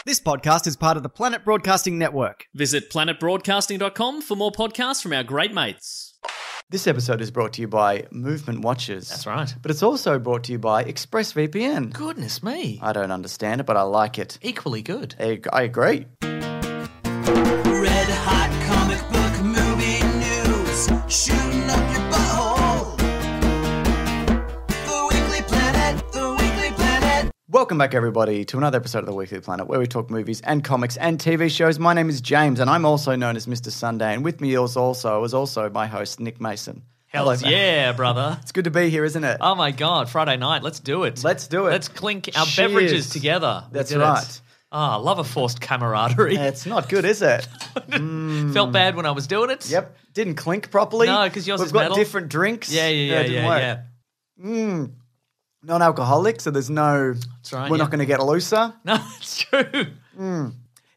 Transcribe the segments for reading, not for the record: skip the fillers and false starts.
This podcast is part of the Planet Broadcasting Network. Visit planetbroadcasting.com for more podcasts from our great mates. This episode is brought to you by Movement Watches. That's right. But it's also brought to you by ExpressVPN. Goodness me. I don't understand it, but I like it. Equally good. I agree. Red hot comic book movie news, shooting up your butthole. The Weekly Planet, the Weekly Planet. Welcome back, everybody, to another episode of The Weekly Planet, where we talk movies and comics and TV shows. My name is James, and I'm also known as Mr. Sunday. And with me is also my host, Nick Mason. Hello, yeah, brother. It's good to be here, isn't it? Oh my God, Friday night. Let's do it. Let's do it. Let's clink our Cheers. beverages together. We That's did right. it. Ah, love a forced camaraderie. It's not good, is it? Felt bad when I was doing it. Yep. Didn't clink properly. No, 'cause yours We've is got metal. different drinks. Yeah, it didn't work. Non-alcoholic, so there's no... That's right, We're yeah. not going to get looser. No, it's true.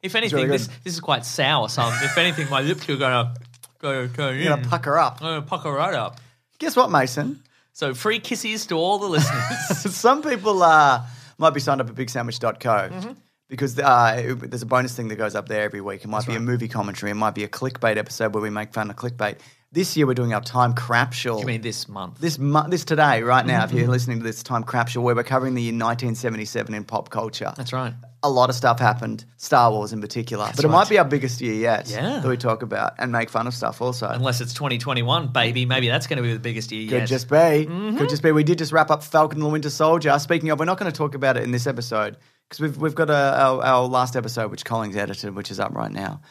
If anything, really this good. is quite sour. So if anything, my lips are going to go You're going to pucker up. I'm going to pucker right up. Guess what, Mason? So free kisses to all the listeners. Some people might be signed up at bigsandwich.co because there's a bonus thing that goes up there every week. It might be a movie commentary. It might be a clickbait episode where we make fun of clickbait. This year we're doing our Time Crapsule. You mean this month? This today, right now, if you're listening to this Time Crapsule, where we're covering the year 1977 in pop culture. That's right. A lot of stuff happened, Star Wars in particular. But it might be our biggest year yet Yeah. that we talk about and make fun of stuff also. Unless it's 2021, baby. Maybe that's going to be the biggest year Could yet. just be. Could just be. We did just wrap up Falcon and the Winter Soldier. Speaking of, we're not going to talk about it in this episode because we've got our last episode, which Collins edited, which is up right now.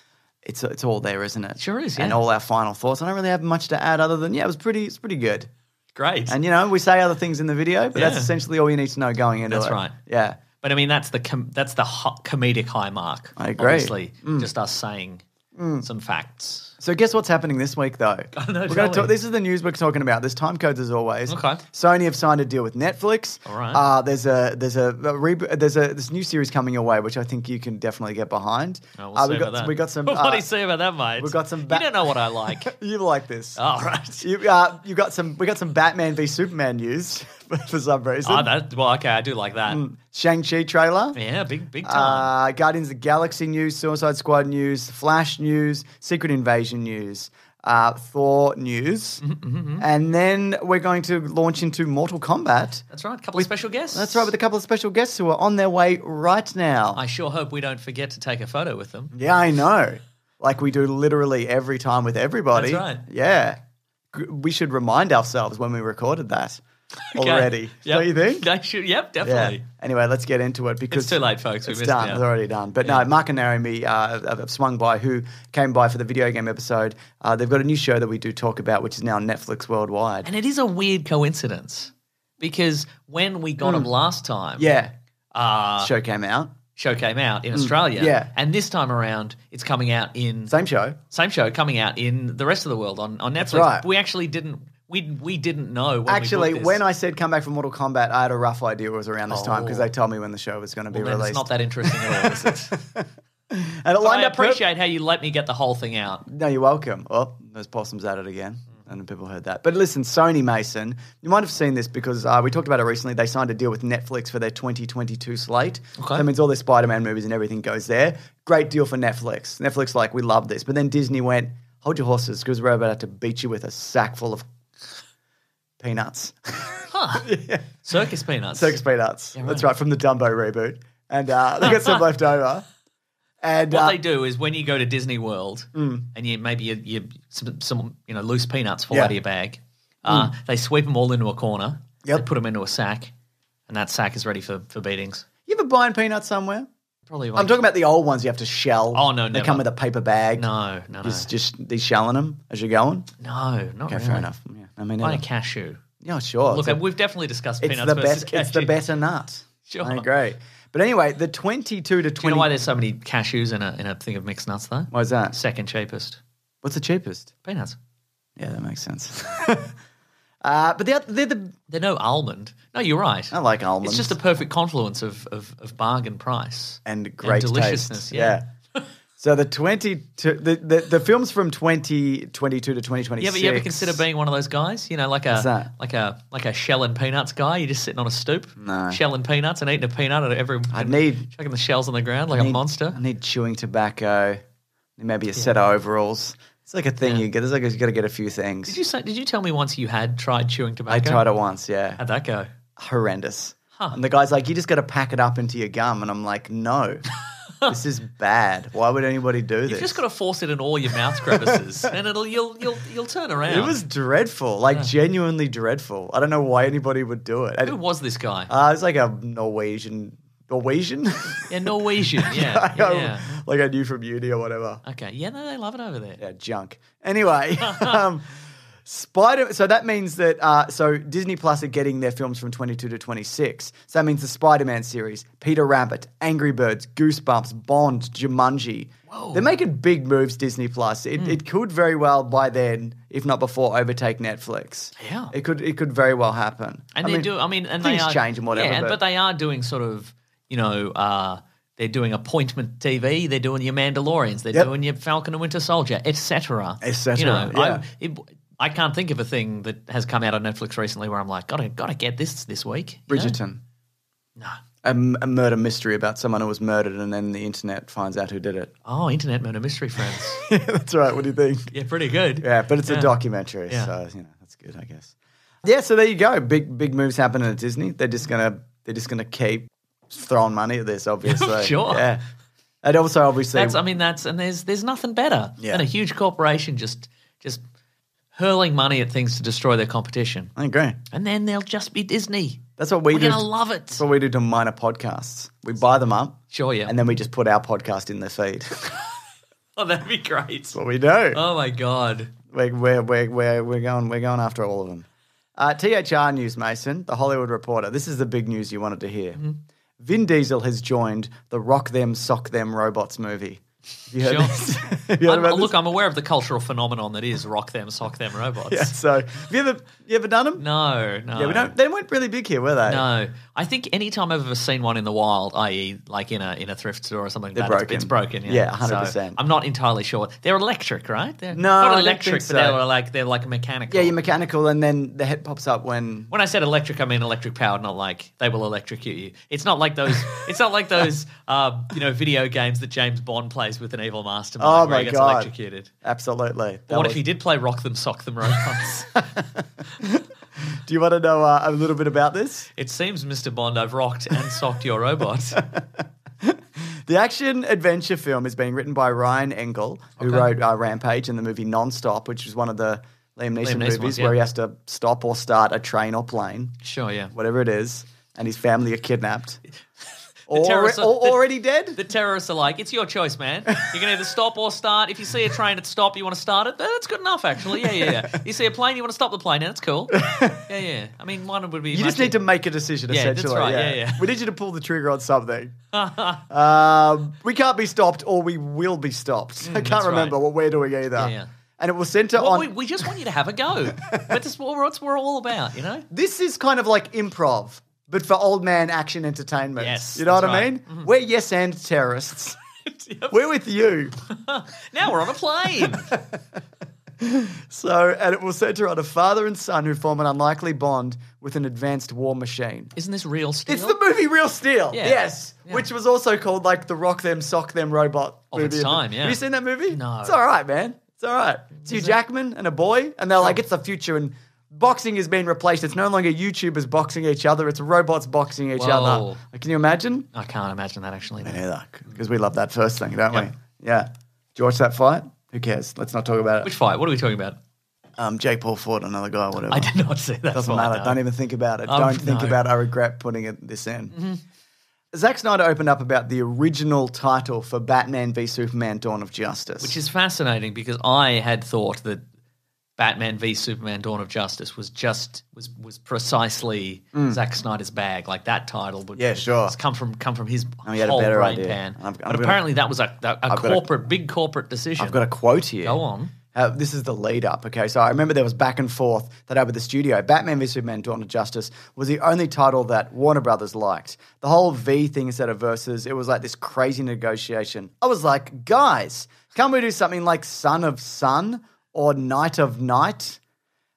It's all there, isn't it? Sure is, yeah. And all our final thoughts. I don't really have much to add other than, it's pretty good. Great. And, we say other things in the video, but that's Yeah. essentially all you need to know going into it. That's right. Yeah. But I mean, that's the comedic high mark. I agree. Obviously, just us saying some facts. So guess what's happening this week, though? I know, We're tell going to me. talk. This is the news we're talking about. There's time codes as always. Okay. Sony have signed a deal with Netflix. All right. There's this new series coming your way, which I think you can definitely get behind. Oh, we'll see about that. We got some. What do you say about that, mate? we've got some You don't know what I like. You like this? All right. You got some. We got some Batman v Superman news for some reason. Okay, I do like that. Shang-Chi trailer. Yeah, big time. Guardians of the Galaxy news, Suicide Squad news, Flash news, Secret Invasion news, Thor news, and then we're going to launch into Mortal Kombat. That's right. A couple of special guests. That's right, with a couple of special guests who are on their way right now. I sure hope we don't forget to take a photo with them. Yeah, I know. Like we do literally every time with everybody. That's right. Yeah. We should remind ourselves when we recorded that already. Yep. Don't you think? They should. Yep, Yeah. definitely. Anyway, let's get into it because It's too late, folks. We It's missed done. it It's out. already done. But no, Mark and Naomi have swung by, who came by for the video game episode. They've got a new show that we do talk about, which is now on Netflix worldwide. And it is a weird coincidence because when we got them last time, Yeah, show show came out. came out in Australia. yeah. And this time around, it's coming out in Same show. same show coming out in the rest of the world on Netflix. right. We actually didn't. We didn't know. When Actually, we booked this. when I said come back from Mortal Kombat, I had a rough idea it was around this time because Oh. they told me when the show was going to be Well, then released. it's not that interesting at all, is it? and it But lined I up appreciate how you let me get the whole thing out. No, you're welcome. Oh, those possums at it again. And people heard that. But listen, Sony, Mason, you might have seen this because we talked about it recently. They signed a deal with Netflix for their 2022 slate. Okay. So that means all their Spider-Man movies and everything goes there. Great deal for Netflix. Netflix, we love this. But then Disney went, hold your horses because we're about to beat you with a sack full of peanuts. Circus peanuts. Circus peanuts. Yeah, right. That's right, from the Dumbo reboot. And they got some left over. And What they do is when you go to Disney World and you some loose peanuts fall Yeah. out of your bag, they sweep them all into a corner. Yep. They put them into a sack, and that sack is ready for beatings. you ever buying peanuts somewhere? Probably. I'm talking about the old ones you have to shell. Oh, no, They never. come with a paper bag. No. Just these shelling them as you're going. No, not Okay, really. fair enough. Yeah, I mean, Buy a cashew. yeah, sure. Look, It's we've definitely discussed it's peanuts the versus better. It's the cashews. better nut. Sure. I agree. But anyway, the 22 to 20. Do you know why there's so many cashews in a thing of mixed nuts though? Why is that? Second cheapest. What's the cheapest? Peanuts. Yeah, that makes sense. But They're no almond. No, you're right. I like almonds. It's just a perfect confluence of bargain price and great deliciousness. taste. Yeah. So the the films from 2022 to 2026. You ever consider being one of those guys? You know, like What's that? a shell and peanuts guy. You're just sitting on a stoop, No. shell and peanuts, and eating a peanut at every. Chucking the shells on the ground like a monster. I need chewing tobacco, maybe a set of overalls. It's like a thing you get. There's like you got to get a few things. Did you tell me once you had tried chewing tobacco? I tried it once. Yeah, How'd that go? horrendous. Huh. And the guy's like, you just got to pack it up into your gum, and I'm like, no. This is bad. Why would anybody do this? You've just got to force it in all your mouth crevices, and you'll turn around. It was dreadful, like genuinely dreadful. I don't know why anybody would do it. Who was this guy? It was like a Norwegian? Yeah, Norwegian. Yeah. Like I knew from uni or whatever. Okay. Yeah, no, they love it over there. Yeah, junk. Anyway, So that means that so Disney Plus are getting their films from 22 to 26. So that means the Spider-Man series, Peter Rabbit, Angry Birds, Goosebumps, Bond, Jumanji. Whoa. They're making big moves, Disney Plus. It could very well by then, if not before, overtake Netflix. Yeah. It could very well happen. And and things they are change and whatever. Yeah, but they are doing sort of, they're doing appointment TV. They're doing your Mandalorians. They're doing your Falcon and Winter Soldier, etc. I can't think of a thing that has come out on Netflix recently where I'm like, gotta get this week. you know? Bridgerton. No. A murder mystery about someone who was murdered and then the internet finds out who did it. Oh, Internet Murder Mystery Friends. Yeah, that's right. What do you think? Yeah, pretty good. Yeah, but it's a documentary, so that's good, I guess. Yeah, so there you go. Big moves happening at Disney. They're just gonna keep throwing money at this, obviously. Sure. Yeah. And also, obviously, there's nothing better Yeah. than a huge corporation just hurling money at things to destroy their competition. I agree. And then they'll just be Disney. That's what we We're do. going to love it. That's what we do to minor podcasts. We buy them up. Sure, yeah. And then we just put our podcast in their feed. Oh, that'd be great. That's what we do. Oh, my God. We're going after all of them. THR News, Mason, The Hollywood Reporter. This is the big news you wanted to hear. Mm-hmm. Vin Diesel has joined the Rock Them, Sock Them Robots movie. Have you heard Sure. this? Have you heard about this? I'm aware of the cultural phenomenon that is rock them, sock them robots. Yeah, so have you ever done them? No. Yeah, they weren't really big here, were they? No. I think any time I've ever seen one in the wild, i.e. like in a thrift store or something like They're that, broken. it's broken. Yeah, 100%. So I'm not entirely sure. They're electric, right? They're No, I not don't electric, think so. but they're like mechanical. Yeah, you're mechanical and then the head pops up when... When I said electric, I mean electric powered, not like they will electrocute you. It's not like those. It's not like those. Video games that James Bond plays with an evil mastermind. Oh, where my he gets God. electrocuted. Absolutely. What if he did play rock them, sock them robots? Do you want to know a little bit about this? It seems, Mr. Bond, I've rocked and socked your robot. The action-adventure film is being written by Ryan Engel, who wrote Rampage and the movie Non-Stop, which is one of the Liam Neeson movies ones, where yeah. he has to stop or start a train or plane, Sure, yeah. whatever it is, and his family are kidnapped. terrorists are- already dead? The terrorists are like, it's your choice, man. You can either stop or start. If you see a train at stop, you want to start it. That's good enough, actually. Yeah. You see a plane, you want to stop the plane. That's cool. Yeah. I mean, one would be. You just need to make a decision, Yeah, that's essentially. right. Yeah. We need you to pull the trigger on something. We can't be stopped, or we will be stopped. I can't that's remember right. what we're doing either. Yeah. And it will center Well, on... we just want you to have a go. That's what we're all about, you know? This is kind of like improv, but for old man action entertainment. Yes, You know what that's I right. mean? Mm-hmm. We're yes and terrorists. Yep. We're with you. Now we're on a plane. And it will center on a father and son who form an unlikely bond with an advanced war machine. Isn't this real steel? It's the movie Real Steel. Yeah. Yes. Yeah. Which was also called like the Rock Them, Sock Them robot Of movie. its time, yeah. Have you seen that movie? No. It's all right, man. It's all right. It's Hugh Jackman and a boy, and they're like, it's the future, and boxing has been replaced. It's no longer YouTubers boxing each other. It's robots boxing each Whoa. other. Can you imagine? I can't imagine that, actually. Me neither, because we love that first thing, don't Yep. we? Yeah. Did you watch that fight? Who cares? Let's not talk about Which it. fight? What are we talking about? Jake Paul fought another guy, whatever. I did not see that Doesn't fight, matter. no. Don't even think about it. Oh, Don't think no. about it. I regret putting this in. Zack Snyder opened up about the original title for Batman v Superman: Dawn of Justice. Which is fascinating because I had thought that Batman v Superman: Dawn of Justice was precisely Zack Snyder's bag. Like that title would Yeah, sure. come from his he had a whole better brain idea. pan. I'm But gonna- apparently that was a got big corporate decision. I've got a quote here. Go on. This is the lead up, okay? So I remember there was back and forth that over the studio. Batman v Superman Dawn of Justice was the only title that Warner Brothers liked. The whole V thing instead of versus, it was like this crazy negotiation. I was like, guys, can't we do something like Son of Sun or Night of Night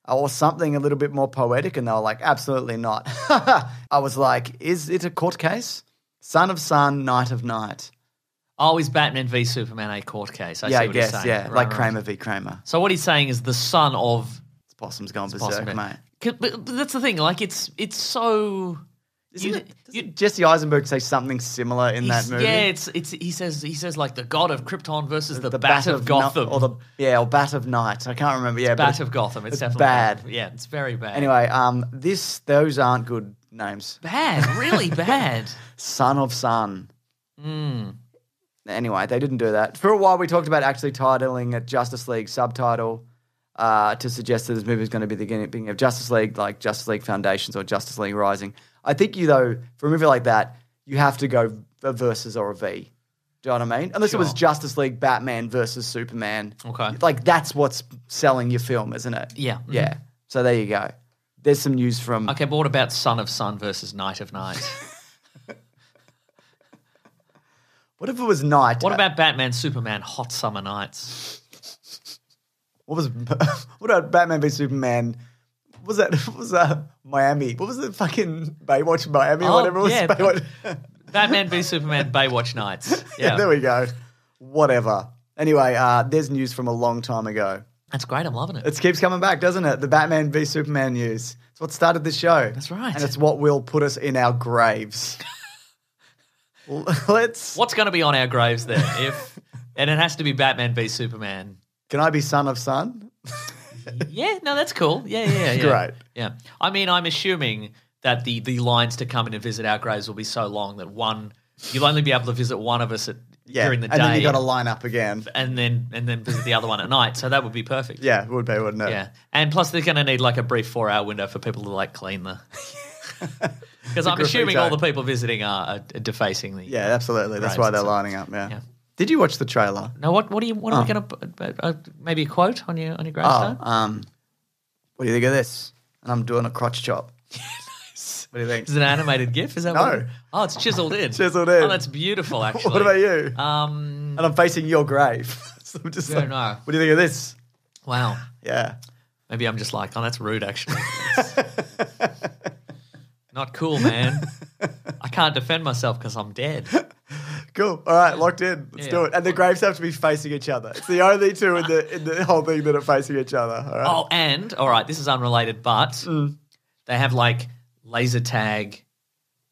or something a little bit more poetic? And they were like, absolutely not. I was like, is it a court case? Son of Sun, Night of Night. Oh, is Batman v Superman a court case? I see what he's saying. Yeah, right, like right. Kramer v Kramer. So what he's saying is the son of... Possum's gone berserk, mate. But that's the thing. Like, it's so... Doesn't Jesse Eisenberg say something similar in that movie? Yeah, he says like the god of Krypton versus the bat of Gotham. Or Bat of Night. I can't remember. Yeah, Bat of Gotham. It's definitely bad. Yeah, it's very bad. Anyway, those aren't good names. Bad, really bad. Son of Sun. Anyway, they didn't do that. For a while, we talked about actually titling a Justice League subtitle to suggest that this movie is going to be the beginning of Justice League, like Justice League Foundations or Justice League Rising. I think for a movie like that, you have to go a versus or a V. Do you know what I mean? Unless it was Justice League Batman versus Superman. Okay. Like, that's what's selling your film, isn't it? Yeah. Yeah. So there you go. There's some news from... Okay, but what about Son of Sun versus Night of Night? What if it was night? What about Batman, Superman, Hot Summer Nights? What about Batman v Superman? What was that Miami? What was the fucking Baywatch Miami or whatever it was? Yeah, Baywatch. Batman v Superman, Baywatch Nights. Yeah, there we go. Whatever. Anyway, there's news from a long time ago. That's great. I'm loving it. It keeps coming back, doesn't it? The Batman v Superman news. It's what started the show. That's right. And it's what will put us in our graves. What's going to be on our graves there? And it has to be Batman v Superman. Can I be Son of Sun? Yeah, no, that's cool. Yeah. Great. Yeah. I mean, I'm assuming that the lines to come in and visit our graves will be so long that you'll only be able to visit one of us during the day. And then you got to line up again. And then visit the other one at night. So that would be perfect. Yeah, it would be, wouldn't it? Yeah. And plus they're going to need like a brief 4-hour window for people to like clean the... Because I'm assuming all the people visiting are defacing the... Yeah, absolutely. That's why they're lining up, yeah. Did you watch the trailer? No, what are we going to... maybe a quote on your gravestone? What do you think of this? And I'm doing a crotch chop. Nice. What do you think? Is it an animated GIF? Is that No. Oh, it's chiseled in. Chiseled in. Oh, that's beautiful, actually. What about you? And I'm facing your grave. So I'm just no. What do you think of this? Wow. Yeah. Maybe I'm just like, oh, that's rude, actually. Not cool, man. I can't defend myself because I'm dead. Cool. All right, locked in. Let's do it. And the graves have to be facing each other. It's the only two in the whole thing that are facing each other. All right? Oh, and, all right, this is unrelated, but they have like laser tag,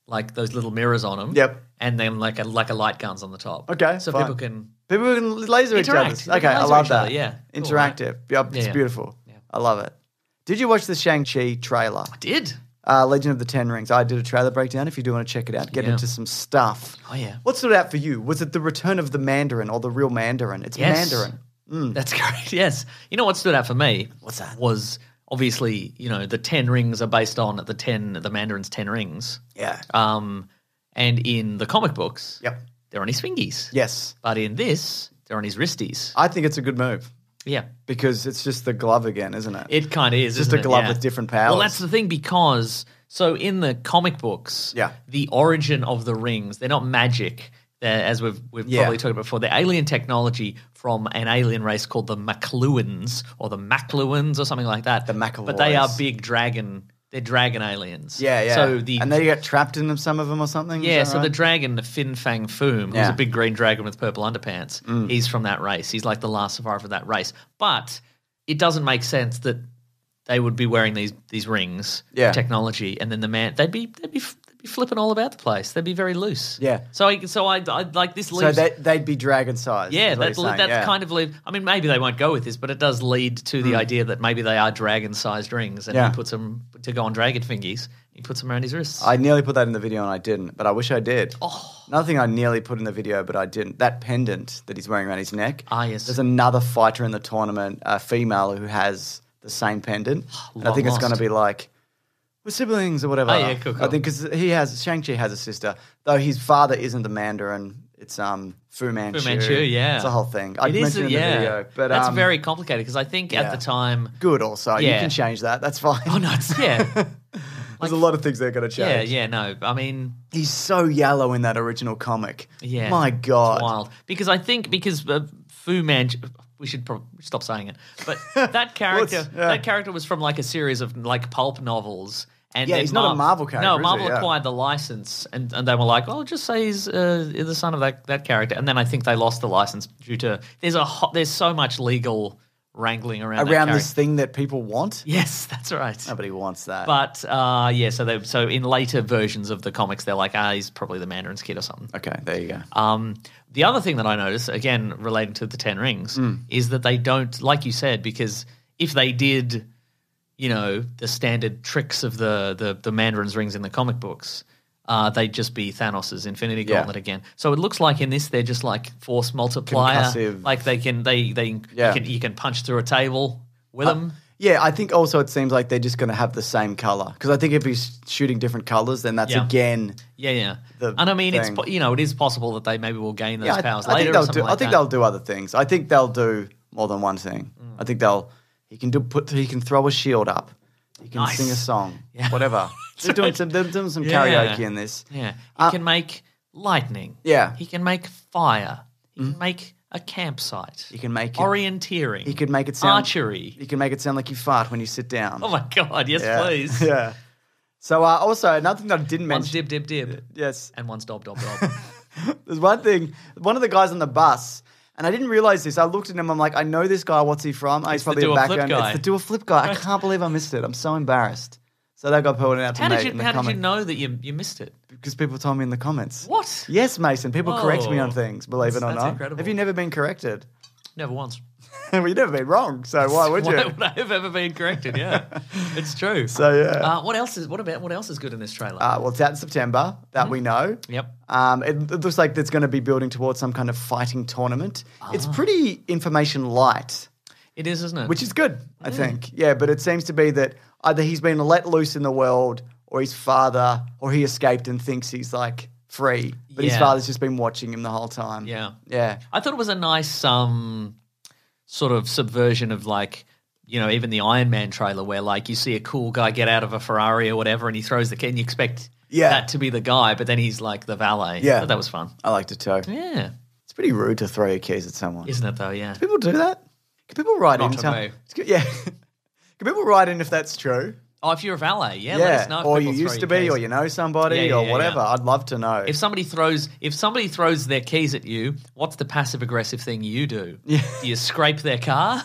like those little mirrors on them. Yep. And then like a light guns on the top. Okay, So fine. people can... People can laser each other. Interact. They can Okay, I laser love each other, that. yeah. Cool, Interactive. Yep, it's Yeah. beautiful. Yeah. I love it. Did you watch the Shang-Chi trailer? I did. Legend of the Ten Rings. I did a trailer breakdown. If you do want to check it out, get Yeah. into some stuff. Oh, yeah. What stood out for you? Was it the return of the Mandarin or the real Mandarin? It's Yes. Mandarin. That's great, yes. You know what stood out for me? What's that? Was obviously, the 10 rings are based on the Mandarin's 10 rings. Yeah. And in the comic books, Yep. they're on his fingies. Yes. But in this, they're on his wristies. I think it's a good move Yeah. because it's just the glove again, isn't it? It kind of is, Just isn't a glove it? Yeah. with different powers. Well, that's the thing because, so in the comic books, Yeah. the origin of the rings, they're not magic. They're, as we've Yeah. probably talked about before, they're alien technology from an alien race called the McLuhans or the Macluans or something like that. The McAvoys. But they are big dragon. They're dragon aliens. Yeah. So and they get trapped in them, some of them or something? yeah, Is that so the right? dragon, the Fin Fang Foom, who's Yeah. a big green dragon with purple underpants, he's from that race. He's like the last survivor of that race. But it doesn't make sense that they would be wearing these rings, Yeah. technology, and then they'd be flipping all about the place. They'd be very loose. Yeah. So I like this So leaves. they'd be dragon sized. yeah, that kind of leave. I mean, maybe they won't go with this, but it does lead to the idea that maybe they are dragon-sized rings, and Yeah. he puts them to go on dragon fingies. He puts them around his wrists. I nearly put that in the video and I didn't, but I wish I did. Another thing I nearly put in the video, but I didn't. That pendant that he's wearing around his neck. Ah, yes. There's another fighter in the tournament, a female who has the same pendant. And I think it's Long going to lost. be like, we're siblings or whatever. Oh, yeah, cool. I think because Shang-Chi has a sister, though his father isn't the Mandarin. It's Fu Manchu. Fu Manchu, yeah. It's a whole thing. I It is, mentioned it in the video, but that's very complicated because I think at yeah. the time, good. Also, you Yeah. can change that. That's fine. oh no, it's, yeah, There's a lot of things they're going to yeah, change. yeah, no, I mean, He's so yellow in that original comic. yeah, My God. it's wild because I think Fu Manchu. We should probably stop saying it, but that character, that character was from like a series of like pulp novels. And Yeah, then he's not a Marvel character, No, is he? Marvel Yeah. acquired the license, and they were like, "Oh, just say he's the son of that character." And then I think they lost the license due to there's so much legal wrangling around that Around character. this thing that people want. Yes, that's right. Nobody wants that. But yeah, so in later versions of the comics, they're like, he's probably the Mandarin's kid or something. Okay, there you go. The other thing that I noticed, again relating to the Ten Rings, is that they don't, like you said, because if they did, you know, the standard tricks of the Mandarin's rings in the comic books, they'd just be Thanos' Infinity Yeah. Gauntlet again. So it looks like in this they're just like force multiplier, Concussive. like you can punch through a table with them. Yeah, I think also it seems like they're just going to have the same color. Because I think if he's shooting different colors, then that's Yeah. again. Yeah. the And I mean, thing. it is possible that they maybe will gain those Yeah, powers I later think or they'll something do. like I think that. they'll do other things. I think they'll do more than one thing. I think he can throw a shield up. He can Nice. sing a song. Yeah. Whatever. They're doing some Yeah. karaoke in this. Yeah. He can make lightning. Yeah. He can make fire. He can make a campsite. You can make it. Orienteering. He could make it sound archery. You can make it sound like you fart when you sit down. Oh my God! Yes, yeah. please. Yeah. So also another thing that I didn't One's mention. dib, Yes. and one's dob. There's one thing. One of the guys on the bus, and I didn't realize this. I looked at him. I'm like, I know this guy. What's he from? Oh, he's the probably a Do a Flip background. guy. It's the Do a Flip guy. I can't believe I missed it. I'm so embarrassed. So that got pointed out to How me did in the you comment. know that you missed it? Because people told me in the comments. What? Yes, Mason. People correct me on Whoa. things, believe it or That's not. incredible. Have you never been corrected? Never once. Well, you've never been wrong, so why would you? Why would I have ever been corrected? Yeah, it's true. So, yeah. What else is good in this trailer? Well, it's out in September, that we know. Yep. It looks like it's going to be building towards some kind of fighting tournament. It's pretty information light, It is, isn't it? which is good, I think. Yeah, but it seems to be that either he's been let loose in the world or his father, or he escaped and thinks he's like free. But his Yeah. father's just been watching him the whole time. Yeah. Yeah. I thought it was a nice sort of subversion of like, you know, even the Iron Man trailer where like you see a cool guy get out of a Ferrari or whatever and he throws the key and you expect that to be the guy, but then he's like the valet. Yeah. I thought that was fun. I liked it too. Yeah. It's pretty rude to throw your keys at someone. Isn't it though? Yeah. People do that? Can people write Not in? to me. Yeah. Can people write in if that's true? Oh, if you're a valet, let us know. If Or you people throw used to your be, keys. or you know somebody, Yeah, or yeah, whatever. yeah. I'd love to know. If somebody throws their keys at you, what's the passive aggressive thing you do? Yeah. Do you scrape their car?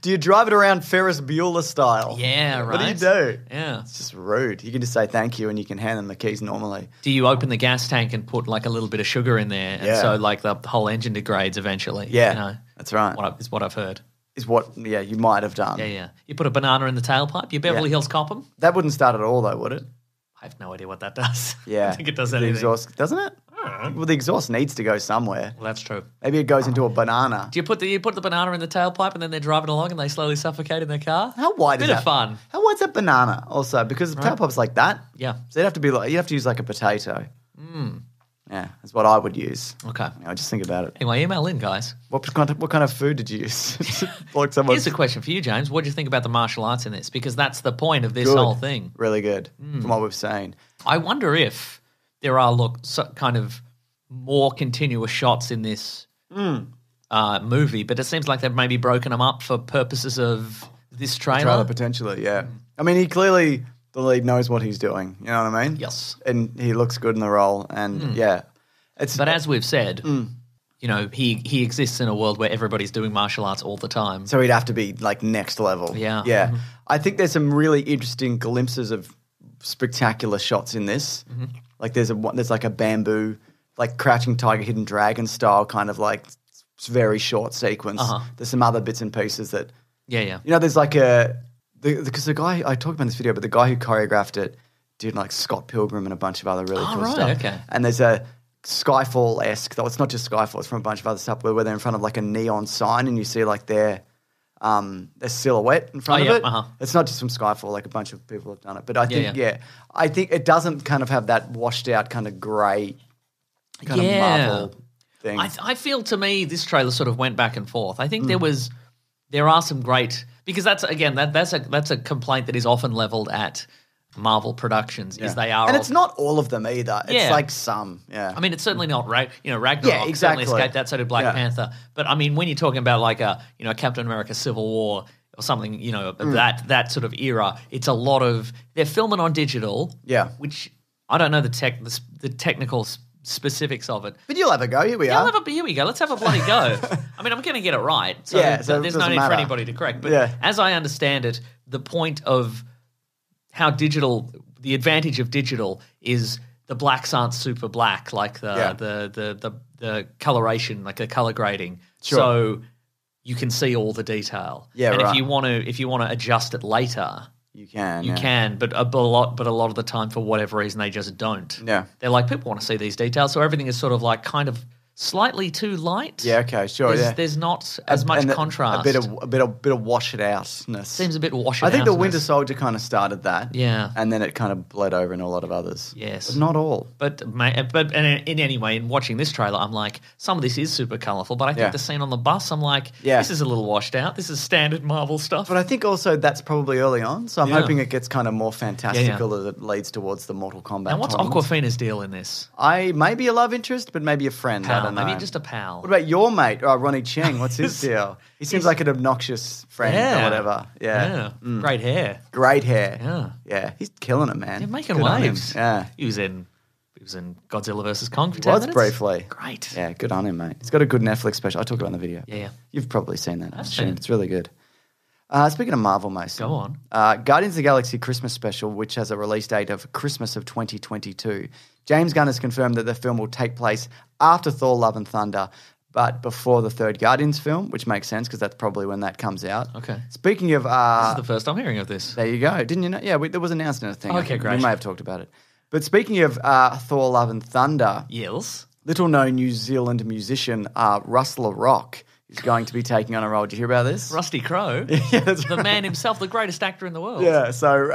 Do you drive it around Ferris Bueller style? Yeah, right. What do you do? Yeah. It's just rude. You can just say thank you and you can hand them the keys normally. Do you open the gas tank and put like a little bit of sugar in there, and Yeah. so like the whole engine degrades eventually? Yeah, you know, that's right. is what I've heard. Is what, you might have done. Yeah. You put a banana in the tailpipe. You Beverly Hills Cop 'em? That wouldn't start at all, though, would it? I have no idea what that does. Yeah. I don't think it does The anything. exhaust, doesn't it? Well, the exhaust needs to go somewhere. Well, that's true. Maybe it goes into a banana. Do you put the banana in the tailpipe and then they're driving along and they slowly suffocate in their car? How wide Bit is of that? fun. How wide's that banana? Also, because the tailpipe's like that. Yeah. So you have to use like a potato. Yeah, that's what I would use. Okay. Just think about it. Anyway, email in, guys. What kind of food did you use? Like someone. Here's a question for you, James. What do you think about the martial arts in this? Because that's the point of this Good. whole thing. Really good from what we've seen. I wonder if there are kind of more continuous shots in this movie, but it seems like they've maybe broken them up for purposes of this trailer. Potentially, yeah. I mean, he clearly, the lead knows what he's doing. You know what I mean? Yes. And he looks good in the role. And it's But as we've said, you know, he exists in a world where everybody's doing martial arts all the time. so he'd have to be like next level. Yeah. yeah. Mhm. I think there's some really interesting glimpses of spectacular shots in this. Like there's like a bamboo, like Crouching Tiger, Hidden Dragon style kind of very short sequence. There's some other bits and pieces that. Yeah. You know, there's like because the guy, I talked about in this video, but the guy who choreographed it did like Scott Pilgrim and a bunch of other really cool right, stuff. okay. And there's a Skyfall-esque, though it's not just Skyfall, it's from a bunch of other stuff where they're in front of like a neon sign and you see like their silhouette in front of yeah, it. It's not just from Skyfall, like a bunch of people have done it. But I think, Yeah. I think it doesn't kind of have that washed out kind of grey kind of Marvel thing. I feel to me this trailer sort of went back and forth. I think there are some great, because that's a complaint that is often leveled at Marvel productions is they are, and it's not all of them either. It's like some, I mean, it's certainly not Ragnarok certainly escaped that, so did Black Panther. But I mean, when you're talking about like a Captain America: Civil War or something, that sort of era, it's a lot of they're filming on digital, which I don't know the technical specifics of it. But you'll have a go. Here we are. Here we go. Let's have a bloody go. I mean, I'm going to get it right. So, so there's no need for anybody to correct. But as I understand it, the point of how the advantage of digital is the blacks aren't super black, like the coloration, like the color grading. Sure. So you can see all the detail. Yeah, and right. if you want to adjust it later, you can. You can, but a lot of the time, for whatever reason, they just don't. Yeah. They're like, people want to see these details, so everything is sort of like kind of slightly too light. Yeah, okay, sure. There's not as much contrast. A bit of wash it outness. Seems a bit wash it out. I think the Winter Soldier kind of started that. Yeah. And then it kind of bled over in a lot of others. Yes. But not all. But in any way, in watching this trailer, I'm like, some of this is super colourful, but I think the scene on the bus, I'm like, this is a little washed out. This is standard Marvel stuff. But I think also that's probably early on, so I'm hoping it gets kind of more fantastical as it leads towards the Mortal Kombat. And what's tournaments. Awkwafina's deal in this? Maybe a love interest, but maybe a friend. I don't know. Maybe just a pal. What about your mate, Ronnie Cheng? What's his deal? He seems like an obnoxious friend or whatever. Yeah. Great hair. Great hair. Yeah. Yeah. He's killing it, man. He's making Good on waves. him. Yeah. He was in Godzilla vs. Kong for 10 minutes. Briefly. Great. Yeah, good on him, mate. He's got a good Netflix special. I talk about it in the video. Yeah. You've probably seen that. I've seen it. It's really good. Speaking of Marvel, Mason. Go on. Guardians of the Galaxy Christmas special, which has a release date of Christmas of 2022. James Gunn has confirmed that the film will take place after Thor: Love and Thunder, but before the third Guardians film, which makes sense because that's probably when that comes out. Okay. Speaking of... this is the first I'm hearing of this. There you go. Didn't you know? Yeah, there was announced in a thing. Okay, great. We may have talked about it. But speaking of Thor: Love and Thunder... Yes. Little-known New Zealand musician Russell Rock is going to be taking on a role. Did you hear about this? Rusty Crowe. Yeah, that's the man himself, the greatest actor in the world. Yeah, so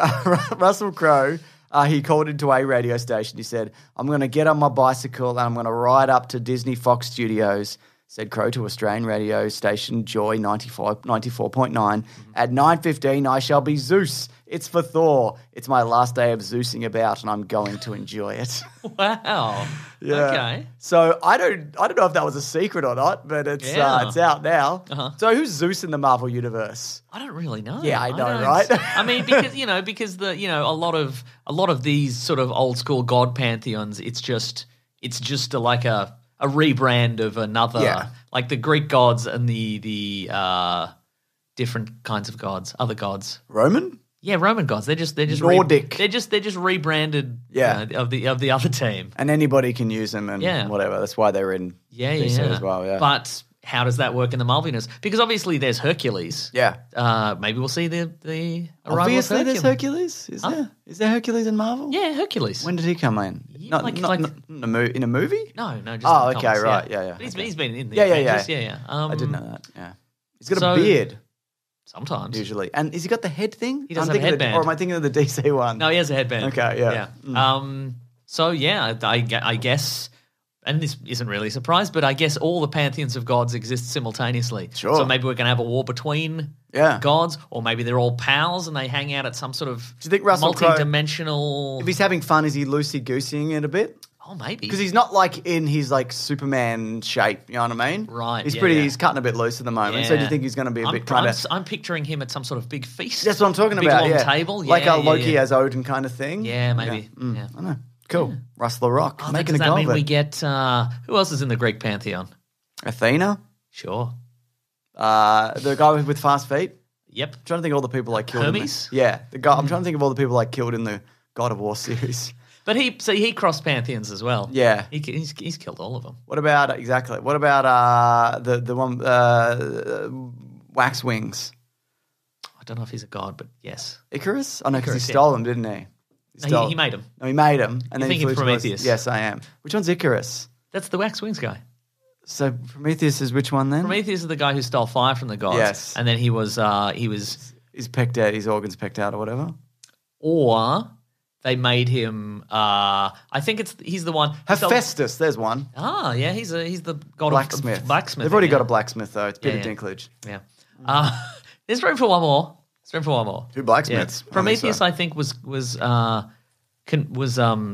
Russell Crowe, he called into a radio station. He said, I'm going to get on my bicycle and I'm going to ride up to Disney Fox Studios, said Crowe to Australian radio station Joy 94.9. At 9:15, I shall be Zeus. It's for Thor. It's my last day of Zeusing about and I'm going to enjoy it. Wow. Yeah. Okay. So I don't know if that was a secret or not, but it's out now. Uh-huh. So who's Zeus in the Marvel universe? I don't really know. Yeah, I know, don't- right? I mean, because a lot of these sort of old school god pantheons, it's just like a rebrand of another, like the Greek gods and the different kinds of gods, other gods. Roman? Yeah, Roman gods. They're just Nordic. they're just rebranded. Of the other team. And anybody can use them and whatever. That's why they're in DC as well. Yeah. But how does that work in the Marvel universe? Because obviously there's Hercules. Yeah. Maybe we'll see the arrival Obviously of there's Hercules. Is there? Is there Hercules in Marvel? Yeah, Hercules. When did he come in? Yeah, In a movie? No, just in Oh, the okay, comics, right. Yeah. But he's been in the Yeah. Avengers. Yeah. I didn't know that. Yeah. He's got So- a beard Sometimes. usually. And has he got the head thing? He does I'm have a thinking headband. Or am I thinking of the DC one? No, he has a headband. Okay, yeah. So yeah, I guess, and this isn't really a surprise, but I guess all the pantheons of gods exist simultaneously. Sure. So maybe we're going to have a war between gods, or maybe they're all pals and they hang out at some sort of Do you think Russell Crowe- multi-dimensional... If he's having fun, is he loosey-gooseying it a bit? Oh, maybe. Because he's not like in his like Superman shape, you know what I mean? Right, He's yeah. he's cutting a bit loose at the moment. So do you think he's going to be a bit kind of... I'm picturing him at some sort of big feast. That's what I'm talking big about, long yeah. table. Like yeah, a Loki yeah. as Odin kind of thing. Yeah, maybe. Yeah. I know. Cool. Russell Rock. Oh, making does a that go mean of we it. get... who else is in the Greek pantheon? Athena. Sure. The guy with fast feet. Yep. I'm trying to think of all the people I killed. Hermes? Yeah. The guy. I'm trying to think of all the people I killed in the God of War series. But he crossed pantheons as well. Yeah. He's killed all of them. What about the one Wax Wings? I don't know if he's a god, but yes. Icarus? Oh no, because he Icarus, stole them, didn't he? No, he made him. No, he made him, and then You're he flew thinking towards- Prometheus. Yes, I am. Which one's Icarus? That's the Wax Wings guy. So Prometheus is which one then? Prometheus is the guy who stole fire from the gods. Yes. And then he was He's pecked out, his organs pecked out or whatever. or they made him. I think he's the one. Hephaestus, there's one. Ah, yeah, he's the god Blacksmith. of blacksmith. They've already got a blacksmith though. It's Peter Yeah, yeah. Dinklage. Yeah. There's room for one more. Two blacksmiths. Yeah. Prometheus, I think, was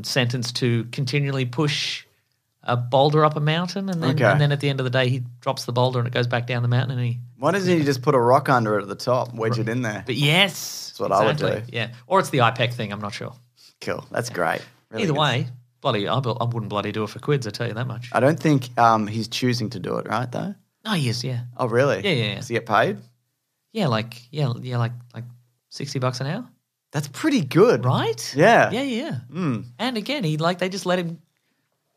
sentenced to continually push a boulder up a mountain, and then at the end of the day, he drops the boulder and it goes back down the mountain, and he. Why doesn't he just put a rock under it at the top, wedge it in there? But yes, that's what I would do. Yeah, or it's the IPEC thing. I'm not sure. Cool, that's great. Really Either good. way, bloody, I wouldn't bloody do it for quids. I tell you that much. I don't think he's choosing to do it, right? Though. No, he is. Yeah. Oh, really? Yeah. Does he get paid? Yeah, like $60 an hour. That's pretty good, Right? Yeah. Yeah. Mm. And again, they just let him.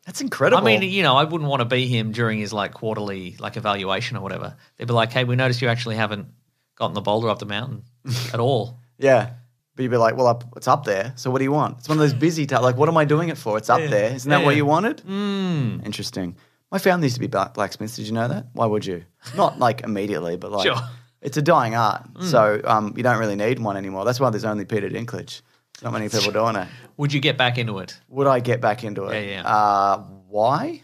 That's incredible. I mean, I wouldn't want to be him during his quarterly evaluation or whatever. They'd be like, "Hey, we noticed you actually haven't gotten the boulder up the mountain at all." Yeah. But you'd be like, well, it's up there. So what do you want? It's one of those busy what am I doing it for? It's up there. Isn't that what you wanted? Mm. Interesting. My family used to be blacksmiths. Did you know that? Why would you? Not immediately, but Sure. It's a dying art. So you don't really need one anymore. That's why there's only Peter Dinklage. Not many people doing it. Would you get back into it? Would I get back into it? Yeah. Why?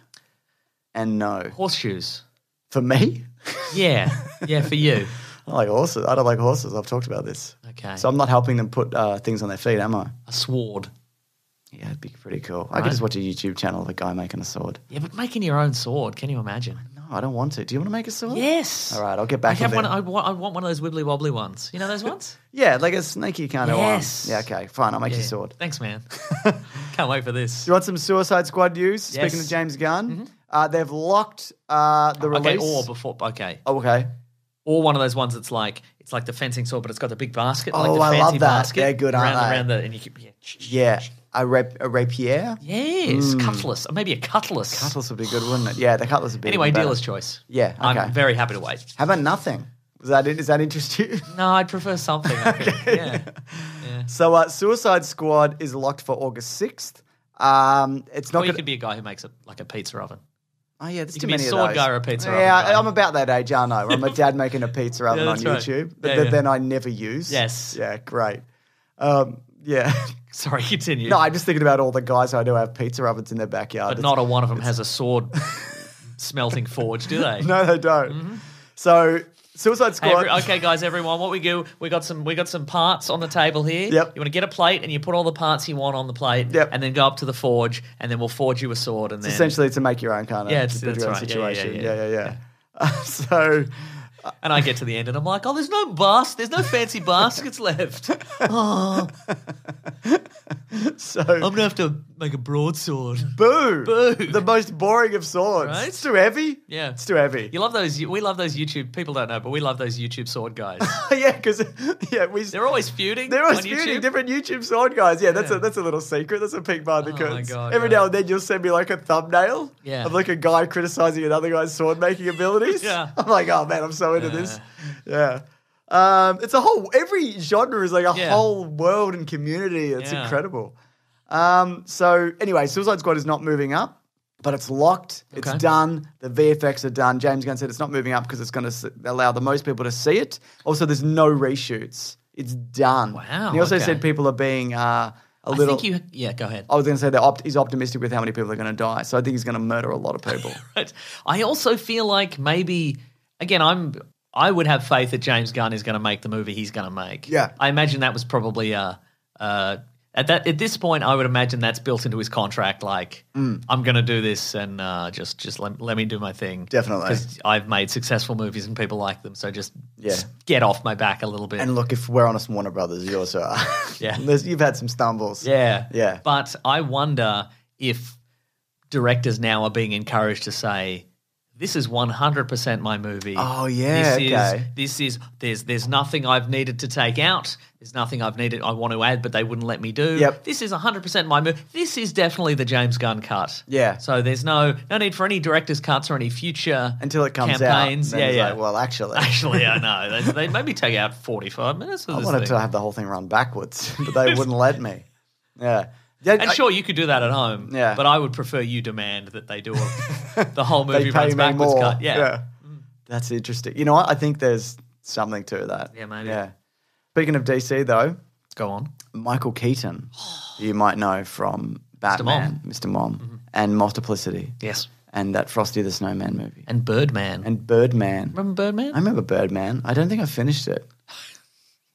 And no. Horseshoes. For me? Yeah, for you. I like horses. I don't like horses. I've talked about this. Okay. So I'm not helping them put things on their feet, am I? A sword. Yeah, it'd be pretty cool. I could just watch a YouTube channel of a guy making a sword. Yeah, but making your own sword, can you imagine? No, I don't want to. Do you want to make a sword? Yes. All right, I'll get back I with want it. one of those wibbly wobbly ones. You know those ones? Yeah, like a snaky kind of one. Yes. Yeah, okay, fine. I'll make you a sword. Thanks, man. Can't wait for this. Do you want some Suicide Squad news? Yes. Speaking of James Gunn, they've locked the release. Okay. Oh, okay. Or one of those ones that's it's like the fencing sword, but it's got the big basket. Oh, the I fancy love that. basket They're good, aren't they? around and you keep, Yeah, a rapier. Yes, cutlass. Or maybe a cutlass. Cutlass would be good, wouldn't it? Yeah, the cutlass would be Anyway, even better. dealer's choice. Yeah, okay. I'm very happy to wait. How about nothing? Does that interest you? No, I'd prefer something. I think. Yeah. So Suicide Squad is locked for August 6th. It's not Or you going could be a guy who makes a pizza oven. Oh, yeah, there's You too can be many a of sword those. guy or a pizza oven Yeah, guy. I'm about that age, aren't I? Where I'm a dad making a pizza oven on that's right. YouTube, Yeah, but yeah. then I never use. Yes. Yeah, great. Yeah. Sorry, continue. No, I'm just thinking about all the guys I do have pizza ovens in their backyard. But not a one of them has a sword smelting forge, do they? No, they don't. So Suicide Hey, Squad. okay, guys, everyone, what we do, we got some parts on the table here. Yep. You want to get a plate, and you put all the parts you want on the plate. Yep. And then go up to the forge, and then we'll forge you a sword, and then Essentially, to make your own kind of Yeah, that's your own right. situation. Yeah. So And I get to the end, and I'm like, oh, there's no fancy baskets left. So I'm gonna have to make a broadsword. boo. Boo. The most boring of swords. Right? It's too heavy. Yeah. It's too heavy. You love those. We love those YouTube. People don't know, but we love those YouTube sword guys. Yeah, because They're always feuding. They're always on feuding YouTube. different YouTube sword guys. Yeah, that's Yeah. a little secret. That's a peek behind the Oh my curtains. God, Every yeah. now and then you'll send me like a thumbnail Yeah. of like a guy criticizing another guy's sword making abilities. Yeah. I'm like, oh man, I'm so into this. Yeah. It's every genre is like a Yeah. whole world and community. It's Yeah. incredible. So anyway, Suicide Squad is not moving up, but it's locked. It's Okay. done. The VFX are done. James Gunn said it's not moving up because it's going to allow the most people to see it. Also, there's no reshoots. It's done. Wow, And he also okay. said people are being a I little. think go ahead. I was going to say he's optimistic with how many people are going to die. So I think he's going to murder a lot of people. Right. I also feel like maybe again I would have faith that James Gunn is going to make the movie he's going to make. Yeah. I imagine that was probably at this point I would imagine that's built into his contract. Like I'm going to do this and just let me do my thing. Definitely. because I've made successful movies and people like them. So just Yeah. get off my back a little bit. And look, if we're honest, Warner Brothers, you also are. Yeah. You've had some stumbles. Yeah. Yeah. But I wonder if directors now are being encouraged to say, this is 100% my movie. Oh, yeah, okay. There's nothing I've needed to take out. There's nothing I want to add, but they wouldn't let me do. Yep. This is 100% my movie. This is definitely the James Gunn cut. Yeah. So there's no need for any director's cuts or any future Until it comes campaigns. out. Then Yeah, it's like, well, actually. Actually, I know. They maybe take out 45 minutes of I this wanted thing. to have the whole thing run backwards, but they wouldn't let me. Yeah. Yeah, And sure, you could do that at home. Yeah. But I would prefer you demand that they do the whole movie they pay runs me backwards more. cut. Yeah. That's interesting. You know what? I think there's something to that. Yeah, maybe. Yeah. Speaking of DC, though, Go on. Michael Keaton, who you might know from Batman, Mr. Mom, and Multiplicity. Yes. And that Frosty the Snowman movie. And Birdman. Remember Birdman? I remember Birdman. I don't think I finished it.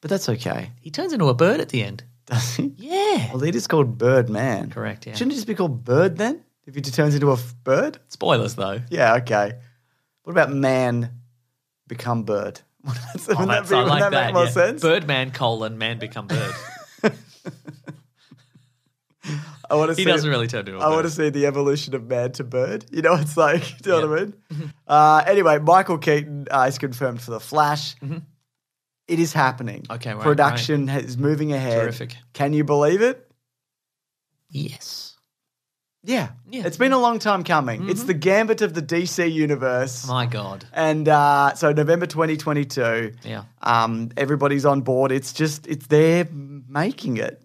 But that's okay. He turns into a bird at the end. Does he? Yeah. Well, it is called Birdman. Correct, yeah. Shouldn't it just be called Bird then? If he just turns into a bird? Spoilers, though. Yeah, okay. What about Man Become Bird? Wouldn't that make more sense? Birdman, man become bird. He doesn't really turn into a bird. I want to see the evolution of man to bird. You know, it's like, do you know what I mean? Anyway, Michael Keaton is confirmed for The Flash. It is happening. Okay, right. Production is moving ahead. Terrific. Can you believe it? Yes. Yeah. It's been a long time coming. It's the gambit of the DC universe. My God. And so November 2022. Yeah. Everybody's on board. It's they're making it.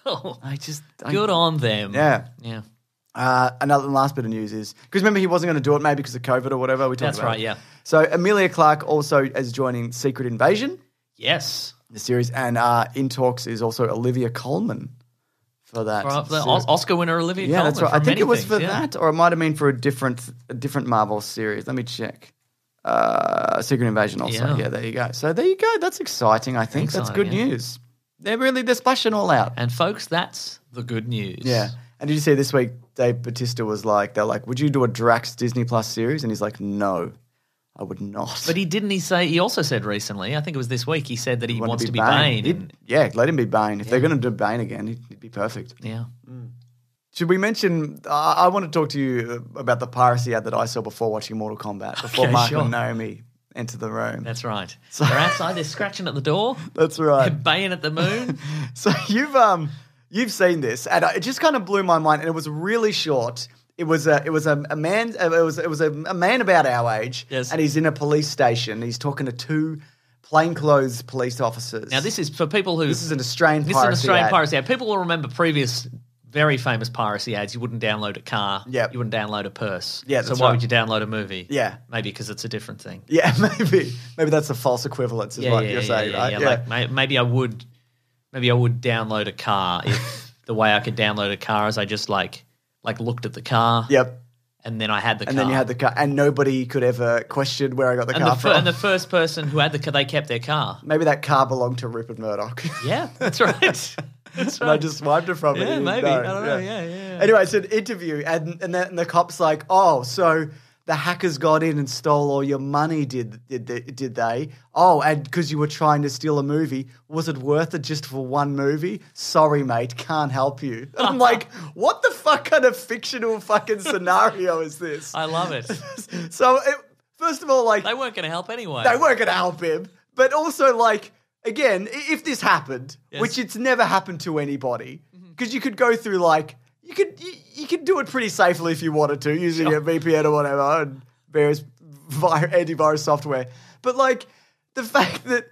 Good on them. Yeah. Yeah. Another last bit of news is because remember he wasn't going to do it maybe because of COVID or whatever. That's right. Yeah. So Emilia Clarke also is joining Secret Invasion. Yes. The series, and in talks is also Olivia Colman for that. The Oscar winner Olivia Colman. Yeah, that's right. I think it was things, for that, or it might have been for a different Marvel series. Let me check. Secret Invasion also. Yeah, there you go. So there you go. That's exciting. I think that's good news. They're splashing all out. And folks, that's the good news. Yeah. And did you see this week? Dave Bautista was like, they're like, would you do a Drax Disney Plus series? And he's like, no, I would not. But he also said recently, I think it was this week, he said that he wants to be Bane. Let him be Bane. If they're going to do Bane again, he'd be perfect. Yeah. Should we mention, I want to talk to you about the piracy ad that I saw before watching Mortal Kombat, before Mark and Naomi enter the room. That's right. So, they're outside, they're scratching at the door. That's right. They're baying at the moon. So you've seen this, and it just kind of blew my mind, and it was really short. It was a man about our age, yes. And he's in a police station. He's talking to two plainclothes police officers. Now, this is for people who... This is an Australian piracy ad. People will remember previous very famous piracy ads. You wouldn't download a car. Yep. You wouldn't download a purse. Yeah, so why would you download a movie? Yeah. Maybe because it's a different thing. Yeah, maybe. Maybe that's a false equivalence is what you're saying, right? Yeah. Like, maybe I would download a car if the way I could download a car is I just like looked at the car. Yep. And then I had the car. And then you had the car. And nobody could ever question where I got the car from. And the first person who had the car, they kept their car. Maybe that car belonged to Rupert Murdoch. Yeah, that's right. That's right. And I just swiped it from it. Yeah, maybe. No, I don't know. Yeah. Anyway, it's an interview. And the cop's like, oh, so the hackers got in and stole all your money, did they? Oh, and because you were trying to steal a movie, was it worth it just for one movie? Sorry, mate, can't help you. And I'm like, what the fuck kind of fictional fucking scenario is this? I love it. So, first of all, like... They weren't going to help anyway. They weren't going to help him. But also, like, again, if this happened, yes. which it's never happened to anybody, because you could go through, like... You could do it pretty safely if you wanted to, using a VPN or whatever and various antivirus software. But, like, the fact that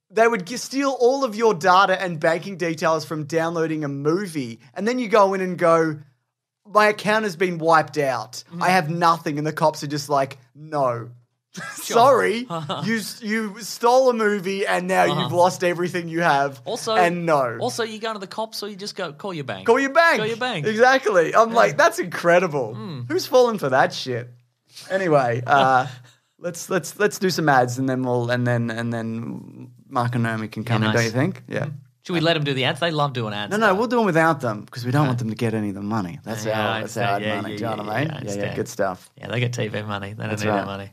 they would steal all of your data and banking details from downloading a movie, and then you go in and go, my account has been wiped out. I have nothing. And the cops are just like, no. Sorry, you stole a movie and now you've lost everything you have. And no. Also, you go to the cops or you just go call your bank. Call your bank. Call your bank. Exactly. I'm like, that's incredible. Who's falling for that shit? Anyway, let's do some ads and then Mark and Naomi can come in. Don't you think? Yeah. Should we let them do the ads? They love doing ads. No, we'll do them without them because we don't want them to get any of the money. That's our money. Do you know what I mean? Yeah, good stuff. Yeah, they get TV money. They don't need our money.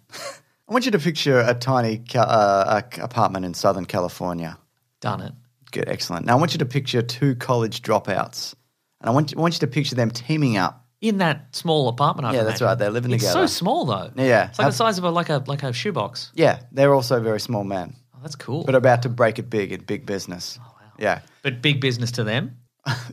I want you to picture a tiny apartment in Southern California. Done it. Good, excellent. Now I want you to picture two college dropouts, and I want you to picture them teaming up in that small apartment. Yeah, that's right. They're living together. It's so small though. Yeah, it's like the size of like a shoebox. Yeah, they're also very small men. Oh, that's cool. But about to break it big in big business. Oh wow. Yeah, but big business to them.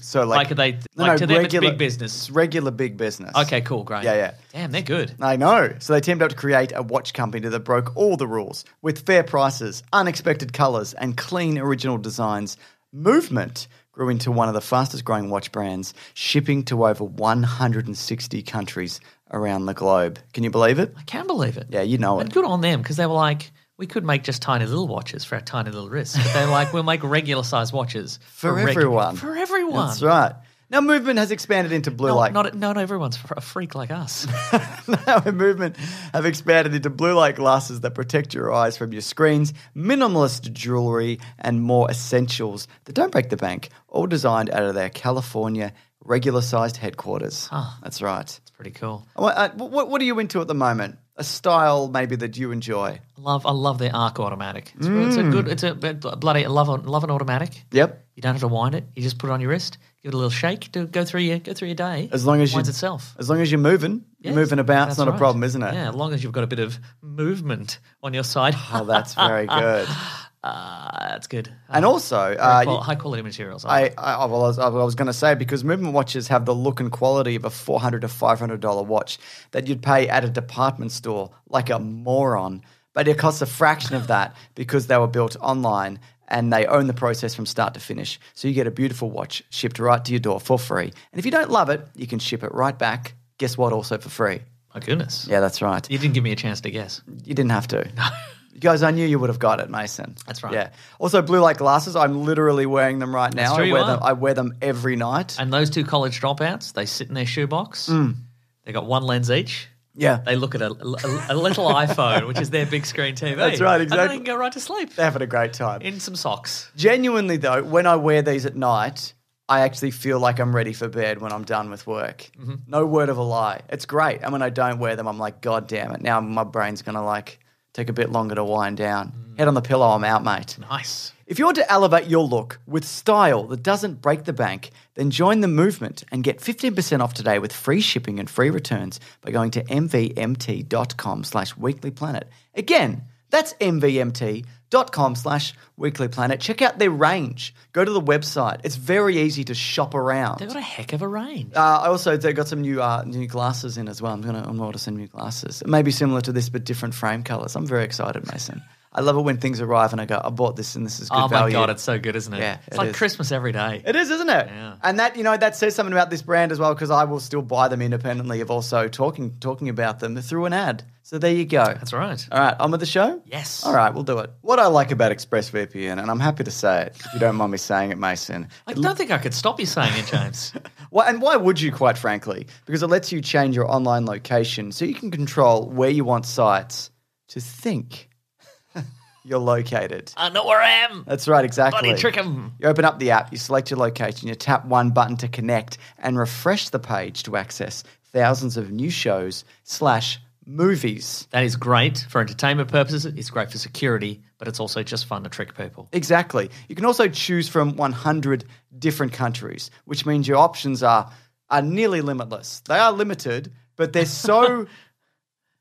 So to them it's big business. It's regular big business. Okay, cool, great. Yeah. Damn, they're good. I know. So they teamed up to create a watch company that broke all the rules with fair prices, unexpected colours, and clean original designs. Movement grew into one of the fastest growing watch brands, shipping to over 160 countries around the globe. Can you believe it? I can believe it. Yeah, you know and it. Good on them because they were like, We could make just tiny little watches for our tiny little wrists. But they're like, we'll make regular size watches. For everyone. For everyone. That's right. Now, Movement has expanded into blue light. Not everyone's a freak like us. Now, Movement have expanded into blue light glasses that protect your eyes from your screens, minimalist jewelry, and more essentials that don't break the bank, all designed out of their California regular-sized headquarters. That's right. It's pretty cool. What are you into at the moment? A style maybe that you enjoy? I love their Arc Automatic. I love an automatic. Yep. You don't have to wind it. You just put it on your wrist, give it a little shake, go through your day. As long as winds itself. As long as you're moving, you're moving about. It's not a problem, isn't it? Yeah, as long as you've got a bit of movement on your side. Oh, that's very good. That's good. And also, high quality materials. I was going to say, because Movement watches have the look and quality of a $400 to $500 watch that you'd pay at a department store like a moron, but it costs a fraction of that because they were built online and they own the process from start to finish. So you get a beautiful watch shipped right to your door for free. And if you don't love it, you can ship it right back. Guess what? Also for free. My goodness. Yeah, that's right. You didn't give me a chance to guess. You didn't have to. Guys, I knew you would have got it, Mason. That's right. Yeah. Also, blue light glasses. I'm literally wearing them right now. That's true, I wear them every night. And those two college dropouts, they sit in their shoebox. They got one lens each. Yeah. They look at a little iPhone, which is their big screen TV. That's right, exactly. And then they can go right to sleep. They're having a great time. In some socks. Genuinely, though, when I wear these at night, I actually feel like I'm ready for bed when I'm done with work. Mm-hmm. No word of a lie. It's great. And when I don't wear them, I'm like, God damn it. Now my brain's going to take a bit longer to wind down. Head on the pillow, I'm out, mate. Nice. If you want to elevate your look with style that doesn't break the bank, then join the movement and get 15% off today with free shipping and free returns by going to mvmt.com/weeklyplanet. Again, that's mvmt.com/weeklyplanet. Check out their range. Go to the website. It's very easy to shop around. They've got a heck of a range. They've got some new glasses in as well. I'm going to order some new glasses. It may be similar to this, but different frame colors. I'm very excited, Mason. I love it when things arrive and I go, I bought this and this is good value. Oh my God, it's so good, isn't it? Yeah, it's like Christmas every day. It is, isn't it? Yeah. And that says something about this brand as well, because I will still buy them independently of also talking about them through an ad. So there you go. That's right. All right, on with the show? Yes. All right, we'll do it. What I like about ExpressVPN, and I'm happy to say it, if you don't mind me saying it, Mason. I don't think I could stop you saying it, James. And why would you, quite frankly? Because it lets you change your online location so you can control where you want sites to think you're located. I know where I am. That's right, exactly. Bloody trick 'em. You open up the app, you select your location, you tap one button to connect and refresh the page to access thousands of new shows / movies. That is great for entertainment purposes. It's great for security, but it's also just fun to trick people. Exactly. You can also choose from 100 different countries, which means your options are nearly limitless. They are limited, but they're so...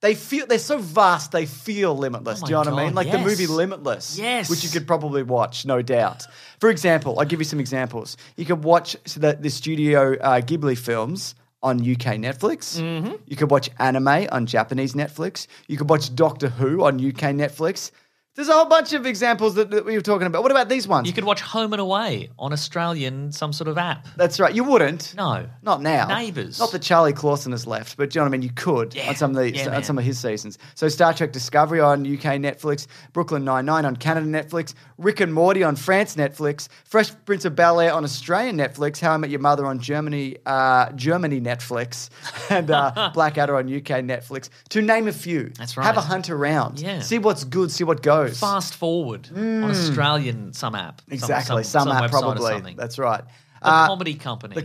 they're so vast, they feel limitless. Oh Do you know what I mean? God, Like the movie Limitless. Yes. Which you could probably watch, no doubt. For example, I'll give you some examples. You could watch the Studio Ghibli films on UK Netflix. Mm-hmm. You could watch anime on Japanese Netflix. You could watch Doctor Who on UK Netflix. There's a whole bunch of examples that we were talking about. What about these ones? You could watch Home and Away on Australian some sort of app. That's right. You wouldn't. No. Not now. Neighbours. Not that Charlie Clausen has left, but do you know what I mean? You could on some of some of his seasons. So Star Trek Discovery on UK Netflix, Brooklyn Nine-Nine on Canada Netflix, Rick and Morty on France Netflix, Fresh Prince of Bel-Air on Australian Netflix, How I Met Your Mother on Germany Netflix, and Blackadder on UK Netflix, to name a few. That's right. Have a hunt around. Yeah. See what's good, see what goes. Fast forward on Australian some app. Exactly. Some app website probably. or something. That's right. The comedy company.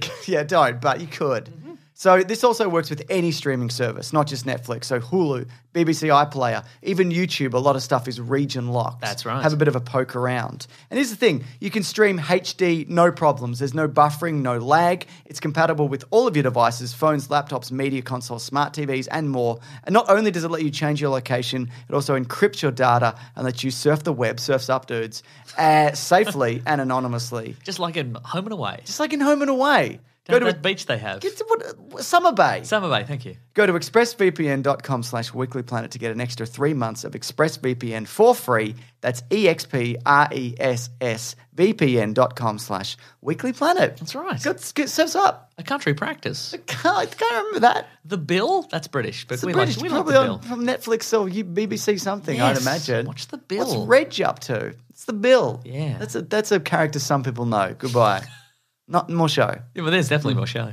Don't, but you could. Mm-hmm. So this also works with any streaming service, not just Netflix. So Hulu, BBC iPlayer, even YouTube, a lot of stuff is region locked. That's right. Have a bit of a poke around. And here's the thing, you can stream HD, no problems. There's no buffering, no lag. It's compatible with all of your devices, phones, laptops, media consoles, smart TVs, and more. And not only does it let you change your location, it also encrypts your data and lets you surf the web, surfs up dudes, safely and anonymously. Just like in Home and Away. Just like in Home and Away. Down at that beach they have. Get to Summer Bay. Summer Bay, thank you. Go to expressvpn.com/weeklyplanet to get an extra 3 months of ExpressVPN for free. That's expressvpn.com/weeklyplanet. That's right. Serves up. A country practice. I can't remember that. The Bill? That's British, but It's we British, like probably the Bill. from Netflix or BBC something, Yes. I'd imagine. What's the Bill? What's Reg up to? It's the Bill. Yeah. That's a character some people know. Goodbye. Not more show. Yeah, well, there's definitely more show.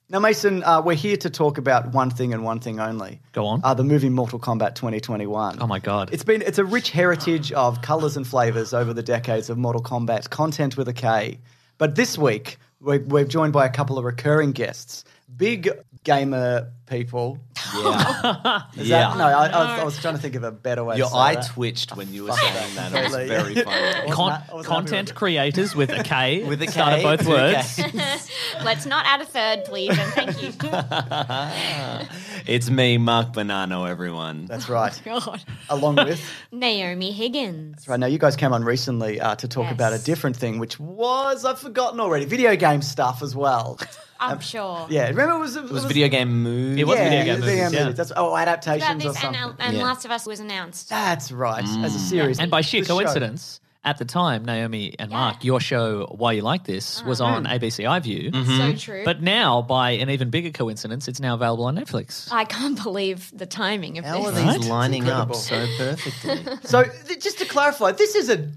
Now, Mason, we're here to talk about one thing and one thing only. Go on. The movie Mortal Kombat 2021. Oh, my God. It's a rich heritage of colours and flavours over the decades of Mortal Kombat content with a K. But this week, we're joined by a couple of recurring guests. Big gamer people. Yeah. No, I was trying to think of a better way Your to say eye that. twitched when you were saying that. It was Really? very funny. Content creators with a K. With a K. Start of both two words. Ks. Let's not add a third, please, and thank you. It's me, Mark Bonanno, everyone. That's right. God. Along with... Naomi Higgins. That's right. Now, you guys came on recently to talk Yes. about a different thing, which was, I've forgotten already, video game stuff as well. I'm sure. Yeah, remember it was video game movies. It was video game video movies, yeah. movies. That's, About adaptations or this, and, something. and Yeah. Last of Us was announced. That's right, as a series. And by sheer The show. coincidence, at the time, Naomi and Yeah. Mark, your show, Why You Like This, was on ABC iView. So true. But now, by an even bigger coincidence, it's now available on Netflix. I can't believe the timing of How are this. these lining up incredible. so perfectly? So just to clarify, this is the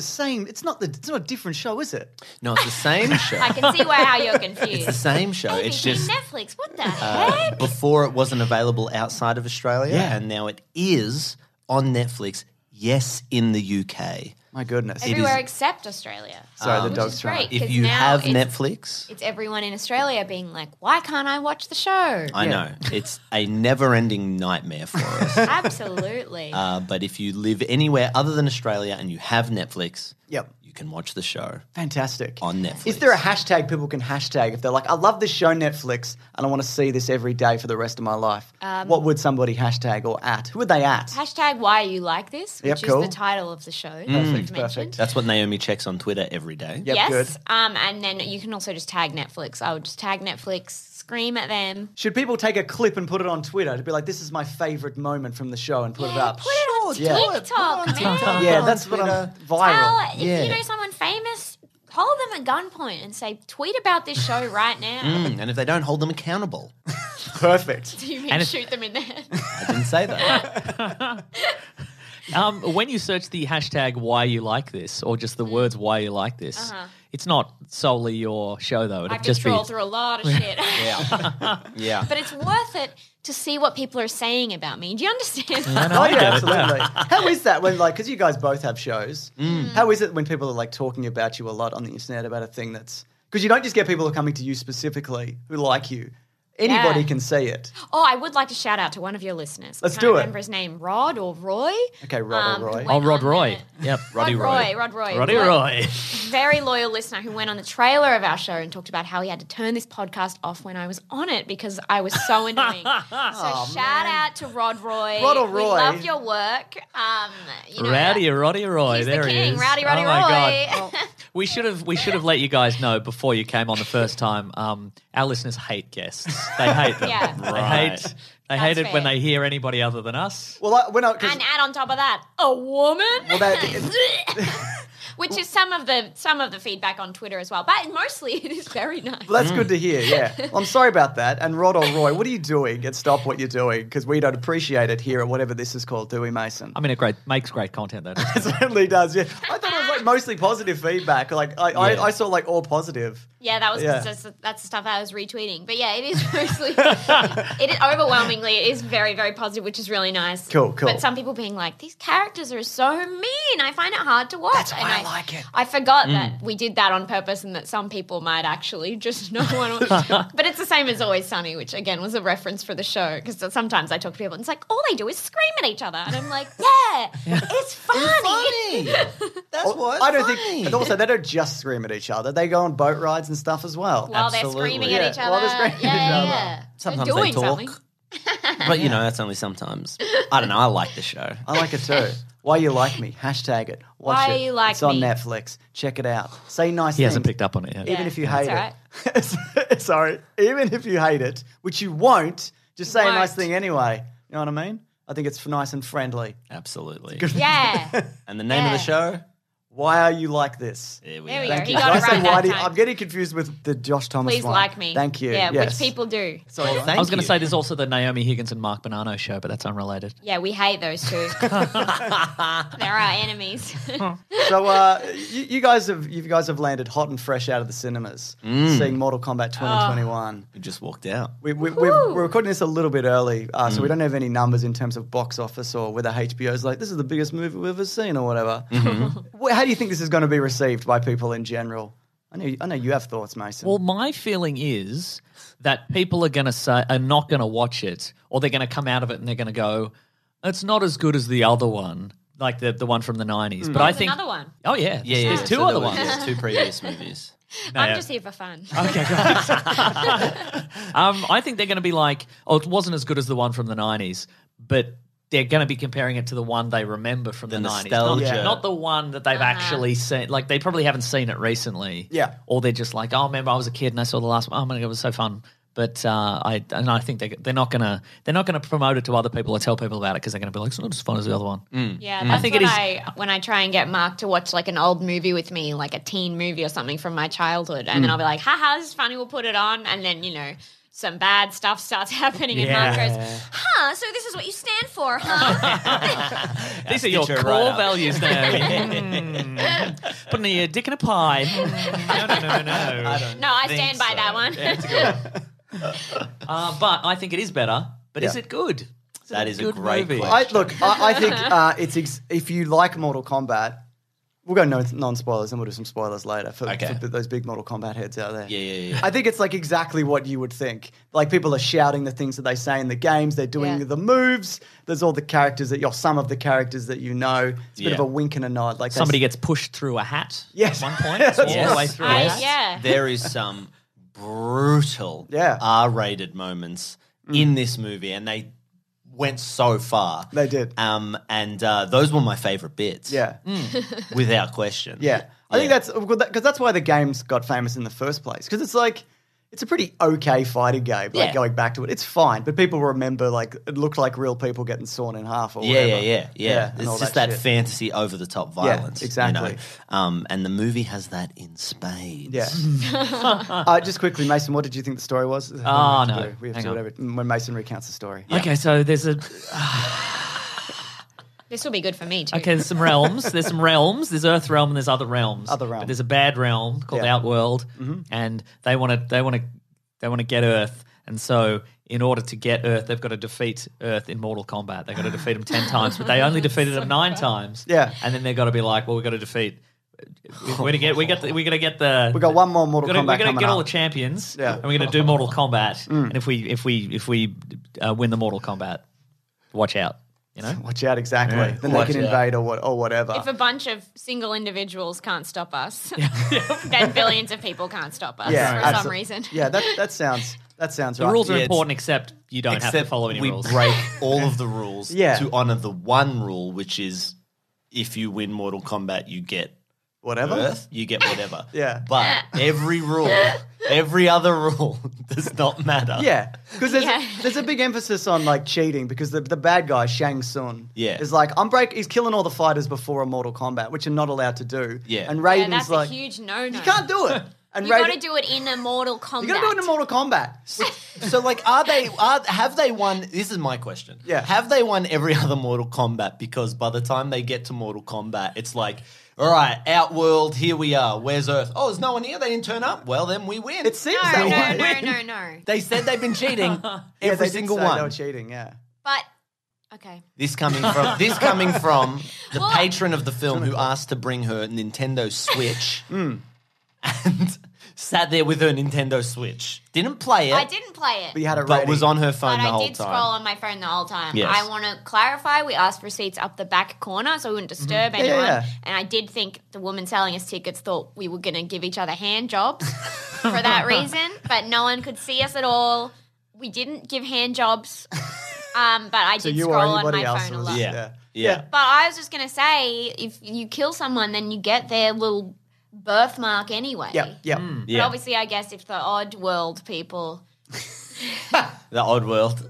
same. It's not a different show, is it? No, it's the same show. I can see how you're It's confused. the same show. ABC, It's just Netflix. What the heck? before it wasn't available outside of Australia, Yeah. and now it is on Netflix. Yes, in the UK. My goodness. Everywhere except Australia. Sorry, the Which dog's is trying. great. If 'Cause you now have it's- Netflix, It's everyone in Australia being like, why can't I watch the show? I know it's a never-ending nightmare for us. Absolutely. But if you live anywhere other than Australia and you have Netflix, Yep. you can watch the show. Fantastic. On Netflix. Is there a hashtag people can hashtag if they're like, I love this show Netflix and I want to see this every day for the rest of my life? What would somebody hashtag or at? Who would they at? Hashtag why you like this, Yep, which cool. is the title of the show. Perfect, that we've perfect. mentioned. That's what Naomi checks on Twitter every day. Yep, yes. good. And then you can also just tag Netflix. I would just tag Netflix, scream at them. Should people take a clip and put it on Twitter to be like, this is my favourite moment from the show and put it up? Put it on Yeah. TikTok, man. Yeah, that's what I'm viral. Tell, if Yeah. you know someone famous, hold them at gunpoint and say, tweet about this show right now. And if they don't, hold them accountable. Perfect. Do you mean And if- shoot them in the head? I didn't say that. When you search the hashtag Why You Like This, or just the words Why You Like This, it's not solely your show, though. I It'd could just be... troll through a lot of shit. Yeah. But it's worth it to see what people are saying about me. Do you understand? Oh yeah, absolutely. How is that when because you guys both have shows? How is it when people are like talking about you a lot on the internet about a thing that's because you don't just get people who are coming to you specifically who like you. Anybody Yeah. can see it. Oh, I would like to shout out to one of your listeners. Let's I do can't it. remember his name, Rod or Roy. Okay, Rod or Roy. who Oh, went Rod on Roy. the- Yep. Roddy Roy. Rod Roy. Roddy Roy. Very loyal listener who went on the trailer of our show and talked about how he had to turn this podcast off when I was on it because I was so annoying. So shout out to Rod Roy. Rod or We Roy. love your work. You know, Rowdy Roddy Roy. he's the There he king. is. Rowdy Roddy oh my Roy. God. We should have let you guys know before you came on the first time. Our listeners hate guests. They hate them. Yeah. They hate it when fair. they hear anybody other than us. Well, And add on top of that, a woman. Well, that- Which is some of the feedback on Twitter as well. But mostly it is very nice. well, that's good to hear. Yeah. Well, I'm sorry about that. And Rod or Roy, what are you doing? And stop what you're doing because we don't appreciate it here at whatever this is called, do we, Mason? I mean, makes great content though. It certainly does. Yeah. I thought it was like mostly positive feedback. Like I saw like all positive. Yeah, that was Yeah. that's the stuff I was retweeting. But yeah, it is mostly overwhelmingly it is very, very positive, which is really nice. Cool. But some people being like, these characters are so mean. I find it hard to watch. That's why and I like it. I forgot that we did that on purpose and that some people might actually just not want to. But it's the same as Always Sunny, which again was a reference for the show. Because sometimes I talk to people and it's like, all they do is scream at each other. And I'm like, yeah. It's funny. That's what. I don't think. And also, they don't just scream at each other. They go on boat rides and stuff as well. While Absolutely. they're screaming Yeah, at each other. while they're screaming at each other. Yeah. Sometimes They're they doing talk. something. But, that's only sometimes. I don't know. I like the show. I like it too. Why You Like Me. Hashtag it. Watch Why it. You Like It's on Me. Netflix. Check it out. Say nice He things. hasn't picked up on it yet. Even Yeah, if you hate that's it. Sorry. Even if you hate it, which you won't, just say a nice Won't. thing anyway. You know what I mean? I think it's nice and friendly. Absolutely. Yeah. And the name of the show? Why Are You Like This? There we There we go. go. Thank He you. got Did it I say right why that do you- time. I'm getting confused with the Josh Thomas Please one. like me. Thank you. Yeah, Yes. which people do. So Well, I was going to you. say there's also the Naomi Higgins and Mark Bonanno show, but that's unrelated. Yeah, we hate those two. They're our enemies. So you guys have landed hot and fresh out of the cinemas, seeing Mortal Kombat 2021. We just walked out. We're recording this a little bit early, so we don't have any numbers in terms of box office or whether HBO's like, this is the biggest movie we've ever seen or whatever. How do you think this is going to be received by people in general? I know you have thoughts, Mason. Well, my feeling is that people are not going to watch it, or they're going to come out of it and they're going to go, it's not as good as the other one, like the one from the 90s. But I There's think another one. Oh yeah, Yeah, There's two so other there was, ones. yeah, 2 previous movies. I'm just here for fun. Okay, guys. I think they're going to be like, oh, it wasn't as good as the one from the 90s, but they're going to be comparing it to the one they remember from the 90s. nostalgia. Not the one that they've actually seen. Like, they probably haven't seen it recently. Yeah. Or they're just like, oh, remember I was a kid and I saw the last one. Oh, my God, it was so fun. But I think they're not gonna promote it to other people or tell people about it because they're gonna be like, it's not as fun as the other one. Yeah, that's think what it is- when I try and get Mark to watch like an old movie with me, like a teen movie or something from my childhood, and then I'll be like, haha, this is funny, we'll put it on, and then, some bad stuff starts happening and Mark goes, so this is what you stand for, huh? These are your Stitch her core right up. values now. Putting your dick in a pie. No. No, I stand by that one. But I think it is better. But is Yeah. it good? That is a good great movie? question. I think if you like Mortal Kombat, we'll go non-spoilers and we'll do some spoilers later for those big Mortal Kombat heads out there. Yeah. I think it's like exactly what you would think. Like people are shouting the things that they say in the games. They're doing Yeah. the moves. There's all the characters some of the characters that you know. It's a bit of Yeah. a wink and a nod. Like Somebody gets pushed through a hat Yes. at one point. It's all the Yes. way through a hat. Yeah. There is some brutal Yeah. R-rated moments in this movie, and they went so far. They did. And those were my favorite bits. Yeah. Without question. Yeah. I think that's because that's why the games got famous in the first place. Because it's like, it's a pretty okay fighting game, like Yeah. going back to it. It's fine, but people remember like it looked like real people getting sawn in half or Yeah, whatever. yeah. and all It's just that shit. fantasy over the top violence. exactly. And the movie has that in spades. Yeah. Just quickly, Mason, what did you think the story was? Oh, We have to no. do- We have Hang to do on. whatever when Mason recounts the story. Okay, so there's This will be good for me too. there's some realms. There's some realms. There's Earth realm and there's other realms. Other realms. But there's a bad realm called Yeah. Outworld, and they want to get Earth. And so, in order to get Earth, they've got to defeat Earth in Mortal Kombat. They've got to defeat them 10 times, but they only defeated them 9 times. Yeah. and then they've got to be like, well, we've got to defeat. We're gonna get the. We got one more Mortal We're Kombat gonna coming get all the up. champions, Yeah. and we're gonna do Mortal Kombat. And if we win the Mortal Kombat, watch out. You know, Watch out, exactly. Yeah. Then Watch they can out. invade or whatever. If a bunch of single individuals can't stop us, then billions of people can't stop us for abso- some reason. Yeah, that sounds the right. rules are Yeah, it's- important, except you don't have to Except follow any we rules. break all of the rules Yeah. to honor the one rule, which is if you win Mortal Kombat, you get Whatever. Earth, you get whatever. Yeah. But every rule, every other rule does not matter. Yeah, because Yeah. there's a big emphasis on like cheating because the bad guy Shang Tsung is like he's killing all the fighters before a Mortal Kombat, which are not allowed to do. Yeah. and Yeah, Raiden's that's like a huge no-no. you can't do it. And You got Raiden, to do it in a Mortal Kombat. you got to do it in Mortal Kombat. So, like, have they won? This is my question. Yeah. Have they won every other Mortal Kombat? Because by the time they get to Mortal Kombat, it's like, all right, Outworld, here we are. Where's Earth? Oh, there's no one here. They didn't turn up. Well, then we win. It seems No, that no, way. no. They said they've been cheating Yeah, every they did single say They one. were cheating. Yeah. But okay. This coming from the Well- patron of the film who asked to bring her Nintendo Switch Hmm. and sat there with her Nintendo Switch. Didn't play it, I didn't play it. But you had it but ready. was on her phone But the I whole did time. scroll on my phone the whole time. Yes. I want to clarify, we asked for seats up the back corner so we wouldn't disturb anyone. yeah. And I did think the woman selling us tickets thought we were going to give each other hand jobs for that reason, but no one could see us at all. We didn't give hand jobs. But I So did you or scroll on anybody my else phone a was- lot. Yeah. But I was just going to say, if you kill someone, then you get their little birthmark anyway. Yeah, yeah. But Yeah. obviously, I guess if the odd world people... The odd world.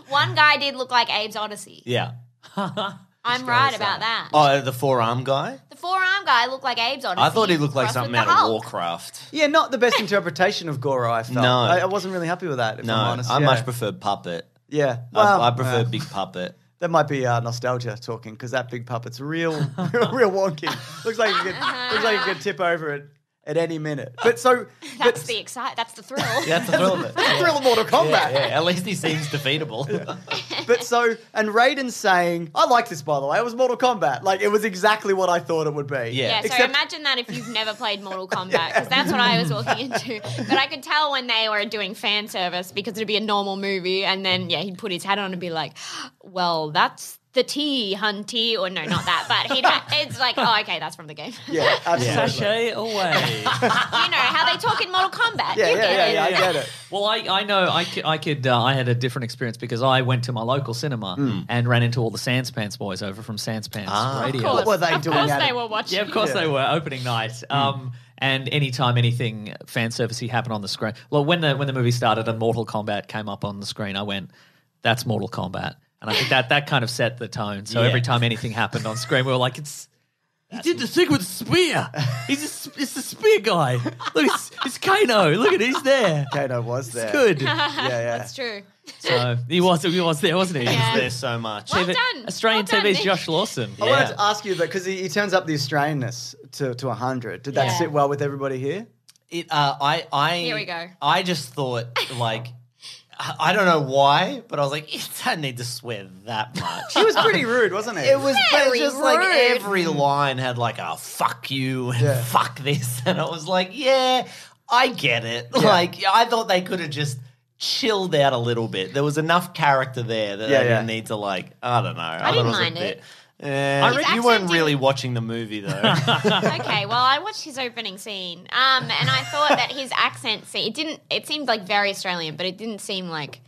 One guy did look like Abe's Odyssey. Yeah. I'm right about that. Oh, the forearm guy? The forearm guy looked like Abe's Odyssey. I thought he looked like crossed something with out the of Hulk. Warcraft. Yeah, not the best interpretation of Goro, I felt. No. I wasn't really happy with that, if No, I'm honest. I yeah. much prefer puppet. Yeah. Well, I prefer big puppet. That might be nostalgia talking, because that big puppet's real wonky. Looks like you could tip over it at any minute. But so... That's the thrill. That's the thrill of it. the thrill of Mortal Kombat. Yeah, at least he seems defeatable. But so, and Raiden's saying, I like this, by the way, it was Mortal Kombat. Like, it was exactly what I thought it would be. Yeah. Yeah, so Except- imagine that if you've never played Mortal Kombat, because that's what I was walking into. But I could tell when they were doing fan service, because it'd be a normal movie, and then, he'd put his hat on and be like, well, that's the T, hunty, or no, not that, but it's like, oh, okay, that's from the game. Yeah, absolutely. Sashay away. You know how they talk in Mortal Kombat. Yeah, you get it. I get it. Well, I know I had a different experience because I went to my local cinema and ran into all the Sanspants boys over from Sanspants Radio. Of course. What were they Of doing course at they it? were watching. Yeah, of course they were opening night. And anytime anything fan servicey happened on the screen, well, when the movie started and Mortal Kombat came up on the screen, I went, "That's Mortal Kombat," and I think that kind of set the tone. So Yeah. every time anything happened on screen, we were like, He did the thing with the spear. It's the spear guy. Look, it's Kano. Look at it, he's there. Kano was there. It's good." Yeah. That's true. So he was there, wasn't he? Yeah. There's so much. Well done. Australian Well done, TV's Nick. Josh Lawson. I wanted to ask you that, because he turns up the Australianness to 100. Did that Yeah. sit well with everybody here? Here we go. I just thought, like, I don't know why, but I was like, it doesn't need to swear that much. He was pretty rude, wasn't he? It was Very just like rude. every line had like a fuck you and Yeah. fuck this. And I was like, yeah, I get it. Like, I thought they could have just chilled out a little bit. There was enough character there that Yeah, they yeah. didn't need to, like, I don't know. I didn't thought was a mind it. bit- His you accent weren't really didn't- watching the movie, though. Okay, well, I watched his opening scene, and I thought that his accent, it seemed like very Australian, but it didn't seem like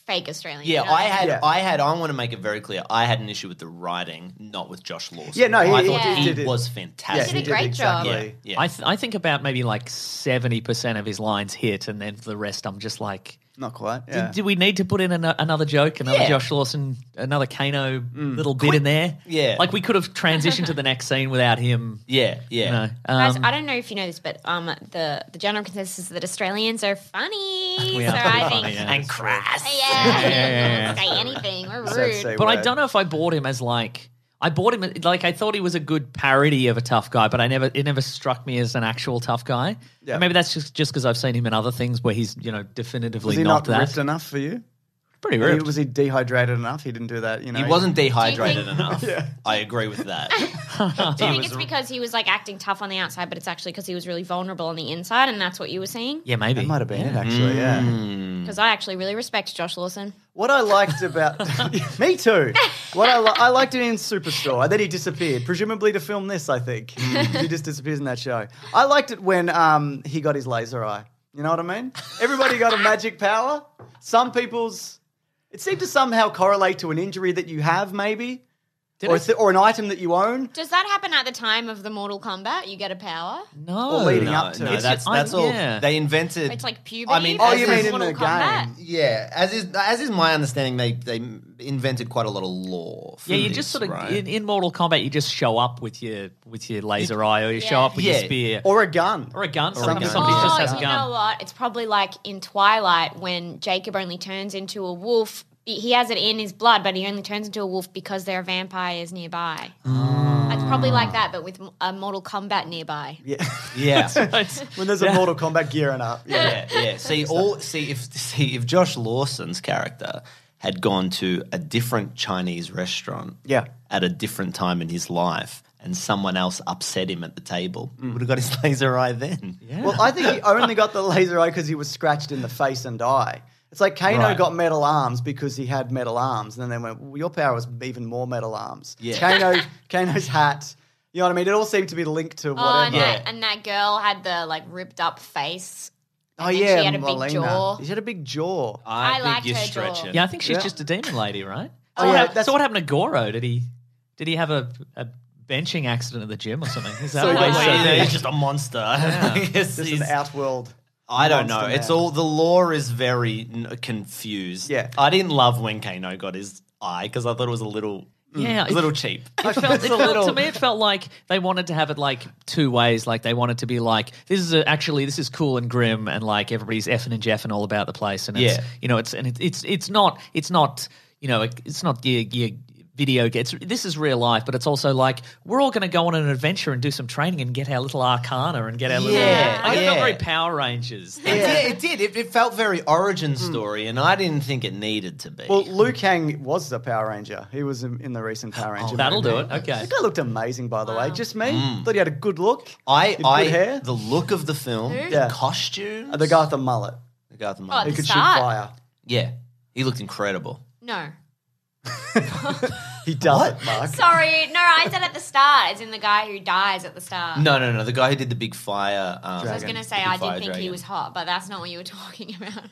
fake Australian. Yeah, you know what I mean? Yeah. I want to make it very clear. I had an issue with the writing, not with Josh Lawson. Yeah, no, I he thought did- he did- was Yeah, fantastic. He did a great job. exactly. Yeah. I think about maybe like 70% of his lines hit, and then for the rest, I'm just like, Not quite. Yeah. did we need to put in another joke, another Yeah. Josh Lawson, another Kano little bit in there? Yeah. Like we could have transitioned to the next scene without him. Yeah, yeah. You know, Guys, I don't know if you know this, but the general consensus is that Australians are funny. We so are pretty I funny, think, yeah. And crass. yeah, don't say anything. We're Sad to rude. say But I word. don't know if I bought him as like. I bought him like I thought he was a good parody of a tough guy, but it never struck me as an actual tough guy. Yeah. And maybe that's just because I've seen him in other things where he's definitively Was he not not that. ripped enough for you? Pretty ripped. Was he dehydrated enough? He didn't do that, He wasn't dehydrated think- enough. I agree with that. Do you think it's because he was like acting tough on the outside, but it's actually because he was really vulnerable on the inside, and that's what you were seeing? Yeah, maybe. That might have been it, actually, yeah. Because I actually really respect Josh Lawson. What I liked about... Me too. What I liked it in Superstore. And then he disappeared, presumably to film this, I think. He just disappears in that show. I liked it when he got his laser eye. You know what I mean? Everybody got a magic power. Some people's... It seemed to somehow correlate to an injury that you have, maybe. Or an item that you own. Does that happen at the time of the Mortal Kombat? You get a power? No. Or leading No, up to no, it. that's I- all. yeah. They invented. It's like puberty. I mean, Oh, as you is- mean in Mortal the Kombat? game? Yeah, as is my understanding, they invented quite a lot of lore. For Yeah, you this, just sort of right? in Mortal Kombat, you just show up with your laser eye, or you show up with your Yeah. spear, Or a gun. or a gun. Or a Somebody gun. just has a you gun. know what? It's probably like in Twilight when Jacob only turns into a wolf. He has it in his blood, but he only turns into a wolf because there are vampires nearby. It's probably like that, but with a Mortal Kombat nearby. Yeah. yeah. When there's a Mortal Kombat gearing up. Yeah. Yeah. See, if Josh Lawson's character had gone to a different Chinese restaurant, Yeah. at a different time in his life, and someone else upset him at the table, he would have got his laser eye then. Yeah. Well, I think he only got the laser eye because he was scratched in the face and eye. It's like Kano Right. got metal arms because he had metal arms, and then they went, well, your power was even more metal arms. Yeah. Kano's hat. You know what I mean? It all seemed to be linked to Oh, whatever. and that girl had the like ripped up face. Oh, And yeah, she had a big Molina. jaw. She had a big jaw. I think liked you're her jaw. stretching. Yeah, I think she's Yeah. just a demon lady, right? Oh, So, yeah, what, that's- so what happened to Goro? Did he have a benching accident at the gym or something? Is that So he what got they so say? He's just a monster. Just an outworld. I don't know. monster It's man. all the lore is very confused. Yeah. I didn't love when Kano got his eye because I thought it was a little, Yeah, a little cheap. It felt, to me, it felt like they wanted to have it like two ways. Like they wanted to be like, this is cool and grim, and like everybody's effing and jeffing all about the place, and it's, Yeah. you know, it's not you know, it's not your video games. This is real life, but it's also like we're all going to go on an adventure and do some training and get our little arcana and get our little. Yeah, Like, it felt yeah. very Power Rangers. It did. It felt very origin story, and I didn't think it needed to be. Well, Liu Kang was the Power Ranger. He was in the recent Power Ranger. That'll movie. do it. Okay. That guy looked amazing, by the way. Just me. Thought he had a good look. I, He had good hair. the look of the film, Yeah. the costumes, The guy with the mullet. the guy with the Oh, mullet. He the could start? shoot fire. Yeah, he looked incredible. No. He does it, Mark. Sorry. No, I said at the start, as in the guy who dies at the start. No, the guy who did the big fire. I was going to say, I did think he was hot, but that's not what you were talking about.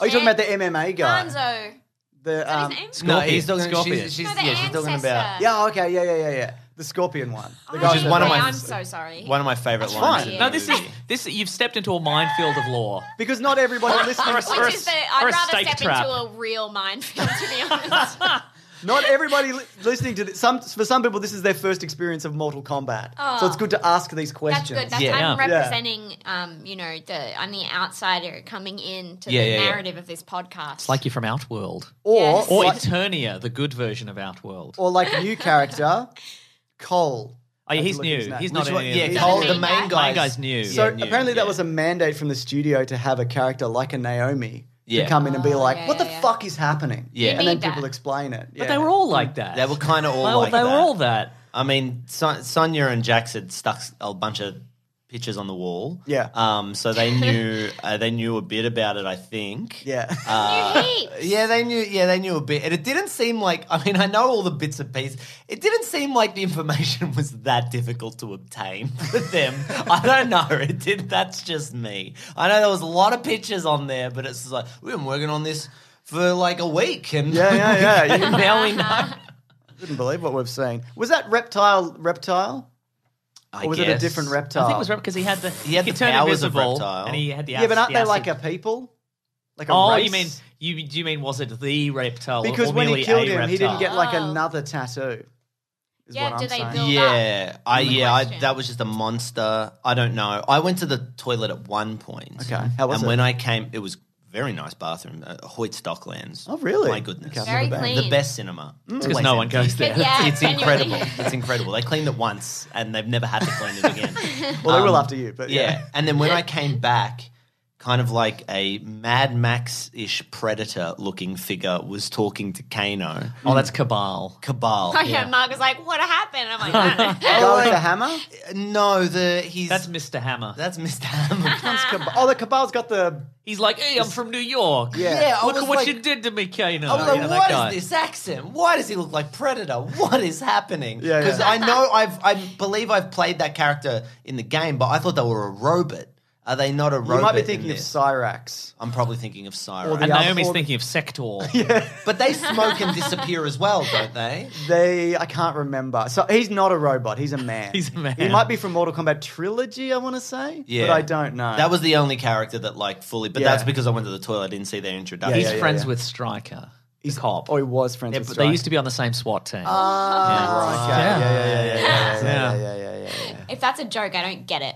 Are you talking about the MMA guy? Hanzo. The Is that his name? No, he's talking. Scorpion. She's No, the she's talking about ancestor. Yeah. Okay. Yeah. The Scorpion one. The Oh, guy is with one the- of my- I'm so sorry. one of my favorite That's lines. fine. in No, the movie. this you've stepped into a minefield of lore. Because not everybody listening. Which is I'd or a rather steak step trap. into a real minefield, to be honest. Not everybody listening to this. For some people, this is their first experience of Mortal Kombat. Oh. So it's good to ask these That's questions. good. That's, Yeah. I'm Yeah. representing, you know, I'm the outsider coming in to Yeah, the yeah, yeah. narrative of this podcast. It's like you're from Outworld. Or Yes. Or like, Eternia, the good version of Outworld. or like a new character, Cole. Oh, yeah, he's Look at his new. name. He's Which not one? in any Yeah, of this. Cole, the the main main guy? Main guy's new. So new, apparently that yeah. was a mandate from the studio to have a character like a Naomi Yeah. to come in and be Oh, like, yeah, "What the yeah. fuck is happening?" Yeah. and then need people that. explain it. But they were all like that. They were kind of all Well, like they that. were all that. I mean, Sonia and Jax had stuck a bunch of pictures on the wall. Yeah. So they knew a bit about it. I think. Yeah. Heaps. Yeah, they knew. Yeah, they knew a bit, and it didn't seem like. I mean, I know all the bits and pieces. It didn't seem like the information was that difficult to obtain for them. I don't know. It did. That's just me. I know there was a lot of pictures on there, but it's just like we've been working on this for like a week, and Yeah. You now we know. couldn't believe what we've seen. Was that reptile? I Or was it a guess. different reptile? I think it was because he had the had could the turn powers of invisible, reptile. and he had the Yeah, but aren't the they like acid- a people? Like a Oh, race? you mean you mean was it the reptile? Because or when merely he killed a him, he didn't reptile? get like Oh. another tattoo. Is Yeah, what do I'm they saying. build Yeah, question. that was just a monster. I don't know. I went to the toilet at one point. Okay, how was and it? when I came, it was very nice bathroom, Hoyt Stocklands. Oh, really? My goodness, Okay, I've Very never been. clean. the best cinema. Because Always no one empty. goes there. Yeah, It's genuinely. incredible. It's incredible. They cleaned it once, and they've never had to clean it again. Well, they will after you, but Yeah, and then when I came back, kind of like a Mad Max-ish Predator-looking figure was talking to Kano. Oh, that's Cabal. Cabal. Oh, yeah, Mark was like, what happened? I'm like, The guy with the hammer? No, he's That's Mr. Hammer. That's Mr. Hammer. Oh, the Cabal's got the... He's like, hey, I'm from New York. Yeah. Yeah, I Look was at what like- you did to me, Kano. I was like, You know, what that guy. is this accent? Why does he look like Predator? What is happening? Yeah, Because yeah. I know I believe I've played that character in the game, but I thought they were a robot. Are they not a robot? You might be in thinking of this? Cyrax. I'm probably thinking of Cyrax. Or the And other- Naomi's or- thinking of Sector. But they smoke and disappear as well, don't they? I can't remember. So he's not a robot. He's a man. He's a man. He might be from Mortal Kombat Trilogy, I want to say. Yeah. But I don't know. That was the only character that like fully. But Yeah. that's because I went to the toilet. I didn't see their introduction. He's yeah, friends yeah. with Stryker. He's the cop. Oh, he was friends Yeah, with but Strike. they used to be on the same SWAT team. Ah, okay. Yeah. Yeah. if that's a joke, I don't get it.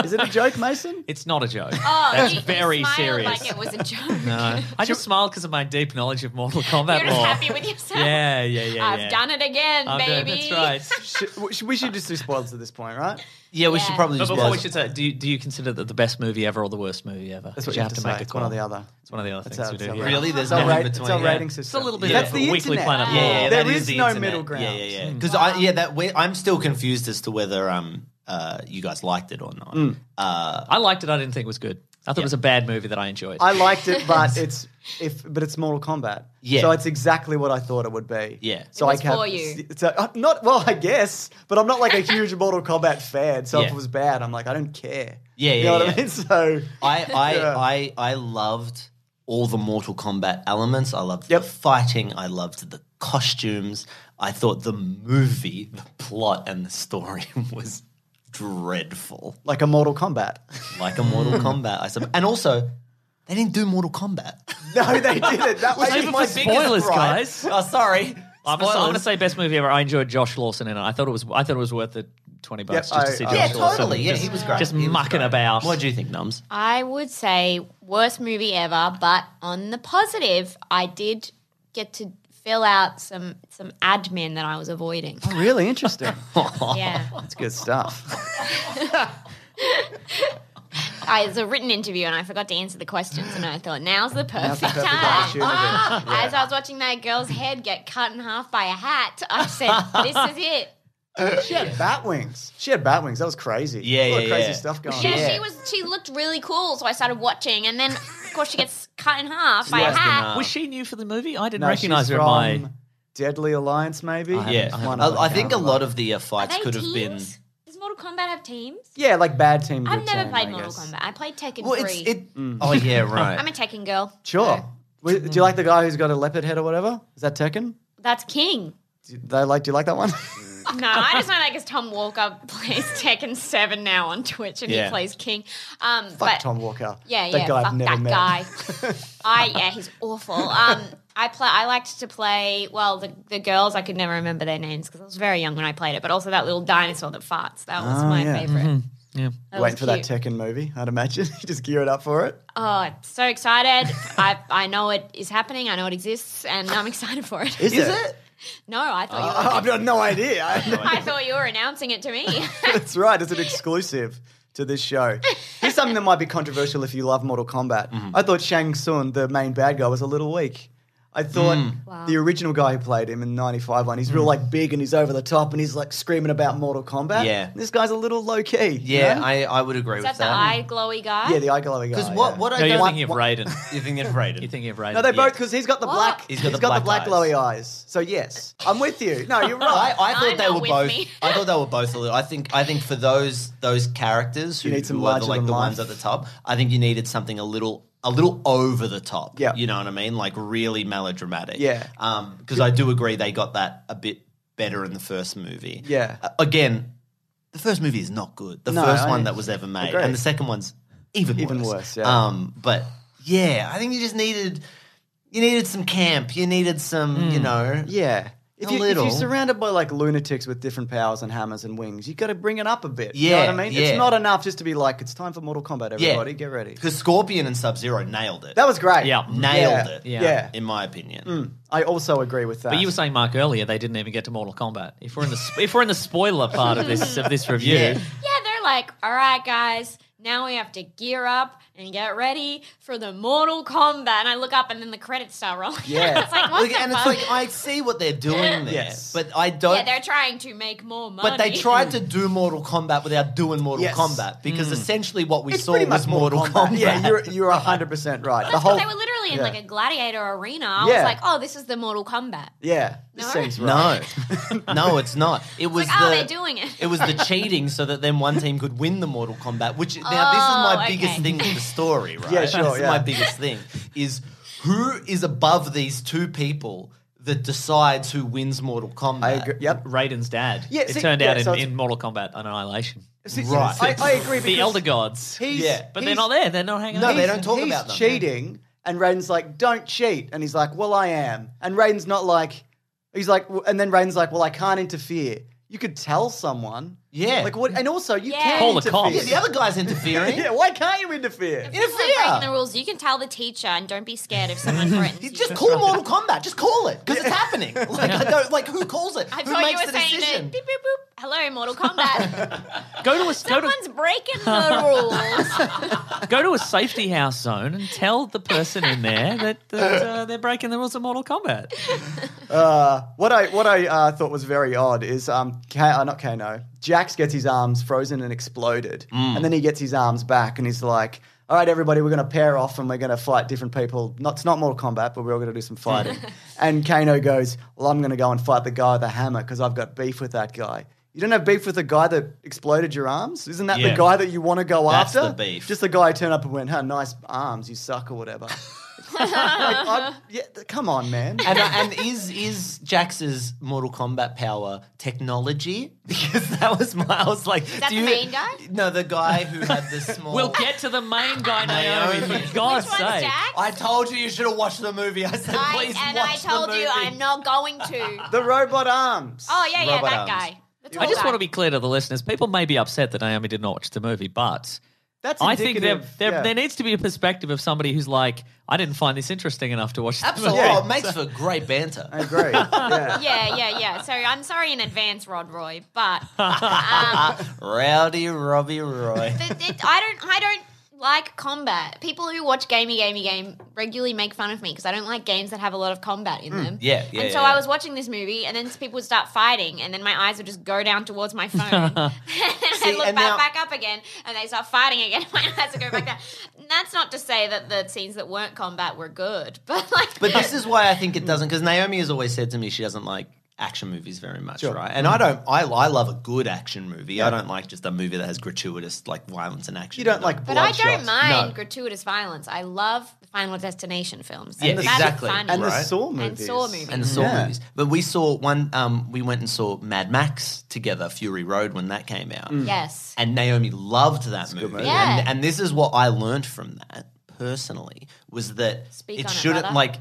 Is it a joke, Mason? It's not a joke. Oh, That's you very smiled serious. like it was a joke. No, I just smiled because of my deep knowledge of Mortal Kombat You're just lore. happy with yourself. Yeah. I've done it again, I've done- baby. That's right. We should just do spoilers at this point, right? Yeah, we should Yeah. probably But just. before we should say, do you consider that the best movie ever or the worst movie ever? That's what Did you have to make say. a It's call. one or the other. It's one of the other That's things how we it's do our here. Really? rating. There's It's our no rate- in It's between, our yeah. rating system. It's a little bit That's of the a Weekly internet. Planet Yeah, lore. There that is the no internet. middle ground. Yeah. Because I'm still confused as to whether you guys liked it or not. I liked it. I didn't think it was good. I thought it was a bad movie that I enjoyed. I liked it, but it's Mortal Kombat. Yeah. So it's exactly what I thought it would be. Yeah. So It was I can't, for you. So, not well, I guess, but I'm not like a huge Mortal Kombat fan. So if Yeah. it was bad, I'm like, I don't care. Yeah, You know what yeah. I mean? So I loved all the Mortal Kombat elements. I loved the fighting. I loved the costumes. I thought the movie, the plot, and the story was dreadful, like a Mortal Kombat. like a Mortal Kombat. And also, they didn't do Mortal Kombat. No, they didn't. That was Save it my for biggest spoilers, gripe. guys. Oh, sorry. I'm going to say best movie ever. I enjoyed Josh Lawson in it. I thought it was worth the $20 Yep, just to see Josh Yeah, Lawson. totally. Yeah, he was great. Just He was mucking great. about. What do you think, Nums? I would say worst movie ever, but on the positive, I did get to fill out some admin that I was avoiding. Oh, really interesting. Yeah. That's good stuff. It was a written interview and I forgot to answer the questions and I thought, now's the perfect the perfect time. opportunity. As I was watching that girl's head get cut in half by a hat, I said, this is it. She had bat wings. That was crazy. Yeah, a lot of yeah, crazy yeah. stuff going on. Yeah, she looked really cool, so I started watching and then, of course, she gets cut in half by a Sliced in hat. half. Was she new for the movie? I didn't No, recognize she's her in my... from Deadly Alliance, maybe. Yeah. One of them, I think a can't lot remember. of the Are fights they could have been... teams? Does Mortal Kombat have teams? Yeah, like bad team, good I've never team, played I Mortal guess. Kombat. I played Tekken Well, 3. Oh, yeah, right. I'm a Tekken girl. Sure. Do you like the guy who's got a leopard head or whatever? Is that Tekken? That's King. Do you like that one? No, I just know that because Tom Walker plays Tekken 7 now on Twitch and Yeah. he plays King. Fuck But Tom Walker. yeah, that guy I've fuck never that met. guy. He's awful. I liked to play, well, the girls, I could never remember their names because I was very young when I played it, but also that little dinosaur that farts. That was my yeah. favorite. Yeah. That Waiting was for that cute. Tekken movie, I'd imagine. You just gear it up for it. Oh, so excited. I know it is happening. I know it exists and I'm excited for it. Is it? No, I thought you were. I've got no idea. I thought you were announcing it to me. That's right. It's an exclusive to this show. Here's something that might be controversial if you love Mortal Kombat. I thought Shang Tsung, the main bad guy, was a little weak. I thought Wow. the original guy who played him in '95 one, he's real like big and he's over the top and he's like screaming about Mortal Kombat. Yeah. This guy's a little low key. Yeah, you know? I would agree Is with that the eye glowy guy? Yeah, the eye glowing guy. Because yeah. what I No, you're don't... thinking of Raiden. You're thinking of Raiden. You're thinking of Raiden. No, they Yeah. both, because he's got the What? black. He's got the black eyes. glowy eyes. So yes, I'm with you. No, you're right. I thought I'm they not were with both. me. I thought they were both a little. I think for those characters who, You need some who are larger like than the life. ones at the top, I think you needed something a little over the top. Yeah. You know what I mean? Like really melodramatic. Yeah. Because I do agree they got that a bit better in the first movie. Yeah. Again, the first movie is not good. The No, first I one that was ever made, agree. and the second one's even worse, yeah. But yeah, I think you just needed some camp. You needed some, you know. Yeah. If A you're little. surrounded by like lunatics with different powers and hammers and wings, you got to bring it up a bit. You Yeah, know what I mean? yeah. It's not enough just to be like, it's time for Mortal Kombat, everybody. Get ready. Because Scorpion and Sub-Zero nailed it. That was great. Yeah. Nailed it. Yeah. Yeah. In my opinion. I also agree with that. But you were saying, Mark, earlier they didn't even get to Mortal Kombat. If we're in the spoiler part of this review, Yeah. Yeah, they're like, all right, guys, now we have to gear up and get ready for the Mortal Kombat. And I look up and then the credits start rolling. Yeah. It's like, what the And it's fuck? like, I see what they're doing there. Yes. But I don't... Yeah, they're trying to make more money. but they tried to do Mortal Kombat without doing Mortal Yes. Kombat. Because essentially what we it's saw pretty was much Mortal Kombat. Yeah, you're 100% right. That's because they were literally in like a gladiator arena. I Yeah. was like, oh, this is the Mortal Kombat. Yeah, this No? seems right. No. No, it's not. It was Like, oh, they're doing it. It was the cheating so that then one team could win the Mortal Kombat, which now this is my Oh, biggest okay. thing with the story, right? Yeah, sure, This is yeah. my biggest thing is who is above these two people that decides who wins Mortal Kombat. I agree. Yep. Raiden's dad. Yeah, it see, turned yeah, out so it's- in Mortal Kombat Annihilation. See, Right. I agree. The because Elder Gods. He's, Yeah. But they're he's- not there. They're not hanging No, out. they don't talk he's about them. cheating, and Raiden's like, "Don't cheat," and he's like, "Well, I am," and Raiden's not like, he's like, and then Raiden's like, "Well, I can't interfere." You could tell someone, Yeah. like what, and also you Yeah. can Call the interfere. cops. Yeah, the other guy's interfering. Yeah, why can't you interfere? If you're breaking the rules, you can tell the teacher and don't be scared if someone threatens You you. just call Mortal Kombat. Just call it because it's happening. Like I don't like who calls it. I Who thought you makes were the saying decision? that beep, beep, boop. Hello, Mortal Kombat. Someone's breaking the rules. Go to a safety house zone and tell the person in there that they're breaking the rules of Mortal Kombat. What I thought was very odd is not Kano. Jax gets his arms frozen and exploded, and then he gets his arms back, and he's like, "All right, everybody, we're going to pair off and we're going to fight different people. It's not Mortal Kombat, but we're all going to do some fighting." And Kano goes, "Well, I'm going to go and fight the guy with the hammer because I've got beef with that guy." You don't have beef with the guy that exploded your arms? Isn't that Yeah. the guy that you want to go That's after? the beef. Just the guy who turned up and went, nice arms, you suck or whatever. Come on, man. And is Jax's Mortal Kombat power technology? Because that was I was like, that the main guy? No, the guy who had the small. We'll get to the main guy, Naomi. Naomi. For God's Which one's sake. Jax? I told you should have watched the movie. I said, please I watch told the movie. you I'm not going to. The robot arms. Oh, yeah, Robot that arms. guy. The tall I just guy. want to be clear to the listeners. People may be upset that Naomi did not watch the movie, but That's I think indicative, there needs to be a perspective of somebody who's like, I didn't find this interesting enough to watch the Absolutely. movie. Oh, it makes for great banter. I agree. Yeah. Yeah. So I'm sorry in advance, Rod Roy, but Rowdy Robbie Roy. I don't like combat. People who watch Gamey regularly make fun of me because I don't like games that have a lot of combat in them. Yeah. And so I was watching this movie, and then people would start fighting, and then my eyes would just go down towards my phone. and I look and now- back up again, and they start fighting again. My eyes would go back down. And that's not to say that the scenes that weren't combat were good, but But this is why I think it doesn't, because Naomi has always said to me she doesn't like action movies very much, right? And I don't. I love a good action movie. I don't like just a movie that has gratuitous like violence and action. You don't like But I bloodshot. don't mind No. gratuitous violence. I love the Final Destination films. Yeah, That's exactly. funny. And the Right. Saw And movies. Saw movies. and the Saw Yeah. movies. But we saw one. We went and saw Mad Max together, Fury Road, when that came out. Yes. And Naomi loved that movie. movie. Yeah. And this is what I learned from that personally was that Speak it on it, shouldn't brother. like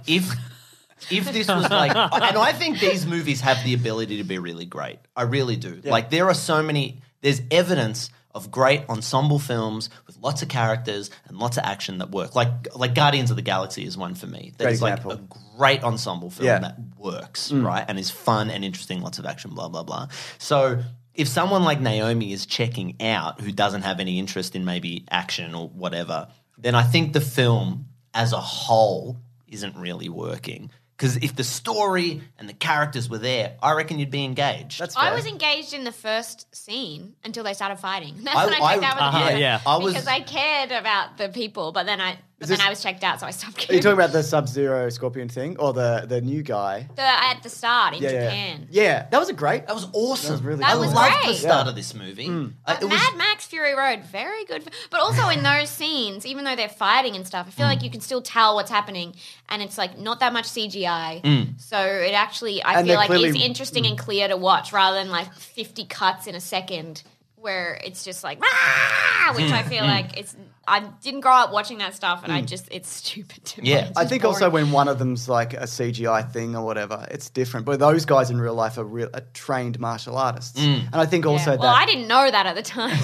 if this was like, and I think these movies have the ability to be really great. I really do. Like there are so many. There's evidence of great ensemble films with lots of characters and lots of action that work. Like Guardians of the Galaxy is one for me. That Great is like example. a great ensemble film Yeah. that works, right? And is fun and interesting, lots of action, blah, blah, blah. So if someone like Naomi is checking out who doesn't have any interest in maybe action or whatever, then I think the film as a whole isn't really working. Because if the story and the characters were there, I reckon you'd be engaged. That's I fair. was engaged in the first scene until they started fighting. That's I- when I checked out with uh-huh, the yeah. I was- because I cared about the people, but then I was checked out, so I stopped Are you caring. talking about the Sub-Zero Scorpion thing or the new guy? At the start in Yeah, Japan. yeah. That was a great. That was awesome. That was really That cool. was I loved great. the start of this movie. But It was Mad Max Fury Road, very good. But also in those scenes, even though they're fighting and stuff, I feel like you can still tell what's happening, and it's like not that much CGI. So it actually, I And feel they're like it's clearly- interesting and clear to watch rather than like 50 cuts in a second where it's just like, "Ah!" which I feel like it's. I didn't grow up watching that stuff, and it's stupid to me. Yeah. It's I just think boring. also when one of them's like a CGI thing or whatever, it's different. But those guys in real life are trained martial artists, and I think Yeah. also Well, that. I didn't know that at the time.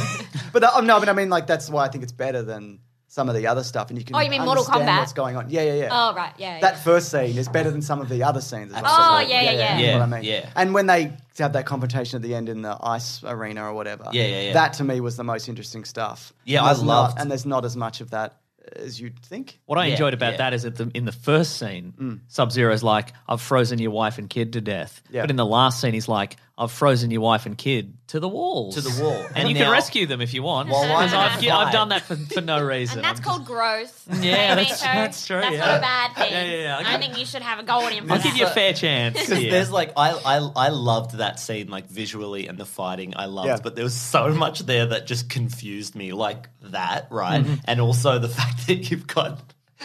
But I mean, like that's why I think it's better than some of the other stuff, and you can. Oh, you mean Mortal understand Kombat? What's going on? Yeah. Oh, right, yeah. That first scene is better than some of the other scenes. As well. Oh, So, yeah. That's what I mean. Yeah. And when they have that confrontation at the end in the ice arena or whatever, Yeah. that to me was the most interesting stuff. Yeah, And I there's loved- and there's not as much of that as you'd think. What I Yeah, enjoyed about yeah. that is that in the first scene, Sub-Zero's like, I've frozen your wife and kid to death. Yeah. But in the last scene, he's like, I've frozen your wife and kid to the walls. To the wall. And you Now- can rescue them if you want. Well, why Because not? I've done that for no reason. And that's I'm called growth. Yeah, Maybe, that's- so that's true, That's yeah. not a bad thing. Yeah. I think you should have a go on him for I'll give that. you a fair chance. Because here. there's like I loved that scene like visually and the fighting I loved, Yeah. but there was so much there that just confused me like that, right? And also the fact that you've got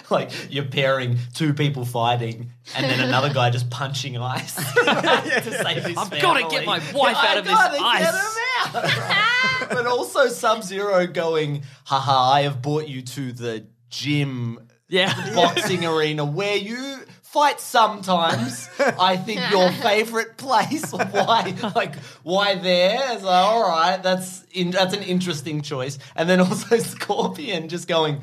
like you're pairing two people fighting and then another guy just punching ice to save his I've gotta get my wife out of this ice. Get him out. But also Sub-Zero going, haha, I have brought you to the gym Yeah. boxing arena where you fight sometimes. I think your favorite place. Why there? It's like, all right, that's an interesting choice. And then also Scorpion just going,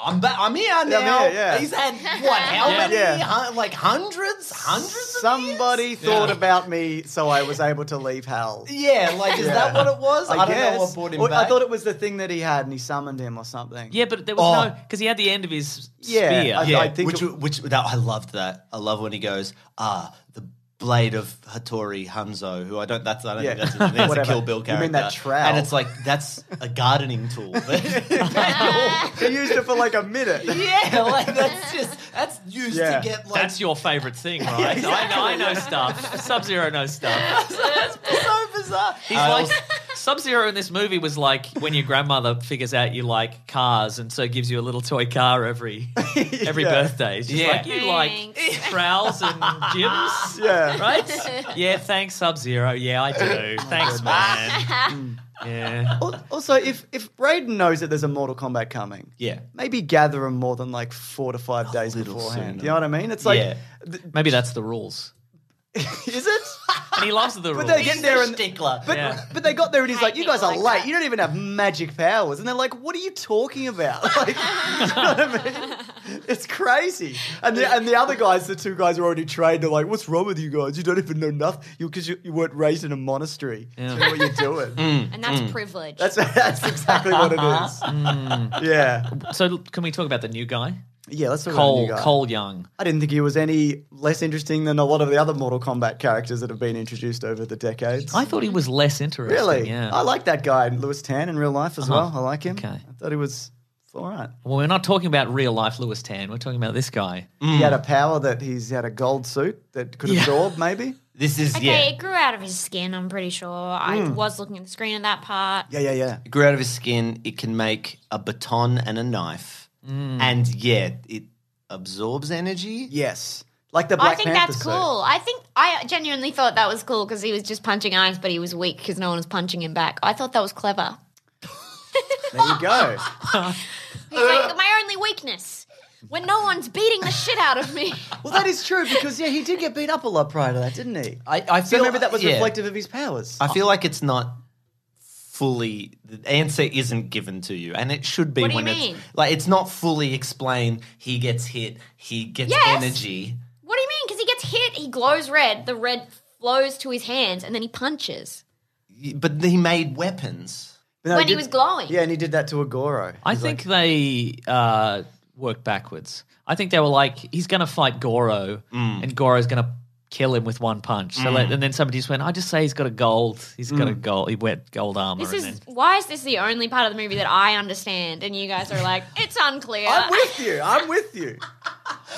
I'm here now. here, yeah. He's had what? How Yeah. many? Yeah. Like hundreds of Somebody years? thought about me, so I was able to leave hell. Yeah, like is that what it was? I don't know guess. what brought him Or back. I thought it was the thing that he had, and he summoned him or something. Yeah, but there was Oh. no... Because he had the end of his Yeah, spear. I think I loved that. I love when he goes, the blade of Hattori Hanzo, who I don't think that's his name. That's a Whatever. Kill Bill You character. mean that trowel? And it's like that's a gardening tool. He used it for like a minute. Yeah, like that's used Yeah. to get like That's your favourite thing, right? I know stuff. Sub-Zero knows stuff. that's so bizarre. bizarre. He's like Sub-Zero in this movie was like when your grandmother figures out you like cars and so gives you a little toy car every birthday. It's just like you like Thanks. prowls and gyms, Yeah. right? Yeah, thanks Sub-Zero. Yeah, I do. Thanks, man. Yeah. Also, if Raiden knows that there's a Mortal Kombat coming, Yeah. maybe gather him more than like 4 to 5 days little beforehand. sooner. You know what I mean? It's like, Yeah. Maybe that's the rules. is it? And he loves the rules. they get there and stickler. But, Yeah. but they got there and he's like, you guys are people late. like that. You don't even have magic powers. And they're like, what are you talking about? Like, you know what I mean? It's crazy. And the other guys, the two guys who are already trained, are like, what's wrong with you guys? You don't even know nothing. Because you weren't raised in a monastery. Yeah. You know what you're doing. And that's privilege. That's exactly what it is. Yeah. So can we talk about the new guy? Yeah, let's talk about the new guy. Cole Young. I didn't think he was any less interesting than a lot of the other Mortal Kombat characters that have been introduced over the decades. I thought he was less interesting. Really? Yeah. I like that guy, Lewis Tan, in real life as well. I like him. Okay. I thought he was all right. Well, we're not talking about real life Lewis Tan. We're talking about this guy. He had a power that he's had a gold suit that could absorb, maybe. This is, Okay, yeah. it grew out of his skin, I'm pretty sure. I was looking at the screen at that part. Yeah. It grew out of his skin. It can make a baton and a knife. And yeah, it absorbs energy. Yes. Like the Black I think Panther that's suit. cool. I genuinely thought that was cool because he was just punching ice, but he was weak because no one was punching him back. I thought that was clever. There you go. He's like, my only weakness, when no one's beating the shit out of me. Well, that is true because, he did get beat up a lot prior to that, didn't he? I So feel maybe that was yeah. reflective of his powers. I feel like it's not fully, the answer isn't given to you, and it should be What do when you it's mean? like it's not fully explained. He gets hit, he gets Yes. energy. What do you mean? Because he gets hit, he glows red, the red flows to his hands, and then he punches. But he made weapons. But no, when he did- was glowing. Yeah, and he did that to Agoro. I think they worked backwards. I think they were like, he's going to fight Goro, and Goro's going to kill him with one punch. So and then somebody just went, I just say he's got a gold. He's got a gold. He went gold armor. This and is then, why is this the only part of the movie that I understand, and you guys are like, it's unclear. I'm with you. I'm with you.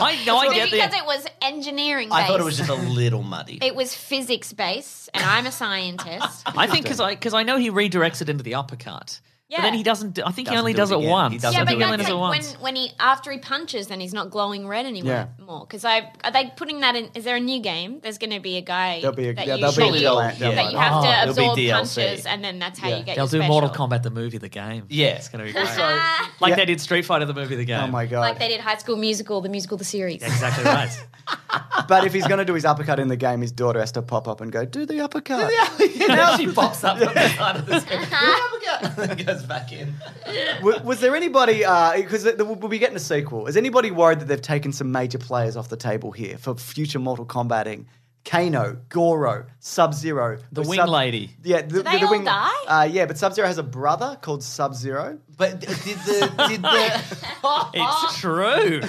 I get because the. it was engineering based. I thought it was just a little muddy. It was physics based, and I'm a scientist. I think because I know he redirects it into the uppercut. But Yeah. then he doesn't. I think he Doesn't only do does it it again. once. He doesn't Yeah, I but think he only that's does it like once. when he after he punches, then he's not glowing red anymore. Because are they putting that in? Is there a new game? There's going to be a guy There'll be a- that yeah, you there'll be a that deal- you, deal that like you that. have to it'll be absorb DLC. punches, and then that's how Yeah. you get. They'll your do Mortal special. Kombat the movie, the game. Yeah. It's going to be great. Yeah. Like they did Street Fighter the movie, the game. Oh my god! Like they did High School Musical, the musical, the series. Exactly right. But if he's going to do his uppercut in the game, his daughter has to pop up and go, "Do the uppercut." Now she pops up on the side of the screen. And then goes back in. Was there anybody? Because we'll be getting a sequel. Is anybody worried that they've taken some major players off the table here for future Mortal Kombating? Kano, Goro, Sub-Zero, The wing lady. Yeah, Did they all wing. die? Yeah, but Sub-Zero has a brother called Sub-Zero. But did the It's true.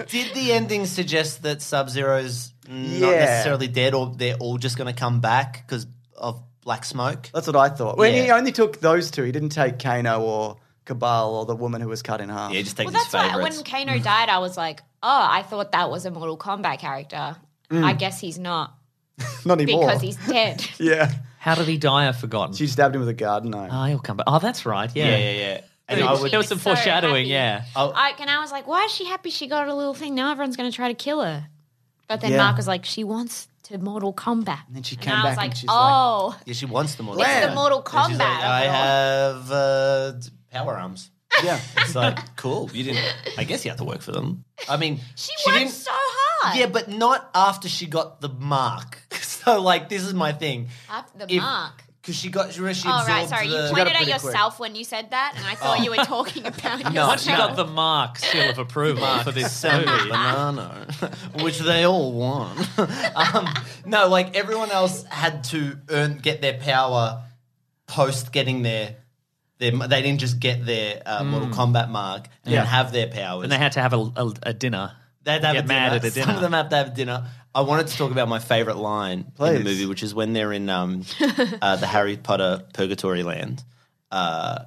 did the ending suggest that Sub-Zero's not Yeah. necessarily dead, or they're all just going to come back because of Black Smoke? That's what I thought. When he Yeah. only took those two, he didn't take Kano or Cabal or the woman who was cut in half. Yeah, just take Well, his that's why favorites. when Kano died, I was like, oh, I thought that was a Mortal Kombat character. I guess he's not Not anymore. because he's dead. Yeah, How did he die? I've forgotten. she stabbed him with a garden knife. Oh, he'll come back. Oh, that's right. Yeah. yeah. And She I would, There was some was so foreshadowing, happy. yeah. And I was like, why is she happy she got a little thing? Now everyone's going to try to kill her. But then Yeah. Mark was like, she wants to Mortal Kombat. And then she came I back was like, and she's oh, yeah, she wants the Mortal it's Blam. the Mortal And she's Kombat. like, I of it all. have power arms. Yeah. It's like, cool. You didn't. I guess you have to work for them. I mean, She worked didn't. so hard. Yeah, but not after she got the mark. So, like, this is my thing. After the If- mark. Because she got, she absorbed Oh, right. Sorry. You the... pointed at pretty yourself when you said that, and I thought you were talking about yourself. No, Once you got the mark seal of approval for this movie. banana, which they all want. No, like everyone else had to get their power post getting their they didn't just get their Mortal Kombat mark and Yeah. then have their powers. And they had to have a dinner. They had to have get a mad dinner. at a Some dinner. of them have to have dinner. I wanted to talk about my favourite line in Please. the movie, which is when they're in the Harry Potter Purgatory Land. I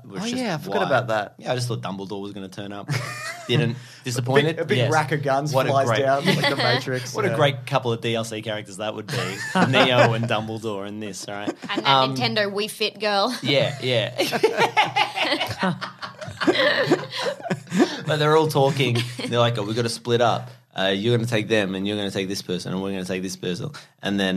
forgot about that. Yeah, I just thought Dumbledore was going to turn up. Didn't. Disappointed? A big rack of guns What a flies great- down like the Matrix. What a great couple of DLC characters that would be. Neo and Dumbledore in this, all right? And that Nintendo Wii Fit girl. Yeah. But they're all talking. They're like, "Oh, we've got to split up. You're going to take them, and you're going to take this person, and we're going to take this person." And then,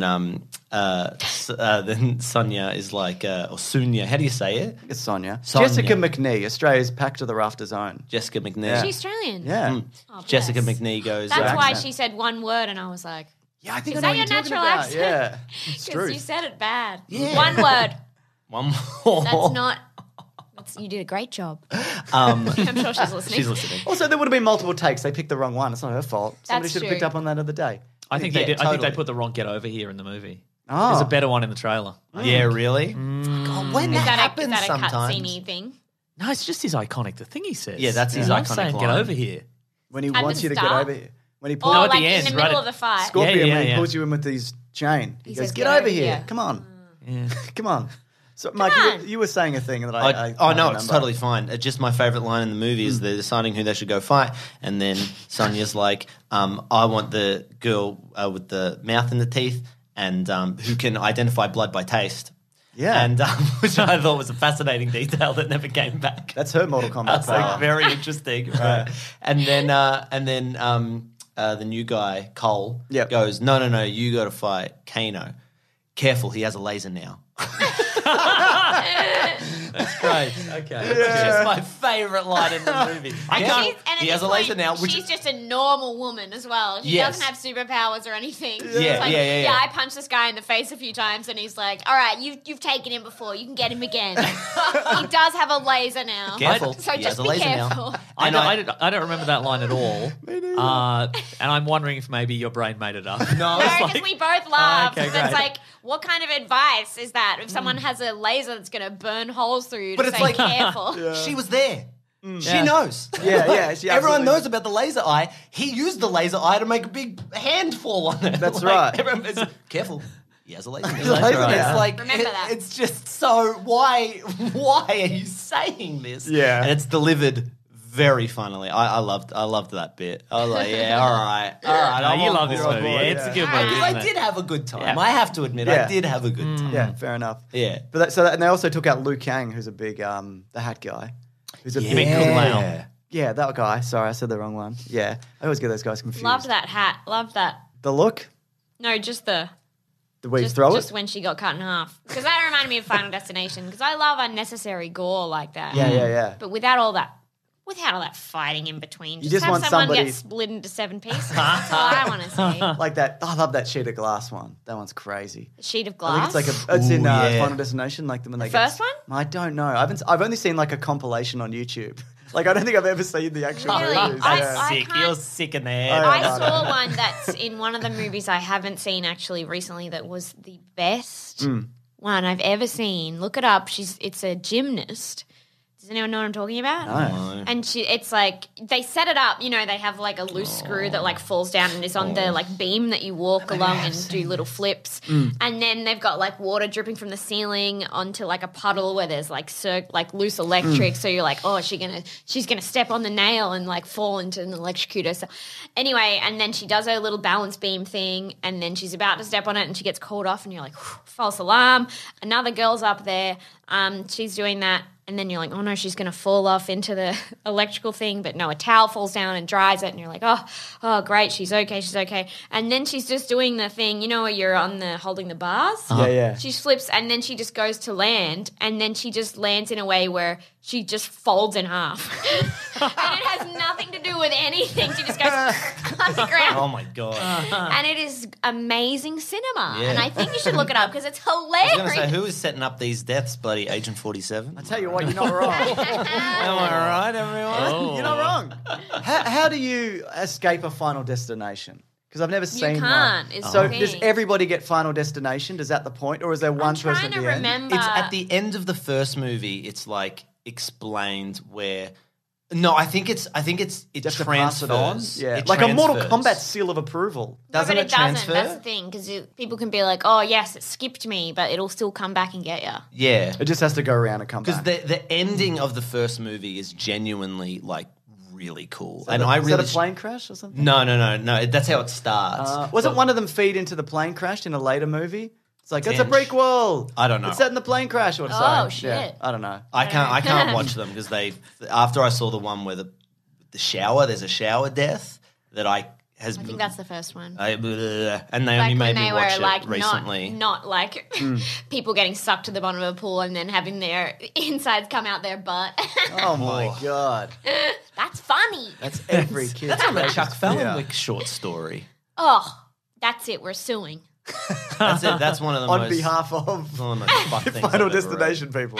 then Sonia is like, or Sonia. How do you say it? It's Sonia. Sonia. Jessica McNee, Australia's Pack to the Rafters own. Jessica McNee. Yeah. She's Australian. Yeah. Oh, Jessica bless. McNee goes. That's her why accent. she said one word, and I was like, Yeah, I think Is I know that what your you're talking natural about. accent? Yeah. It's because true. you said it bad. Yeah. One word. One more. That's not. You did a great job. I'm sure she's listening. She's listening. Also, there would have been multiple takes. They picked the wrong one. It's not her fault. Somebody That's should have true. picked up on that other day. I think Yeah, they did. I think they totally. put the wrong "Get Over Here" in the movie. Oh. There's a better one in the trailer. Yeah, really? God, when Is that that happens a sometimes. cutscene thing? No, it's just his iconic. The thing he says. Yeah, that's his I'm iconic saying, "Get line. over here." When he At wants the you to get start? over here. When he Or pulls No, at the like end, in the right middle at- of the fight. Scorpion, Yeah, when he yeah. pulls you in with his chain. He, He goes, says, get over here. here." Come on. Yeah. Come on. So, Mike, on. you were saying a thing that I Oh can't no, remember. it's totally fine. Just my favorite line in the movie is they're deciding who they should go fight, and then Sonia's like, "I want the girl with the mouth and the teeth, and who can identify blood by taste." Yeah. and which I thought was a fascinating detail that never came back. That's her Mortal Kombat That's power. like very interesting, right? And then the new guy Cole Yep. goes, "No, you got to fight Kano. Careful, he has a laser now." That's great. Okay. It's just my favorite line in the movie. And He at has this a laser point, now, which she's just a normal woman as well. She Yes. doesn't have superpowers or anything. She's Yeah, like, yeah. I punched this guy in the face a few times, and he's like, "All right, you've taken him before. You can get him again." He does have a laser now. Careful, So he just has a be laser now. careful. I And don't remember that line at all. And I'm wondering if maybe your brain made it up. No, No, it's because like- we both laughed. okay, So it's great. like, what kind of advice is that if someone has a laser that's going to burn holes through you But to it's say like- careful? She was there. She Yeah. knows. Yeah, she Everyone absolutely- knows about the laser eye. He used the laser eye to make a big hand fall on it. That's right. Everyone is, careful. He has a laser. Laser eye. It's like Remember that. It's just so. Why are you saying this? Yeah. and it's delivered very funnily. I loved that bit. I was like, yeah, all right. No, I'm you on love this board. movie. board, It's yeah. a good Because movie. Because I isn't it? did have a good time. Yeah. I have to admit, Yeah. I did have a good time. Yeah, fair enough. Yeah. But and they also took out Liu Kang, who's a big the hat guy, who's a You mean Kung Lao? yeah, that guy. Sorry, I said the wrong one. Yeah, I always get those guys confused. Loved that hat. Loved that. The look, No, just the the way you just, throw just it. when she got cut in half. Because that reminded me of Final Destination. Because I love unnecessary gore like that. Yeah. But without all that fighting in between, just, just have want someone somebody- get split into 7 pieces. That's all I want to see. Like that. I love that sheet of glass one. That one's crazy. A sheet of I glass. think it's like it's in Ooh, yeah. Final Destination, like when they first get, one? I don't know. I've only seen like a compilation on YouTube. Like I don't think I've ever seen the actual Really? movies. I- Yeah. I Sick. can't- You're sick in the head. I- I no, no. saw one that's in one of the movies I haven't seen actually recently that was the best one I've ever seen. Look it up. It's a gymnast. Does anyone know what I'm talking about? No. And it's like they set it up. You know, they have like a loose screw that like falls down and is on the like beam that you walk along and do little flips. And then they've got like water dripping from the ceiling onto like a puddle where there's like loose electric. So you're like, oh, she's gonna step on the nail and like fall into an electrocutor. So anyway, and then she does her little balance beam thing, and then she's about to step on it and she gets called off, and you're like, false alarm. Another girl's up there. She's doing that. And then you're like, oh no, she's going to fall off into the electrical thing. But no, a towel falls down and dries it. And you're like, oh, great, she's okay. And then she's just doing the thing, you know, where you're holding the bars? Yeah. She flips and then she just goes to land. And then she just lands in a way where she just folds in half. And it has nothing to do with anything. She just goes on the ground. Oh my god. And it is amazing cinema. Yeah. And I think you should look it up because it's I was hilarious. going to say, who is setting up these deaths, bloody Agent 47? I tell you what, you're not wrong. Am I right, everyone? You're not wrong. How do you escape a Final Destination? Because I've never seen can't, one. is So the does thing. everybody get Final Destination? Is that the point, or is there one I'm person trying at to the end? remember. It's at the end of the first movie, it's like explained where No, I think it's Just to pass it on? transfers. Yeah. It Like a Mortal transfers. Kombat seal of approval. Doesn't no, it but it doesn't. transfer? That's the thing, because people can be like, "Oh, yes, it skipped me," but it'll still come back and get you. Yeah, It just has to go around and come because back. the ending of the first movie is genuinely like really cool, Is and that- I is really that a plane crash or something? No. That's how it starts. Wasn't one of them feed into the plane crash in a later movie? It's like, it's a Tinge. prequel. I don't know. It's set in the plane crash or Oh, something. shit. Yeah, I don't know. I can't watch them because after I saw the one where the shower, there's a shower death that I think that's the first one. and they Like only made when me they watch were it like recently. not like people getting sucked to the bottom of a pool and then having their insides come out their butt. Oh my God. That's funny. That's every kid. That's from a Chuck Palahniuk short story. Oh, that's it. We're suing. That's it. That's one of the On most behalf of one of the most fucked things I've Final ever read. Destination people.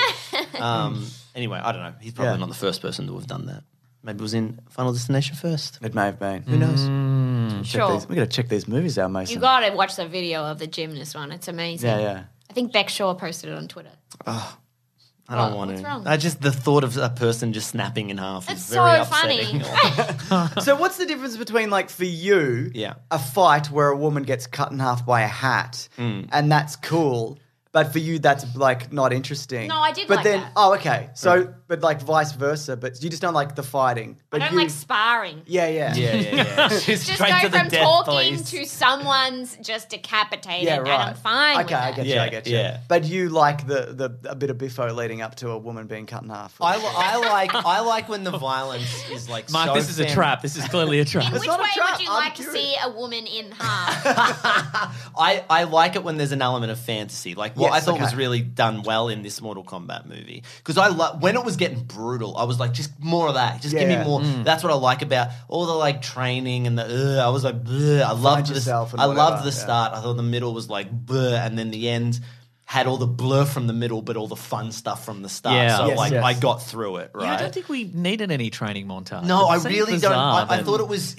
Anyway, I don't know. He's probably Yeah. not the first person to have done that. Maybe it was in Final Destination first. It may have been. Who knows? Sure. We got to check these movies out, Mason. You got to watch the video of the gymnast one. It's amazing. Yeah. I think Beck Shaw posted it on Twitter. I don't What? want What's to. wrong? I just the thought of a person just snapping in half It's is very so funny. upsetting. So what's the difference between, like, for you, Yeah. a fight where a woman gets cut in half by a hat, and that's cool, but for you that's, like, not interesting? No, I did but like then, that. Oh, okay. So, but, like, vice versa, but you just don't like the fighting. I But don't you, like sparring. Yeah. yeah. Just Just straight go to the from death, talking please. to someone's just decapitated, Yeah, and right. I'm fine with Okay, I that. get you. I get you. Yeah. But you like the a bit of biffo leading up to a woman being cut in half. I like when the violence is like Mark, so this is a trap. This is clearly a trap. In which not a way trap, would you I'm like to curious. see a woman in half? I like it when there's an element of fantasy, like what Yes, I thought was okay. really done well in this Mortal Kombat movie. Because when it was getting brutal, I was like, just more of that. Just give me Yeah. more. That's what I like about all the like training and the. I was like, bleh. I loved this. yourself and I loved whatever, the yeah. start. I thought the middle was like bleh, and then the end had all the blur from the middle, but all the fun stuff from the start. Yeah. So Yes, like yes. I got through it. Right. Yeah, I don't think we needed any training montage. No, It I seems really bizarre don't. I that- thought it was.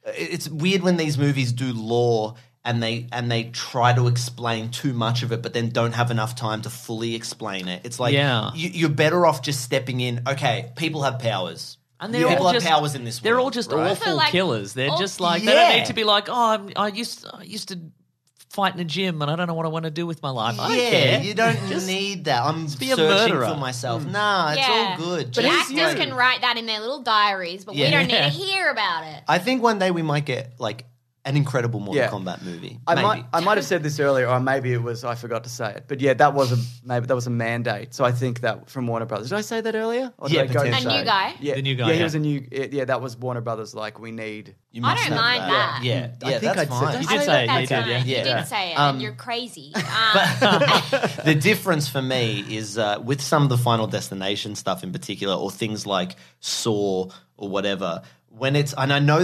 It's weird when these movies do lore and they try to explain too much of it, but then don't have enough time to fully explain it. It's like Yeah. you're better off just stepping in. Okay, people have powers. And they're people all have just, powers in this world. They're all just right? awful like- killers. They're oh, just like they don't yeah. need to be like, oh, I used to fight in a gym and I don't know what I want to do with my life. I don't Yeah, care. you don't need that. I'm be a searching murderer. for myself. Nah, it's all good. The Just actors you. can write that in their little diaries, but Yeah. we don't need to hear about it. I think one day we might get like an incredible Mortal Yeah. Kombat movie. I Maybe. might have said this earlier, or maybe it was I forgot to say it. But yeah, that was a mandate. So I think that from Warner Brothers. Did I say that earlier? Or did Yeah, I go to potentially. A new say- guy? Yeah, The new guy, Yeah, he yeah. was a new. Yeah, that was Warner Brothers. Like we need. You I must don't have mind that. Yeah, I yeah, think that's I'd said fine. that. You did I say think it, that's you did, fine. yeah. You Yeah. did say it, Um, and you're crazy. The difference for me is with some of the Final Destination stuff in particular, or things like Saw or whatever. When it's, and I know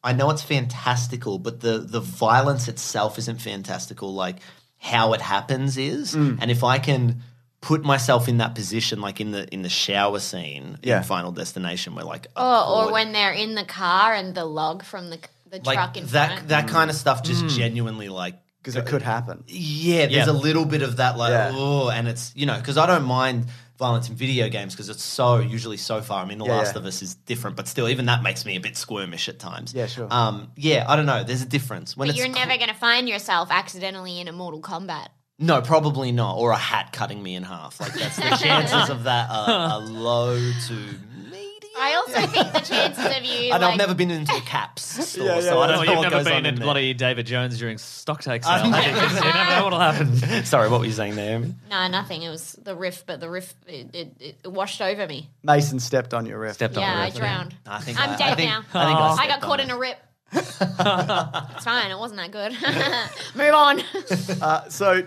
I know it's fantastical, but the violence itself isn't fantastical. Like how it happens is, and if I can put myself in that position, like in the shower scene Yeah. in Final Destination, where like a or cord- when they're in the car and the log from the like truck in that front. that kind of stuff just genuinely like. Because it could happen. Yeah, there's Yeah. a little bit of that, like, Yeah. oh, and it's, because I don't mind violence in video games because it's usually so far. I mean, The Yeah, Last yeah. of Us is different, but still, even that makes me a bit squirmish at times. Yeah, sure. Yeah, I don't know. There's a difference. When But it's you're never going to find yourself accidentally in a Mortal Kombat. No, probably not. Or a hat cutting me in half. Like, that's the chances of that are low to medium. I also think the chances of you. And like, I've never been into a caps store, Yeah, so I No, don't know you've what never goes been on in at there. bloody David Jones during stock take sale. I've have you? 'Cause you never know what'll happen. Sorry, what were you saying there, Amy? No, nothing. It was the riff, but the riff it washed over me. Mason stepped on your riff. Stepped on Yeah, the I ref. drowned. I think I'm dead now. I I stepped got caught on in it. a rip. It's fine. It wasn't that good. Move on. So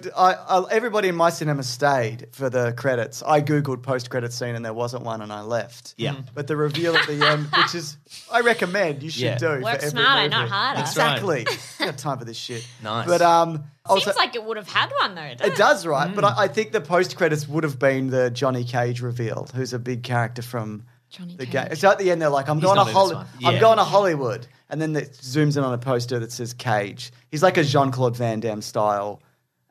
everybody in my cinema stayed for the credits. I googled post-credit scene and there wasn't one, and I left. Yeah. But the reveal at the end, which is I recommend you should Yeah. do. Work for every smarter, movie. not harder. That's right. Exactly. I got time for this shit. Nice. But also, Seems like it would have had one though. it does, right? But I think the post-credits would have been the Johnny Cage reveal, who's a big character from Johnny the Cage. game. So at the end, they're like, "I'm going to not in this one. I'm Yeah. going to Hollywood," and then it zooms in on a poster that says Cage. He's like a Jean-Claude Van Damme style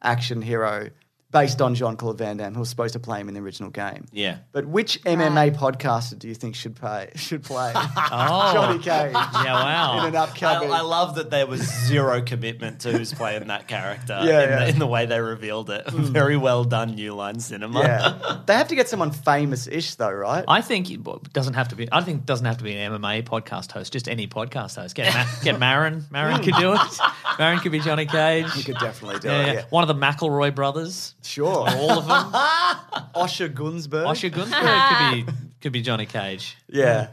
action hero, based on Jean-Claude Van Damme, who was supposed to play him in the original game. Yeah. But which MMA podcaster do you think should play Oh. Johnny Cage Yeah, wow. in an upcoming? I love that there was zero commitment to who's playing that character Yeah, in the way they revealed it. Very well done, New Line Cinema. Yeah, they have to get someone famous-ish though, right? I think it doesn't have to be. I think it doesn't have to be an MMA podcast host. Just any podcast host. Get Marin. Marin could do it. Marin could be Johnny Cage. You could definitely do Yeah, it. yeah. Yeah. One of the McElroy brothers. Sure. All of them. Osher Gunsberg. Osher Gunsberg could be Johnny Cage. Yeah,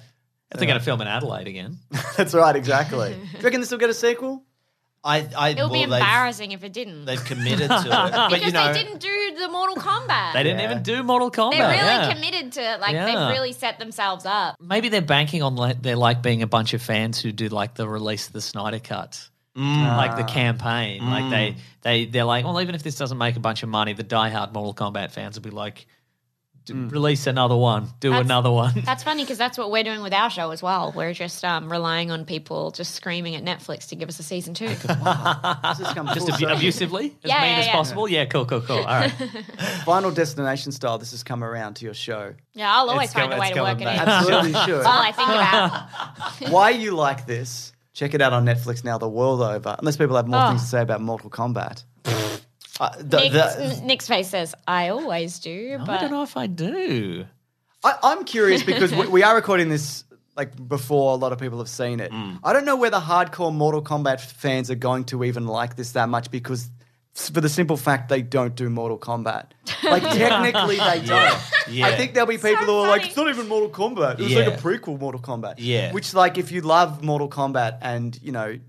If they're going to film in Adelaide again. that's right. Exactly. Do you reckon this will get a sequel? It'll be embarrassing if it didn't. They've committed to it. But, because you know, they didn't do the Mortal Kombat. They didn't even do Mortal Kombat. They're really yeah. committed to it. Like, Yeah. they've really set themselves up. Maybe they're banking on they're being a bunch of fans who do like the release of the Snyder Cut. Like the campaign. Like they're like, well, even if this doesn't make a bunch of money, the diehard Mortal Kombat fans will be like, release another one, another one. That's funny because that's what we're doing with our show as well. We're just relying on people just screaming at Netflix to give us a season 2. This has come Just full circle. abusively, as Yeah, mean yeah, as yeah. possible. Yeah, cool. All right. Final Destination style. This has come around to your show. Yeah, I'll always It's find a way it's to work coming it in. back. Absolutely should. All I think about. Why you like this? Check it out on Netflix now, the world over. Unless people have more Oh. things to say about Mortal Kombat. Nick's face says, I always do, I but don't know if I do. I'm curious because we are recording this like before a lot of people have seen it. I don't know whether hardcore Mortal Kombat fans are going to even like this that much because for the simple fact they don't do Mortal Kombat. Like technically they don't. Yeah. I think there'll be people who are like, funny. it's not even Mortal Kombat. It's Yeah. like a prequel Mortal Kombat. Yeah. Which like if you love Mortal Kombat and you know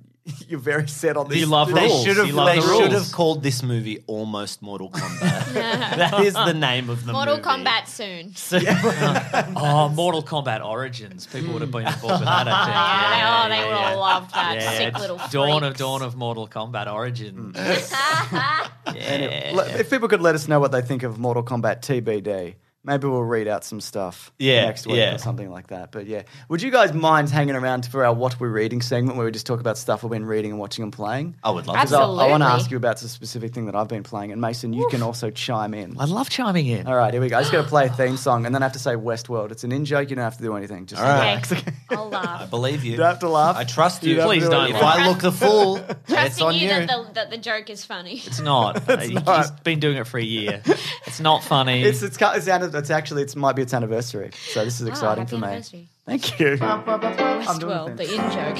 you're very set on this. You love They rules. should have. You love They the should rules. have called this movie almost Mortal Kombat. That is the name of the Mortal movie. Kombat soon. Oh, Mortal Kombat Origins. People would have been on board with that, I think. Yeah, they would have loved that Yeah, sick it's little Dawn freaks. of Mortal Kombat Origins. If people could let us know what they think of Mortal Kombat TBD, maybe we'll read out some stuff next week or something like that. But yeah, would you guys mind hanging around for our What We're Reading segment where we just talk about stuff we've been reading and watching and playing? I would love Because to. I want to Absolutely. ask you about a specific thing that I've been playing. And Mason, you can also chime in. I love chiming in. All right, here we go. I just got to play a theme song and then I have to say Westworld. It's an in-joke. You don't have to do anything. Just All right. relax. Okay. I'll I laugh. believe you. You don't have to laugh. I trust you. You don't have to Please do don't. anything. If I look the fool, it's Trusting on you you. that the joke is funny. It's not. He's not. been doing it for a year. It's not funny. It's actually it might be its anniversary, so this is exciting happy for me. anniversary. Thank you. Westworld, the in-joke.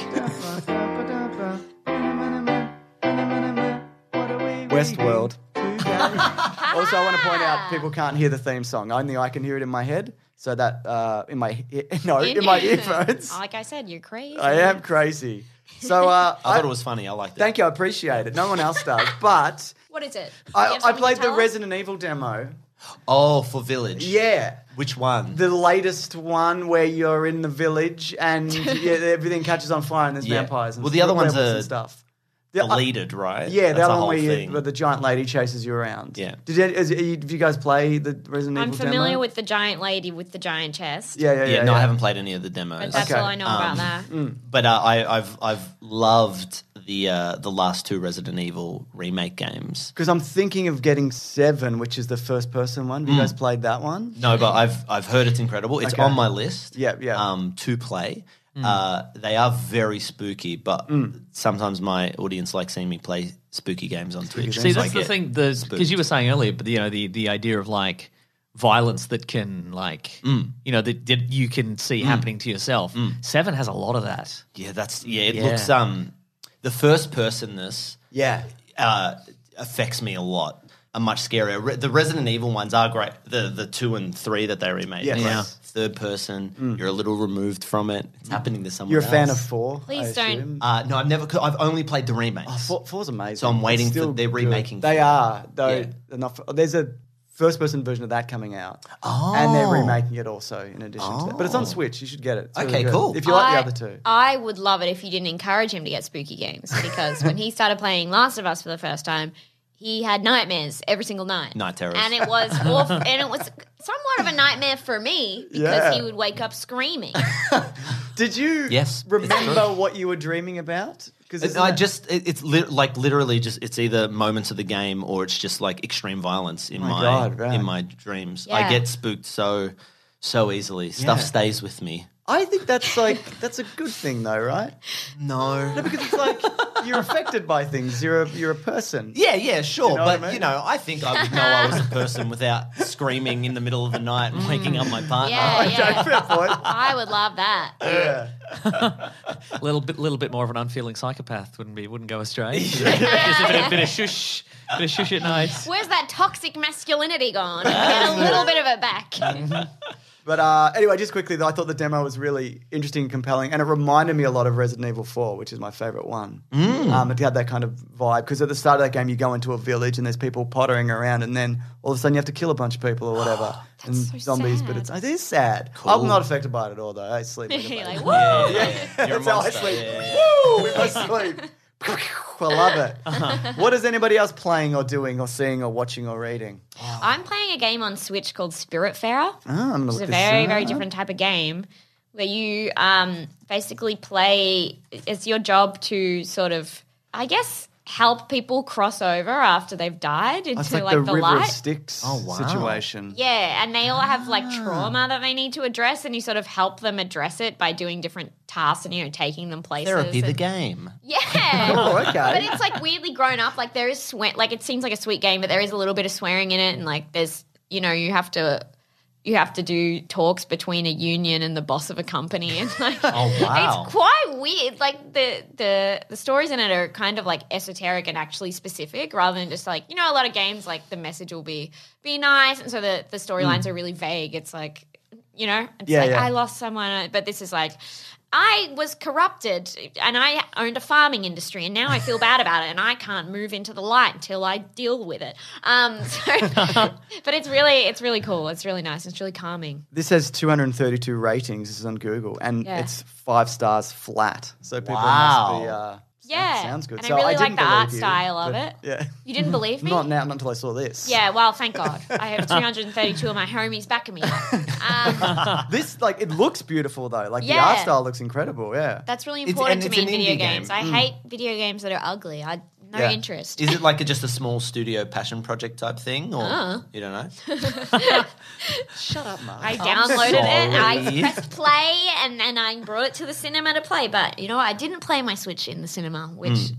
Westworld. Also, I want to point out people can't hear the theme song. Only I can hear it in my head. So that in my earphones. Like I said, you're crazy. I am crazy. So I thought it was funny. I liked it. Thank you. I appreciate it. No one else does. But What is it? Do you have I something played to the tell us? Resident Evil demo. Oh, for Village. Yeah. Which one? The latest one where you're in the village and everything catches on fire and there's Yeah. vampires and Well, the other one's werewolves a- and stuff. The- Deleted, right? Yeah, That's the other whole one thing. where the giant lady chases you around. Yeah. Did you guys play the Resident I'm Evil familiar demo? with the giant lady with the giant chest. Yeah. No, I haven't played any of the demos. But that's Okay. all I know about that. But I've loved the last two Resident Evil remake games. Because I'm thinking of getting 7, which is the first person one. Have you guys played that one? No, but I've heard it's incredible. It's Okay. on my list. Yeah. To play. They are very spooky, but sometimes my audience likes seeing me play spooky games on Twitch. games. See, so I that's the get thing. Because spooked. you were saying earlier, but the idea of like violence that can that you can see happening to yourself. 7 has a lot of that. Yeah, it looks the first personness Yeah. affects me a lot. Are much scarier. The Resident Evil ones are great. The 2 and 3 that they remade. Yes. Yeah. Third person, you're a little removed from it. It's happening to someone You're a else. fan of 4? Please I don't. assume? No, I've only played the remakes. 4's amazing. So I'm waiting It's for still they're good. remaking. They 4. are, though. Yeah. There's a first-person version of that coming out. Oh. And they're remaking it also in addition to that. But it's on Switch. You should get it. It's really Okay, good. cool. If you like the other two. I would love it if you didn't encourage him to get spooky games because when he started playing Last of Us for the first time, he had nightmares every single night. Night terrors. And it was awful, and it was somewhat of a nightmare for me because Yeah. he would wake up screaming. Did you Yes, it's remember what you were dreaming about? Because it's literally just it's either moments of the game or it's just like extreme violence in in my dreams. Yeah. I get spooked so easily. Stuff stays with me. I think that's a good thing though, right? No. No, because it's like you're affected by things. You're a person. Yeah, sure. You know but, what I mean? I think I would know I was a person without screaming in the middle of the night and waking up my partner. Yeah, Fair point. I would love that. Yeah. A little bit more of an unfeeling psychopath wouldn't go astray. Just a bit of shush at night. Where's that toxic masculinity gone? Get a little bit of it back. But anyway, just quickly, though, I thought the demo was really interesting and compelling, and it reminded me a lot of Resident Evil 4, which is my favourite one. It had that kind of vibe, because at the start of that game, you go into a village and there's people pottering around, and then all of a sudden you have to kill a bunch of people or whatever. and so zombies, but sad. it is sad. Cool. I'm not affected by it at all, though. I sleep like a You're baby. like, woo! That's how I sleep. Woo! I sleep. I love it. What is anybody else playing or doing or seeing or watching or reading? I'm playing a game on Switch called Spiritfarer. Oh, I'm gonna It's look a this very, up. very different type of game where you basically play. It's your job to sort of, I guess, help people cross over after they've died into It's like like the the River of light. Sticks Oh, wow. situation. Yeah, and they all have like Ah. trauma that they need to address, and you sort of help them address it by doing different tasks and taking them places. Therapy the and- game. Yeah. Oh, okay. But it's like weirdly grown up. Like there is like it seems like a sweet game, but there is a little bit of swearing in it, and like there's you have to do talks between a union and the boss of a company, and like Oh, wow. it's quite weird. Like the stories in it are kind of like esoteric and actually specific, rather than just like a lot of games like the message will be nice, and so the storylines are really vague. It's like it's Yeah, like yeah. I lost someone, but this is like. I was corrupted and I owned a farming industry and now I feel bad about it and I can't move into the light until I deal with it. But it's really cool. It's really nice. It's really calming. This has 232 ratings. This is on Google, and Yeah. it's 5 stars flat. So people Wow. must be. Yeah. sounds good. And So I really didn't like the art believe you, style of but- it. Yeah. You didn't believe me? Not now, not until I saw this. Yeah, well, thank God. I have 232 of my homies backing me up. This it looks beautiful though. Like the Yeah. art style looks incredible. Yeah. That's really It's- important and to it's me in an video indie games. game. I hate video games that are ugly. No Yeah. interest. Is it like just a small studio passion project type thing, or you don't know? Shut up, Mark. I downloaded it, I sorry. pressed play, and then I brought it to the cinema to play. But, I didn't play my Switch in the cinema, which,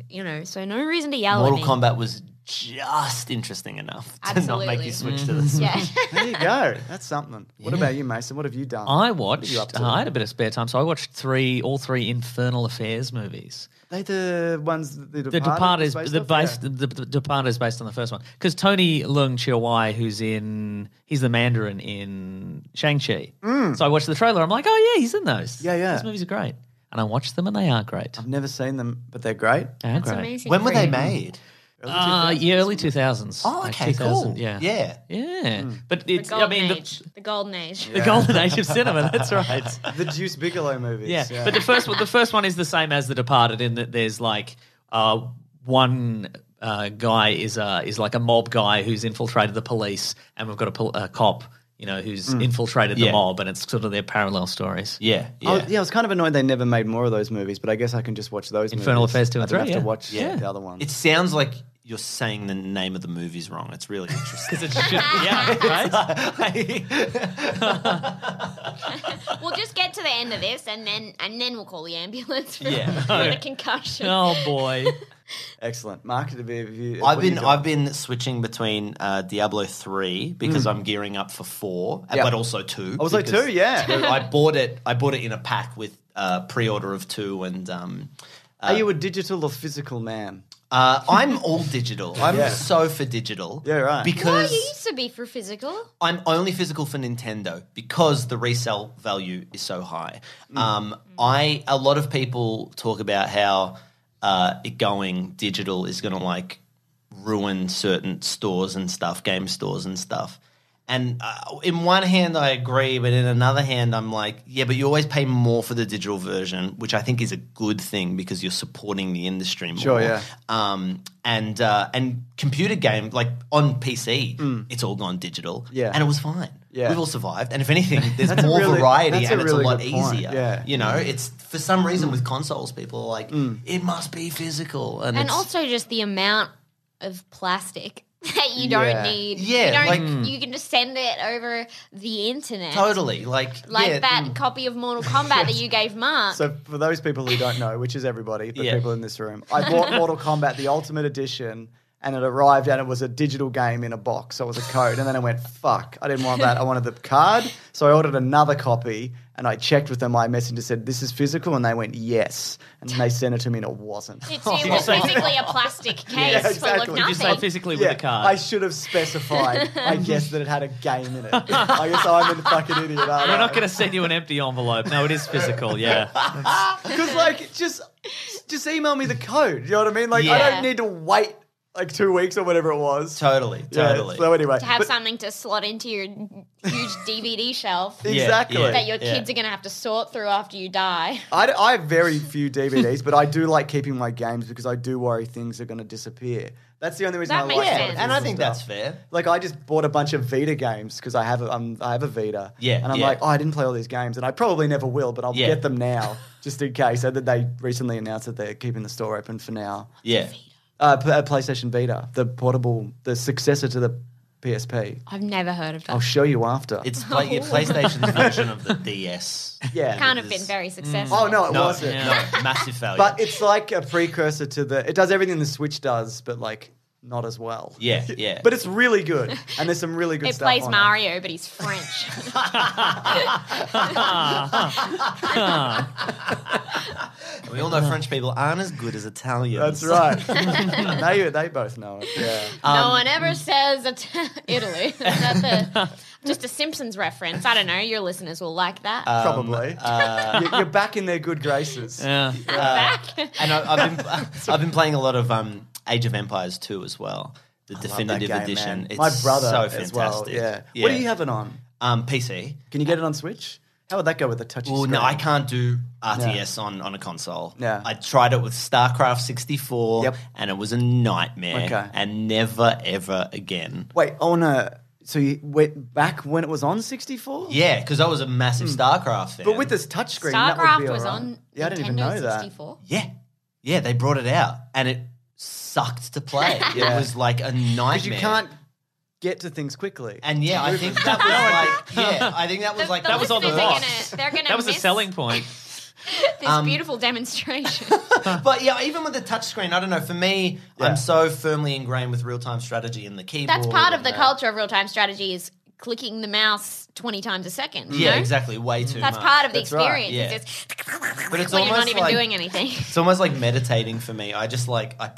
so no reason to yell Mortal at me. Kombat was just interesting enough to not make you Absolutely. switch to the Switch. Yeah. There you go. That's something. What about you, Mason? What have you done? I What are you up watched. to? I had a bit of spare time, so I watched all three Infernal Affairs movies. They the ones the The Departed is based the off? base. Yeah. The Departed is based on the first one because Tony Leung Chiu-wai, he's the Mandarin in Shang-Chi. So I watched the trailer. I'm like, oh yeah, he's in those. Yeah, yeah. Those movies are great, and I watched them, and they are great. I've never seen them, but they're great. They are That's great. amazing. When were for they you. made? Early 2000s. Oh, like okay, cool. Yeah, Yeah. yeah. But The it's. golden I mean, age. The golden age. the golden age of cinema. That's right. The Juice Bigelow movies. Yeah. But the first one is the same as The Departed in that there's like one guy is like a mob guy who's infiltrated the police, and we've got a cop, who's infiltrated the Yeah. mob, and it's sort of their parallel stories. Yeah. I was kind of annoyed they never made more of those movies, but I guess I can just watch those Infernal movies. Affairs 2 and I don't 3, have to yeah. watch Yeah. the other ones. It sounds like you're saying the name of the movies wrong. It's really interesting. Yeah, right? We'll just get to the end of this, and then we'll call the ambulance for, Yeah. for a concussion. Oh boy. Excellent. Mark, have you, I've been switching between Diablo 3 because I'm gearing up for 4, Yeah. but also 2. I was like, because 2, yeah. I bought it in a pack with pre-order of 2 and Are you a digital or physical man? I'm all digital. I'm Yeah. so for digital. Yeah, right. Well, Because you used to be for physical. I'm only physical for Nintendo because the resale value is so high. A lot of people talk about how it going digital is going to like ruin certain stores and stuff, game stores and stuff. And in one hand, I agree, but in another hand, I'm like, yeah, but you always pay more for the digital version, which I think is a good thing because you're supporting the industry more. Sure, yeah. And computer game, like on PC, it's all gone digital. Yeah. And it was fine. Yeah. We've all survived. And if anything, there's That's a more really- variety that's a and it's a really lot good point. easier. Yeah. You know, it's for some reason with consoles, people are like, it must be physical. And it's, also just the amount of plastic that you don't Yeah. need. Yeah, you don't, you can just send it over the internet. totally. Like yeah, that copy of Mortal Kombat that you gave Mark. So for those people who don't know, which is everybody, the Yeah. people in this room, I bought Mortal Kombat, the Ultimate Edition, and it arrived and it was a digital game in a box. So it was a code. And then I went, fuck, I didn't want that. I wanted the card. So I ordered another copy and I checked with them. My messenger said, this is physical. And they went, yes. And then they sent it to me and it wasn't. It was physically a plastic case full exactly. of Did Did you say nothing. physically with a card? I should have specified, I guess, that it had a game in it. I guess I'm a fucking idiot. We're not going to send you an empty envelope. No, it is physical, yeah. Because, like, just email me the code. You know what I mean? Like, I Yeah. don't need to wait like 2 weeks or whatever it was. totally. Yeah, so anyway. to have but- something to slot into your huge DVD shelf Exactly. Yeah. that your kids are going to have to sort through after you die. I have very few DVDs, but I do like keeping my games because I do worry things are going to disappear. That's the only reason That I makes like sense. physical And I think stuff. that's fair. Like I just bought a bunch of Vita games because I have a Vita. Yeah, And I'm yeah. like, oh, I didn't play all these games, and I probably never will, but I'll Yeah. get them now just in case. So that they recently announced that they're keeping the store open for now. Yeah. PlayStation Vita, the portable, the successor to the PSP. I've never heard of that. I'll show you after. It's PlayStation's version of the DS. yeah. Can't have been very successful. Oh no, it No, wasn't. yeah. no, massive failure. But it's like a precursor to the. It does everything the Switch does, but like not as well. Yeah, yeah. But it's really good, and there's some really good It stuff. plays on Mario, but he's French. we all know French people aren't as good as Italians. That's right. they both know it. Yeah. No one ever says Italy. Is that just a Simpsons reference? I don't know. Your listeners will like that. Probably. You're back in their good graces. Yeah. Back. And I've been playing a lot of Age of Empires 2 as well. The Love that definitive game, edition. man. It's My brother so as fantastic. well. Yeah. What do you have it on? PC. Can you get it on Switch? How would that go with the touchy Oh screen? no, I can't do RTS on a console. Yeah. I tried it with StarCraft 64, Yep. and it was a nightmare. Okay. And never ever again. Wait, so you went back when it was on 64? Yeah, because I was a massive StarCraft fan. But with this touchscreen, that would StarCraft be was all right. on Yeah, I didn't even Nintendo know that. 64. yeah, they brought it out, and it sucked to play. Yeah. It was like a nightmare. Because you can't get to things quickly. And yeah, I think that was like, I think that was like, that was on the listeners are box. They're gonna That was a miss selling point. this beautiful demonstration. But yeah, even with the touchscreen, I don't know. For me, Yeah. I'm so firmly ingrained with real-time strategy and the keyboard. That's part of and the culture of real-time strategy is clicking the mouse 20 times a second. you Yeah, know? exactly. Way too That's much. part of the That's right, experience. yeah. It's just But it's when you're not almost even like- doing anything. It's almost like meditating for me. I just like I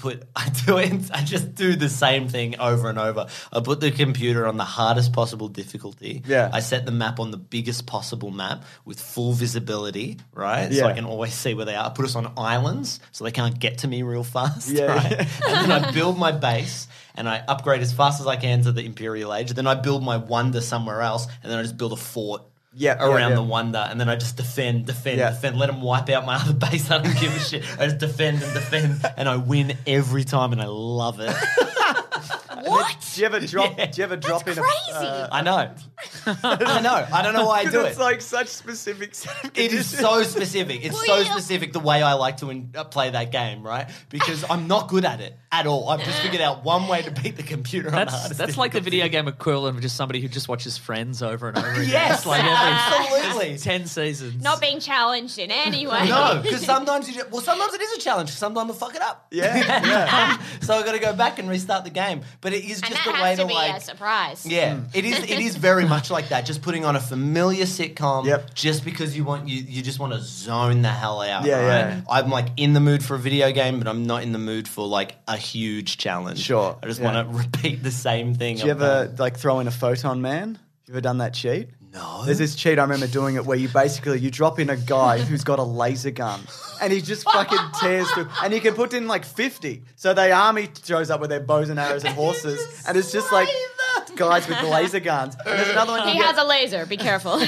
just do the same thing over and over. I put the computer on the hardest possible difficulty. Yeah. I set the map on the biggest possible map with full visibility, right? Yeah. So I can always see where they are. I put us on islands so they can't get to me real fast. Yeah. Right? And then I build my base and I upgrade as fast as I can to the Imperial Age. Then I build my wonder somewhere else and then I just build a fort. Around the wonder, and then I just defend, Yeah. let them wipe out my other base. I don't give a shit. I just defend, and I win every time, and I love it. What? Do you ever drop? Yeah. Do you ever drop in crazy. I know. I know. I don't know why I do It's it. like such specific. It is so specific. It's so specific the way I like to play that game, right? Because I'm not good at it at all. I've just figured out one way to beat the computer on the hardest That's like the difficulty. video game equivalent of just somebody who just watches Friends over and over again. Yes, It's like absolutely. 10 seasons. Not being challenged in any way. No, because sometimes sometimes it is a challenge. Sometimes I fuck it up. Yeah. So I got to go back and restart the game. But it is And just that a way has to to be like. a surprise. Yeah, it is. It is very much like that. Just putting on a familiar sitcom, Yep. just because you just want to zone the hell out. Yeah, right? yeah. I'm like in the mood for a video game, but I'm not in the mood for like a huge challenge. Sure, I just yeah. want to repeat the same thing. Do you ever like throw in a photon man? You ever done that cheat? No. There's this cheat I remember doing it where you basically you drop in a guy who's got a laser gun and he just fucking tears through and you can put in like 50. So the army shows up with their bows and arrows and horses and it's just like guys with laser guns. And there's another one. He has a laser. Be careful.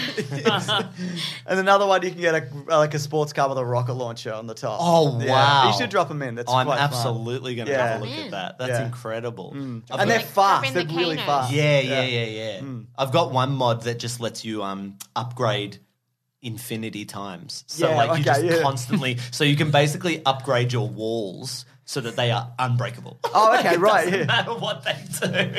And another one you can get a sports car with a rocket launcher on the top. Oh, wow. You should drop them in. That's I'm quite fun. absolutely going to Yeah. have a look at that. That's Yeah. incredible. And they're Like, fast. drop They're in the really Kanos. fast. Yeah. I've got one mod that just lets you upgrade infinity times. So Yeah, like you okay, just yeah. constantly so you can basically upgrade your walls so that they are unbreakable. Oh, okay, It right. doesn't Yeah. matter what they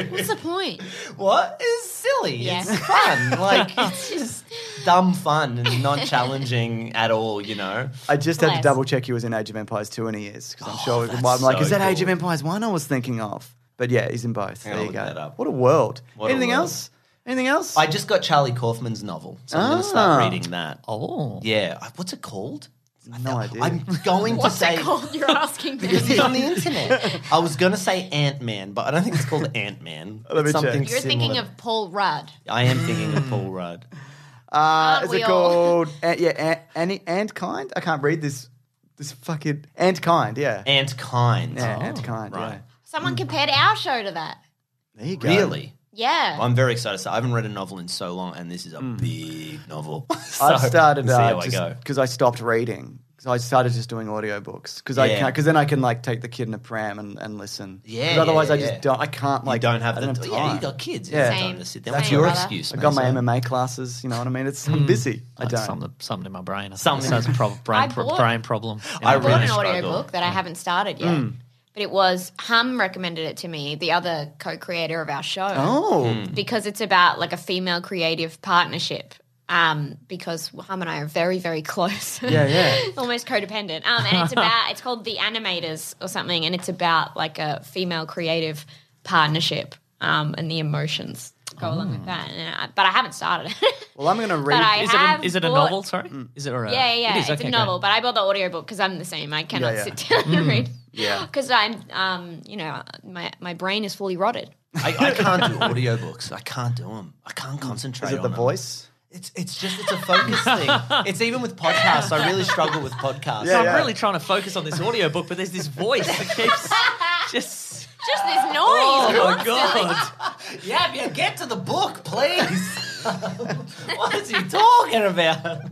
do. What's the point? What? It's silly. Yeah. It's fun. Like it's just dumb fun and not challenging at all, you know. I just had to Bless. double check he was in Age of Empires 2 and he is. Because I'm sure that's I'm like, so is that Age cool. of Empires 1 I was thinking of? But yeah, he's in both. Hang on, There you look go. that up. What a world. What a Anything world. else? Anything else? I just got Charlie Kaufman's novel, so I'm going to start reading that. Oh. Yeah. What's it called? no idea. I'm going What's to say it called? You're asking me. because it's on the internet. I was going to say Ant-Man, but I don't think it's called Ant-Man. Let me It's check. something You're thinking similar. of Paul Rudd. I am thinking of Paul Rudd. Is we it all? called Antkind? I can't read this fucking Antkind, yeah. Antkind. Yeah, Antkind, right. yeah. Someone compared our show to that. There you go. Really? Yeah. I'm very excited. So I haven't read a novel in so long, and this is a big novel. I've started we'll see how I just go. because I stopped reading. So I started just doing audiobooks because Yeah. then I can like take the kid in a pram and listen. Yeah, 'Cause otherwise yeah, I just yeah. don't. I can't like. You don't have I the time. yeah. You got kids. Yeah. You have Same. time to sit down. Same, That's your brother. excuse. I got my mate, so- MMA classes. You know what I mean? I'm busy. I That's don't. something in my brain. I think Something. That's a I bought- brain problem. I I bought really an struggle. audiobook that I haven't started yet. But it was Hum recommended it to me, the other co-creator of our show. Oh, Because it's about like a female creative partnership. Because Hum and I are very, very close. yeah. Almost codependent. And it's called The Animators or something, and it's about like a female creative partnership and the emotions that go along with that. And but I haven't started it. Well, I'm gonna read. But I have Is it a bought- novel? Sorry, is it or a? Yeah, It is. it's Okay, a great. novel, but I bought the audiobook because I'm the same. I cannot Yeah. sit down and read. Yeah. Because I'm, my brain is fully rotted. I can't do audiobooks. I can't do them. I can't concentrate. Is it on the them. voice? It's a focus thing. It's even with podcasts. I really struggle with podcasts. Yeah, I'm yeah. really trying to focus on this audiobook, but there's this voice that keeps just. Just this noise. Oh my god! Yeah, get to the book, please. What is he talking about?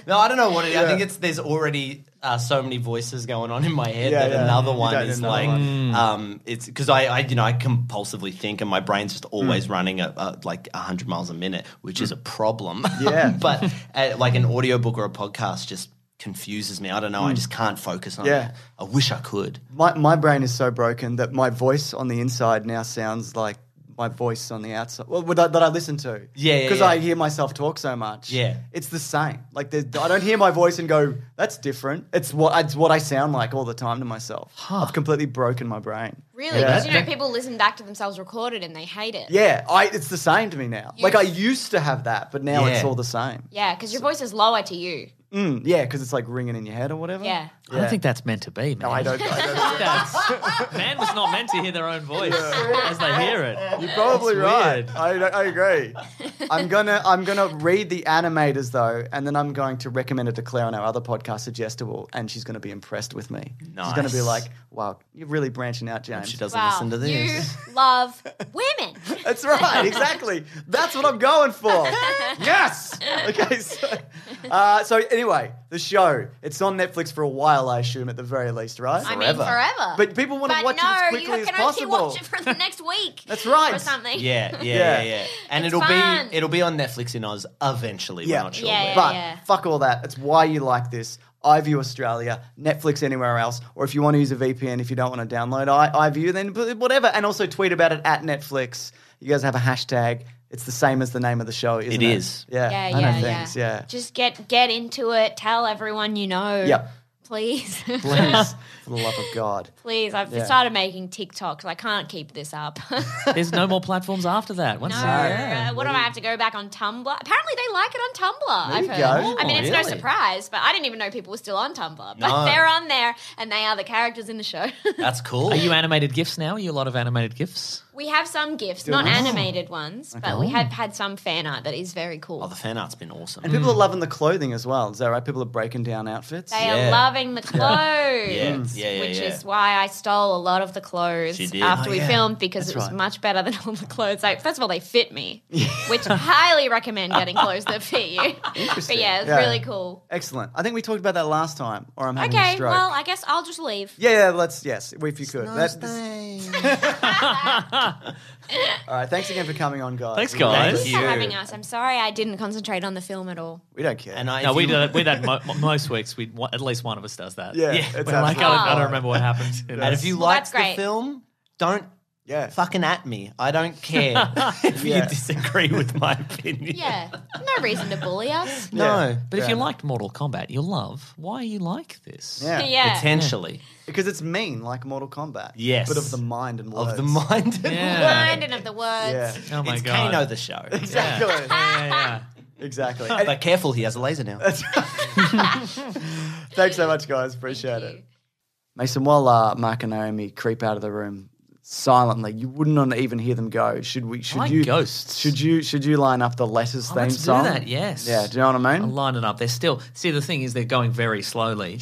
No, I don't know what it is. I think there's already so many voices going on in my head Yeah, that yeah. another You one don't is need like, another it's because I compulsively think and my brain's just always running at like 100 miles a minute, which is a problem. Yeah. But like an audiobook or a podcast just confuses me. I don't know. I just can't focus on Yeah. it. I wish I could. My brain is so broken that my voice on the inside now sounds like my voice on the outside. Well, that I listen to. Yeah, Because yeah. I hear myself talk so much. Yeah. It's the same. Like I don't hear my voice and go, that's different. It's what I sound like all the time to myself. I've completely broken my brain. Really? Yeah. Because people listen back to themselves recorded and they hate it. Yeah, it's the same to me now. Like I used to have that, but now it's Yeah. all the same. Yeah, because your voice is lower to you. Yeah, because it's like ringing in your head or whatever. Yeah. I don't think that's meant to be, man. No, I don't. Man was not meant to hear their own voice as they hear it. You're probably That's right. weird. I agree. I'm gonna read The Animators though, and then I'm going to recommend it to Claire on our other podcast, Suggestible, and she's going to be impressed with me. She's going to be Nice. like, "Wow, you're really branching out, James." She doesn't Wow, listen to this. you love women. That's right, exactly. That's what I'm going for. Yes. Okay. So anyway, the show. It's on Netflix for a while, I assume, at the very least, right? I mean, forever. But people want to But watch it as quickly you as can possible. only watch it for the next week. That's right. Or something. Yeah. And It's it'll fun. be on Netflix in Oz eventually. Yeah. We're not sure Yeah, where. yeah. But fuck all that. It's why you like this. iView Australia, Netflix anywhere else, or if you want to use a VPN, if you don't want to download iView, then whatever. And also tweet about it at Netflix. You guys have a hashtag. It's the same as the name of the show, isn't it? It is. Yeah. I know things. Yeah. Just get into it. Tell everyone you know. Yep. Please. Please, for the love of God. Please. I've Yeah. started making TikToks. I can't keep this up. There's no more platforms after that. No, Once yeah. what do I have to go back on Tumblr? Apparently they like it on Tumblr. There I've you heard. go. I mean, it's no really? surprise, but I didn't even know people were still on Tumblr. But No. they're on there, and they are the characters in the show. That's cool. Are you animated GIFs now? Are you a lot of animated GIFs? We have some gifts, not animated ones, but we have had some fan art that is very cool. Oh, the fan art's been awesome. And people are loving the clothing as well. Is that right? People are breaking down outfits. They Yeah. are loving the clothes. Yeah. which is why I stole a lot of the clothes She did. after Oh, we yeah. filmed because That's it was right. much better than all the clothes. Like, first of all, they fit me, which I highly recommend getting clothes that fit you. Interesting. But yeah, it's Yeah. really cool. Excellent. I think we talked about that last time, or I'm having a Okay, stroke. well, I guess I'll just leave. Yeah, yes, if you could. Nice That- thing. all right, thanks again for coming on, guys. Thanks, We guys. Thanks for having us. I'm sorry I didn't concentrate on the film at all. We don't care. And I, No, if we you- do that. We that most weeks. At least one of us does that. Yeah, We're it's like, I absolutely don't fine. remember what happened. And if you Well, liked that's great. the film, don't Yeah. fucking at me. I don't care if Yeah. you disagree with my opinion. Yeah, no reason to bully us. No, Yeah. But if Yeah. you liked Mortal Kombat, you'll love why you like this. Yeah. Yeah. potentially. Because it's mean, like Mortal Kombat. Yes. But of the mind and words. Of the mind. and Yeah. Mind and of the words. Yeah. Oh my It's god. Kano the show. Exactly. Yeah. Exactly. But careful, he has a laser now. Thanks so much, guys. Appreciate it. Mason, while Mark and Naomi creep out of the room silently, you wouldn't even hear them go. Should like you ghosts. Should you line up the letters theme Let's song? do that. Yes. Yeah. Do you know what I I'll mean? line it up. They're still the thing is they're going very slowly.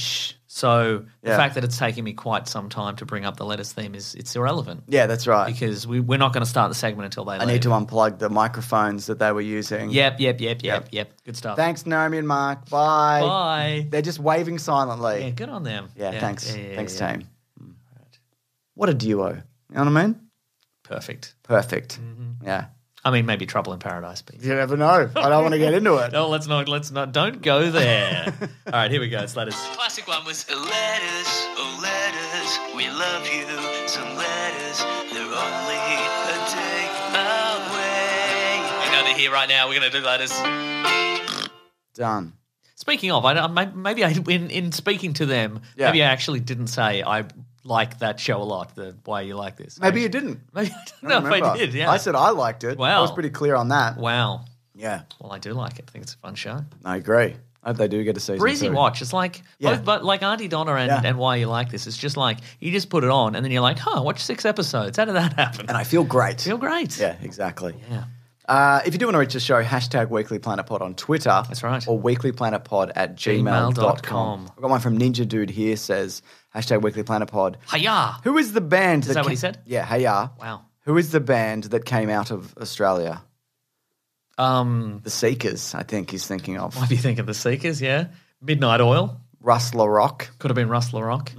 So the Yeah. fact that it's taking me quite some time to bring up the letters theme it's irrelevant Yeah, that's right. because we're not going to start the segment until they I need to unplug the microphones that they were using. Yep. Good stuff. Thanks, Naomi and Mark. Bye. Bye. They're just waving silently. Yeah, good on them. Yeah, thanks. yeah, Thanks, yeah. team. What a duo. You know what I mean? Perfect. Perfect. Yeah. I mean, maybe Trouble in Paradise, but You never know. I don't want to get into it. no, let's not. Don't go there. All right, here we go. It's letters. Classic one was letters, oh letters, we love you. Some letters, they're only a day away. You know they're here right now. We're going to do letters. Done. Speaking of, maybe in speaking to them, Yeah. maybe I actually didn't say I like that show a lot. The why you like this. Maybe you didn't. Maybe I don't know if Remember. I did. Yeah. I said I liked it. I Wow. was pretty clear on that. wow. Yeah. Well, I do like it. I think it's a fun show. I agree. I hope they do get a season Breezy 2. watch. It's like Yeah. both, but like Auntie Donna and, Yeah. and Why You Like This. It's just like you just put it on and then you're like, watch 6 episodes. How did that happen? And I feel great. feel great. Yeah, exactly. Yeah. If you do want to reach the show, #WeeklyPlanetPod on Twitter. That's right. Or weeklyplanetpod@gmail.com. gmail.com. I've got one from Ninja Dude here, says #WeeklyPlanetPod. Hiya. Who is the band Is that what he said? Yeah, Hiya. Wow. Who is the band that came out of Australia? The Seekers, I think he's thinking of. Might be thinking the Seekers, yeah. Midnight Oil. Rustler Rock. Could have been Rustler Rock.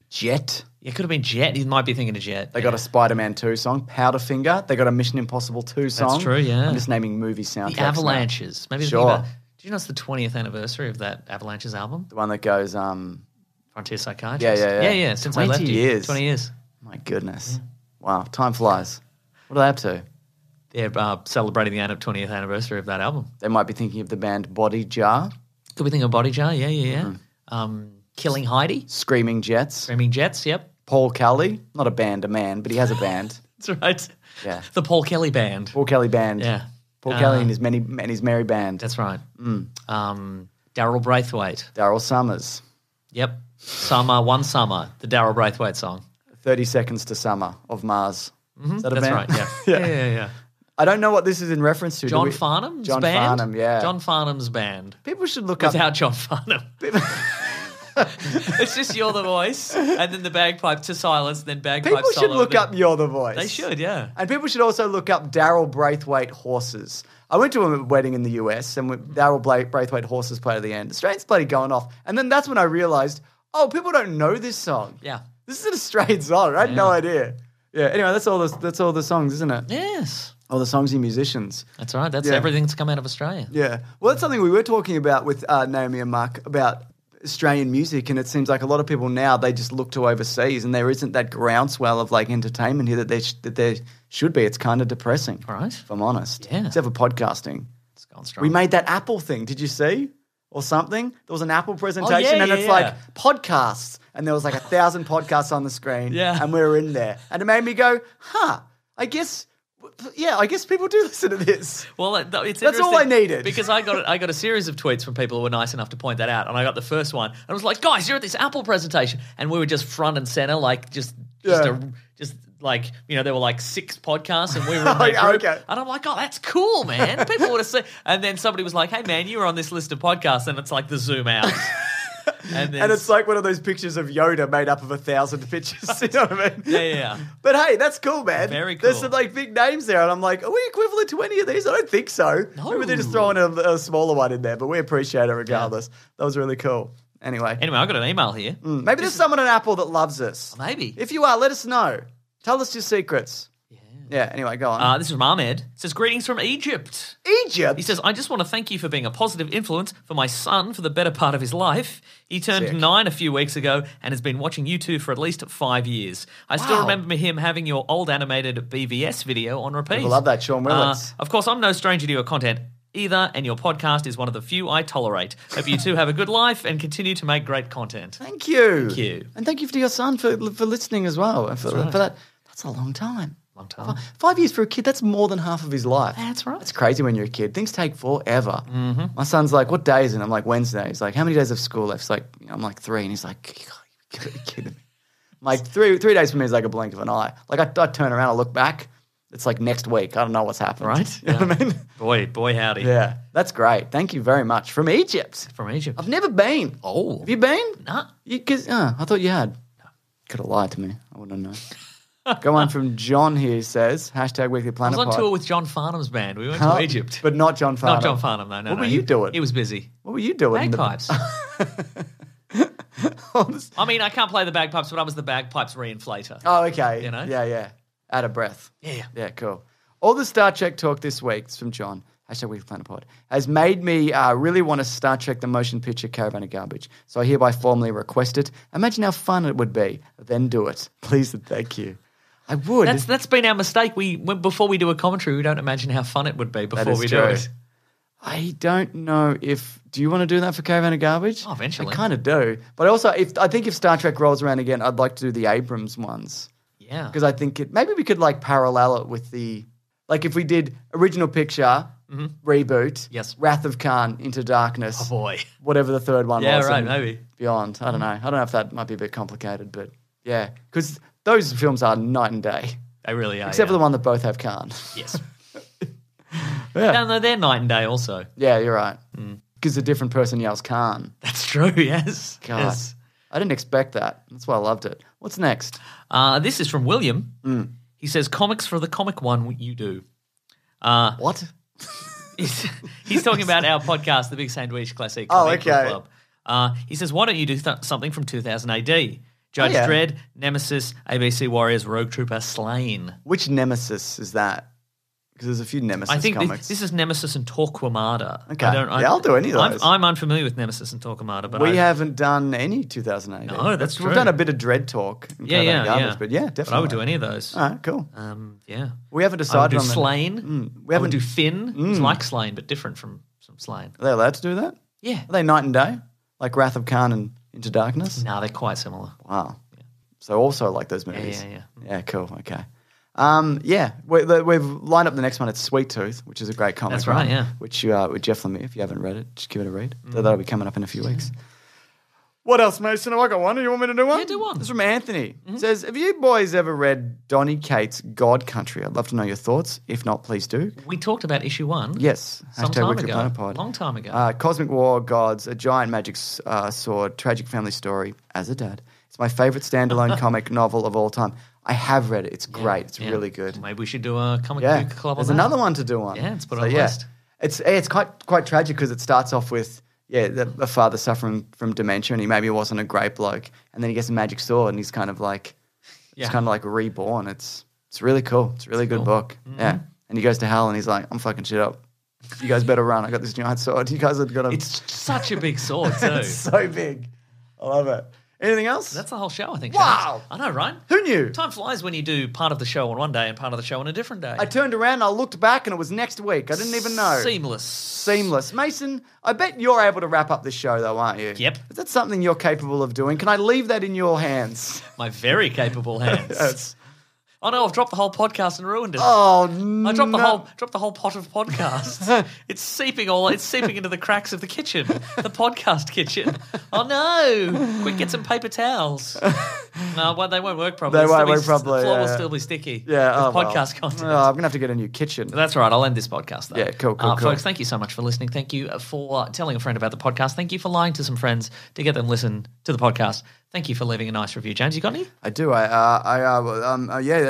Jet. It could have been Jet. He might be thinking of Jet. They got a Spider-Man 2 song. Powderfinger. They got a Mission Impossible 2 song. true, yeah. I'm just naming movie soundtracks. The Avalanches. Maybe Sure. think about, do you know it's the 20th anniversary of that Avalanches album? The one that goes, Frontier Psychiatrist. Yeah. Yeah, since I 20 left you. years. 20 years. my goodness. Wow, time flies. What are they up to? They're celebrating the 20th anniversary of that album. They might be thinking of the band Body Jar, Could we think of Body Jar? Yeah. Killing Heidi. Screaming Jets, Screaming Jets, yep. Paul Kelly, not a band, a man, but he has a band. That's right. Yeah. The Paul Kelly Band. Paul Kelly Band. Yeah. Paul Kelly and his merry band. That's right. Daryl Braithwaite. Daryl Summers. Yep. One Summer, the Daryl Braithwaite song. 30 Seconds to Summer of Mars. Is that a That's band? right, yeah. yeah. I don't know what this is in reference to. Do John we- Farnham's John band? Farnham, yeah. John Farnham's band. People should look up. Without John Farnham. It's just You're the Voice, and then the bagpipe to silence, then bagpipe People solo. should look then- up You're the Voice. They should, yeah. And people should also look up Daryl Braithwaite horses. I went to a wedding in the US and Daryl Braithwaite horses played at the end. Australians bloody going off. And then that's when I realized, oh, people don't know this song. Yeah. This is an Australian song. I had no idea. Yeah, anyway, that's all the songs, isn't it? Yes. All the songs and musicians. That's right. That's Yeah. everything that's come out of Australia. Yeah. Well, that's something we were talking about with Naomi and Mark about Australian music, and it seems like a lot of people now, they just look to overseas, and there isn't that groundswell of like entertainment here that there should be. It's kind of depressing, All right. if I'm honest. Yeah. Except for podcasting. It's gone strong. We made that Apple thing. Did you see? Or something? There was an Apple presentation, yeah, and it's yeah. like podcasts, and there was like 1,000 podcasts on the screen, Yeah. and we were in there, and it made me go, I guess people do listen to this. Well, it's That's all interesting I needed. because I got a series of tweets from people who were nice enough to point that out, and I got the first one, and I was like, "Guys, you're at this Apple presentation," and we were just front and center, like just like there were like 6 podcasts, and we were in that Oh, group, okay. and I'm like, "Oh, that's cool, man! People want to see." And then somebody was like, "Hey, man, you were on this list of podcasts," and it's like the zoom out. And it's like one of those pictures of Yoda made up of 1,000 pictures. You know what I mean? Yeah. But hey, that's cool, man. Very cool. There's some like big names there, and I'm like, are we equivalent to any of these? I don't think so. No. Maybe they're just throwing a smaller one in there, but we appreciate it regardless. That was really cool. Anyway, I got an email here. maybe there's someone at Apple that loves us. Maybe. If you are, let us know. Tell us your secrets. Yeah, anyway, go on. This is from Ahmed. It says, greetings from Egypt. Egypt? He says, I just want to thank you for being a positive influence for my son for the better part of his life. He turned Sick. 9 a few weeks ago and has been watching you two for at least 5 years. I still remember him having your old animated BVS video on repeat. I love that, Sean Willis. Of course, I'm no stranger to your content either, and your podcast is one of the few I tolerate. Hope you two have a good life and continue to make great content. Thank you. Thank you. And thank you to your son for listening as well. And for that. That's a long time. Long time. 5 years for a kid, that's more than half of his life. That's right. That's crazy when you're a kid. Things take forever. Mm-hmm. My son's like, what day is it? I'm like, Wednesday. He's like, how many days of school left? He's like, I'm like 3. And he's like, you're kidding me. I'm like, 3 days for me is like a blink of an eye. Like, I turn around, I look back. It's like next week. I don't know what's happened. Right? You know what I mean? Boy, howdy. Yeah, that's great. Thank you very much. From Egypt. From Egypt. I've never been. Oh. Have you been? Nah. I thought you had. Could have lied to me. I wouldn't have known. Go on from John here says, #Weekly I Planet was on Pod. tour with John Farnham's band. We went to Egypt. But not John Farnham. Not John Farnham, no. What were you doing? He was busy. What were you doing? in the- Bagpipes. I mean, I can't play the bagpipes, but I was the bagpipes reinflator. Oh, okay. You know? Yeah. Out of breath. Yeah. Yeah, cool. All the Star Trek talk this week, it's from John, #Weekly Planet Pod, has made me really want to Star Trek the motion picture Caravan of Garbage. So I hereby formally request it. Imagine how fun it would be. Then do it. Please and thank you. I would. That's been our mistake. Before we do a commentary, we don't imagine how fun it would be before we do it. I don't know if... Do you want to do that for Caravan of Garbage? Oh, eventually. I kind of do. But also, I think if Star Trek rolls around again, I'd like to do the Abrams ones. Yeah. Because I think maybe we could like parallel it with the... Like if we did original picture, reboot, Yes. Wrath of Khan, Into Darkness. Oh, boy. Whatever the third one Yeah, was. right, and maybe. Beyond. I don't know. I don't know if that might be a bit complicated, but yeah. Because those films are night and day. They really are. Except for the one that both have Khan. Yes. Yeah. No, they're night and day also. Yeah, you're right. Because a different person yells Khan. That's true, yes. God. Yes. I didn't expect that. That's why I loved it. What's next? This is from William. He says, comics for the comic one you do. What? He's talking about our podcast, The Big Sandwich Classic. Oh, Comic Book okay. Club. He says, why don't you do something from 2000 AD? Judge yeah. Dredd, Nemesis, ABC Warriors, Rogue Trooper, Slain. Which Nemesis is that? Because there's a few Nemesis I think comics. this is Nemesis and Torquemada. Okay. I'll do any of those. I'm unfamiliar with Nemesis and Torquemada, but we haven't done any 2008. No, that's true. We've done a bit of Dread talk. in Caravan of Garbage, But yeah, definitely. But I would do any of those. All right, cool. Yeah. We haven't I would decided do on the- Slain. We I would haven't. do Finn. It's like Slain, but different from Slain. Are they allowed to do that? Yeah. Are they night and day? Like Wrath of Khan and Into Darkness? No, they're quite similar. Wow. So also like those movies. Yeah. Yeah, cool. Okay. We've lined up the next one. It's Sweet Tooth, which is a great comic. That's right, yeah. Which with Jeff Lemire, if you haven't read it, just give it a read. That'll be coming up in a few weeks. What else, Mason? Have I got one? Do you want me to do one? Yeah, do one. This is from Anthony. It says, have you boys ever read Donny Cates' God Country? I'd love to know your thoughts. If not, please do. We talked about issue 1. Yes. Some time Weekly ago. Planet Pod. Long time ago. Cosmic War, Gods, a giant magic sword, tragic family story, as a dad. It's my favourite standalone comic novel of all time. I have read it. It's great. It's really good. Maybe we should do a comic Yeah. book club on There's that. another one to do on. Yeah, let's put it on the list. It's quite tragic because it starts off with the father suffering from dementia and he maybe wasn't a great bloke, and then he gets a magic sword and he's kind of like reborn. It's really cool. It's a really good book. Mm-hmm. Yeah, and he goes to hell and he's like, I'm fucking shit up. You guys better run. I got this giant sword. You guys have got to. It's such a big sword too. It's so big. I love it. Anything else? That's the whole show, I think. Wow. James. I know, right? Who knew? Time flies when you do part of the show on one day and part of the show on a different day. I turned around and I looked back and it was next week. I didn't even know. Seamless. Mason, I bet you're able to wrap up this show though, aren't you? Yep. Is that something you're capable of doing? Can I leave that in your hands? My very capable hands. Yes. Oh no, I've dropped the whole podcast and ruined it. Oh no! I dropped the whole pot of podcasts. It's seeping into the cracks of the kitchen, the podcast kitchen. Oh no! Quick, get some paper towels. No, well, they won't work properly. They won't work properly. The floor will still be sticky. Yeah, with podcast content. Oh, I'm gonna have to get a new kitchen. That's all right. I'll end this podcast though. Yeah, cool. Folks, thank you so much for listening. Thank you for telling a friend about the podcast. Thank you for lying to some friends to get them listen to the podcast. Thank you for leaving a nice review. James, you got any? I do.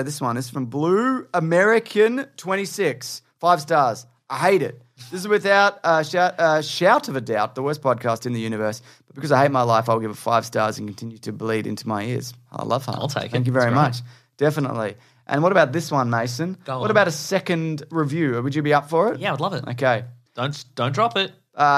This one is from Blue American 26. 5 stars. I hate it. This is without shout of a doubt the worst podcast in the universe. But because I hate my life, I'll give it 5 stars and continue to bleed into my ears. I love her. I'll take it. Thank you very That's much. Definitely. And what about this one, Mason? Go what on. about a second review? Would you be up for it? Yeah, I'd love it. Okay. Don't drop it.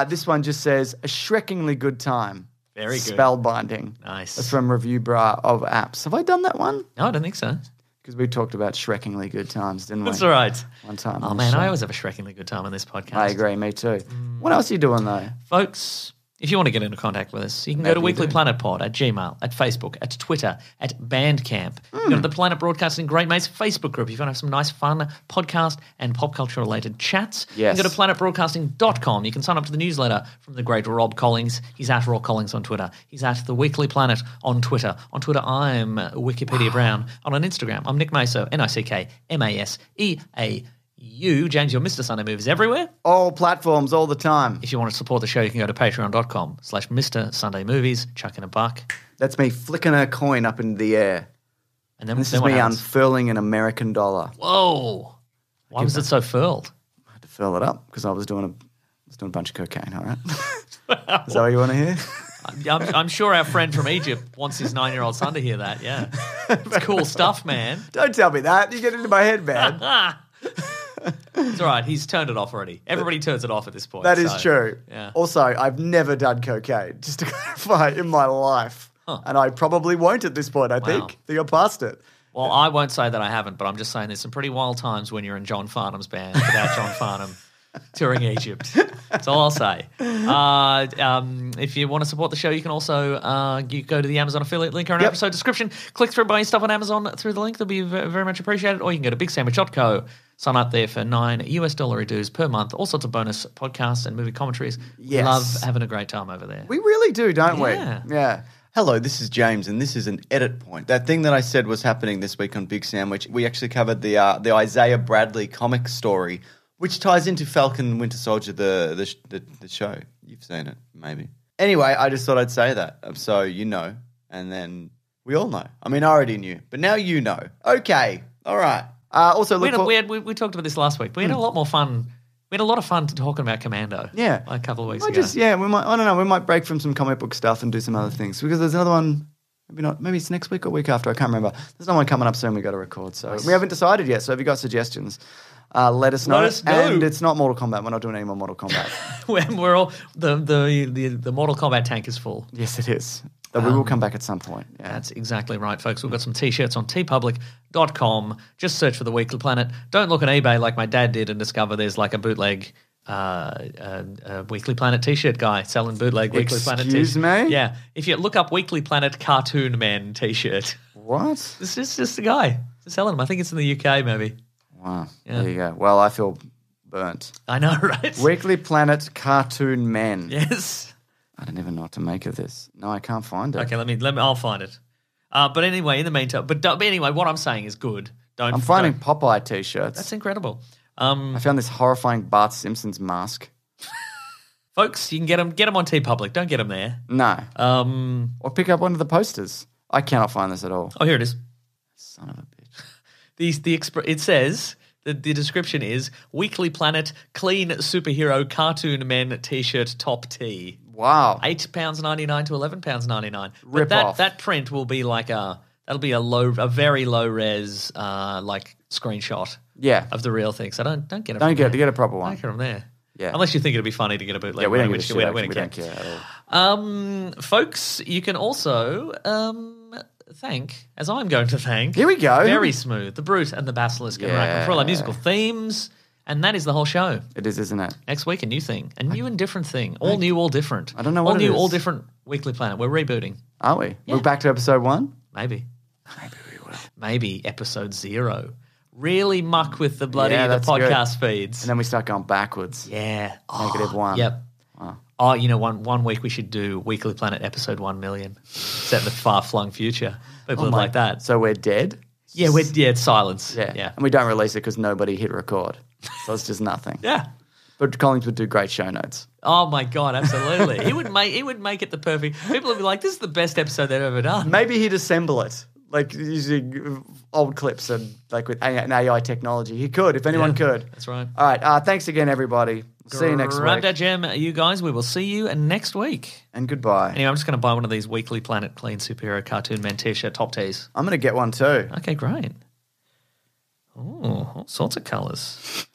This one just says, a shreckingly good time. Very good. Spellbinding. Nice. That's from Review Bra of Apps. Have I done that one? No, I don't think so. Because we talked about shreckingly good times, didn't we? That's all right. One time. Oh on the man, show. I always have a shreckingly good time on this podcast. I agree, me too. What else are you doing though? Folks, if you want to get into contact with us, you can go to Maybe you Weekly do. Planet Pod at Gmail, at Facebook, at Twitter, at Bandcamp. Go to the Planet Broadcasting Great Mates Facebook group if you want to have some nice, fun podcast and pop culture related chats. Yes. You can go to planetbroadcasting.com. You can sign up to the newsletter from the great Rob Collings. He's at Rob Collings on Twitter. He's at The Weekly Planet on Twitter. On Twitter, I'm Wikipedia Brown. And on Instagram, I'm Nick Maso, NickMaseau. James, you're Mr. Sunday Movies everywhere. All platforms, all the time. If you want to support the show, you can go to patreon.com/Mr. Sunday Movies, chuck in a buck. That's me flicking a coin up into the air. And then This then is what me happens? unfurling an American dollar. Whoa. Why was it so furled? I had to furl it up because I was doing a bunch of cocaine, all right? Is that what you want to hear? I'm sure our friend from Egypt wants his 9-year-old son to hear that, yeah. It's cool stuff, man. Don't tell me that. You get into my head, man. It's all right. He's turned it off already. Everybody turns it off at this point. That is so, true. Yeah. Also, I've never done cocaine, just to clarify, in my life. Huh. And I probably won't at this point, I think. Wow. I think I'm past it. Well, I won't say that I haven't, but I'm just saying there's some pretty wild times when you're in John Farnham's band without John Farnham touring Egypt. That's all I'll say. If you want to support the show, you can also you go to the Amazon affiliate link or an episode description. Click through, buy your stuff on Amazon through the link. That'll be very much appreciated. Or you can go to bigsandwich.co. Sign up there for $9 dues per month. All sorts of bonus podcasts and movie commentaries. Yes. Love having a great time over there. We really do, don't Yeah. we? Yeah. Hello, this is James, and this is an edit point. That thing that I said was happening this week on Big Sandwich, we actually covered the Isaiah Bradley comic story, which ties into Falcon and Winter Soldier, the show. You've seen it, maybe. Anyway, I just thought I'd say that, so you know, and then we all know. I mean, I already knew, but now you know. Okay, all right. Also, We look talked about this last week. We had a lot more fun. We had a lot of fun talking about Commando. Yeah. A couple of weeks I ago. just, yeah, we might, I don't know, we might break from some comic book stuff and do some other things because there's another one, maybe it's next week or week after, I can't remember. There's another one coming up soon we got to record, so we haven't decided yet, so if you got suggestions, let us know. Let us know. And it's not Mortal Kombat, we're not doing any more Mortal Kombat. We're all the Mortal Kombat tank is full. Yes, it is. But we will come back at some point. Yeah. That's exactly right, folks. We've got some T-shirts on tpublic.com. Just search for The Weekly Planet. Don't look on eBay like my dad did and discover there's like a bootleg Weekly Planet T-shirt guy selling bootleg Weekly Planet T-shirt. Excuse me? Yeah. If you look up Weekly Planet Cartoon Man T-shirt, What? this is just a guy selling them. I think it's in the UK maybe. Wow. Yeah. There you go. Well, I feel burnt. I know, right? Weekly Planet Cartoon Men. Yes. I don't even know what to make of this. No, I can't find it. Okay, let me. I'll find it. But anyway, in the meantime, but anyway, what I'm saying is good. Don't. I'm finding don't- Popeye t-shirts. That's incredible. I found this horrifying Bart Simpson's mask. Folks, you can get them on TeePublic. Don't get them there. No. Or pick up one of the posters. I cannot find this at all. Oh, here it is. Son of a bitch. It says the description is Weekly Planet clean superhero cartoon men T-shirt top tee. Wow. £8.99 to £11.99. Rip But off. that print will be like that'll be a very low res like screenshot Yeah. of the real thing. So don't get it. Don't from get there. it. Get a proper Don't one. get them there. Yeah. Unless you think it'd be funny to get a bootleg. Yeah, we don't one, give a which shit. we actually. don't We don't care. care at all. Folks, you can also thank, as I'm going to thank. Here we go. Very smooth. The Brute and the Basilisk and Rackham for all our musical themes. And that is the whole show. It is, isn't it? Next week, a new thing. A new and different thing. All new, all different. I don't know all what it new, is. all different Weekly Planet. We're rebooting. Are we? We're back to episode 1? Maybe. Maybe we will. Maybe episode 0. Really muck with the bloody the that's podcast good. feeds. And then we start going backwards. Yeah. -1. Yep. Oh, you know, one week we should do Weekly Planet episode 1 million. Set in the far-flung future. People would like that. So we're dead? Yeah, it's silence. Yeah. And we don't release it because nobody hit record. So it's just nothing. Yeah. But Collins would do great show notes. Oh my God, absolutely. He would make it the perfect. People would be like, "This is the best episode they've ever done." Maybe he'd assemble it, like using old clips and like with an AI technology. He could, if anyone could. That's right. All right. Thanks again, everybody. See you next week. Grandad Gem, you guys. We will see you next week. And goodbye. Anyway, I'm just going to buy one of these Weekly Planet Clean Superhero Cartoon Man T-shirt top tees. I'm going to get one too. Okay, great. Oh, all sorts of colours.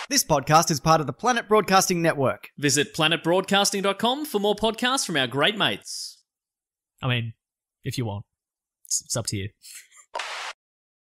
This podcast is part of the Planet Broadcasting Network. Visit planetbroadcasting.com for more podcasts from our great mates. I mean, if you want. It's up to you.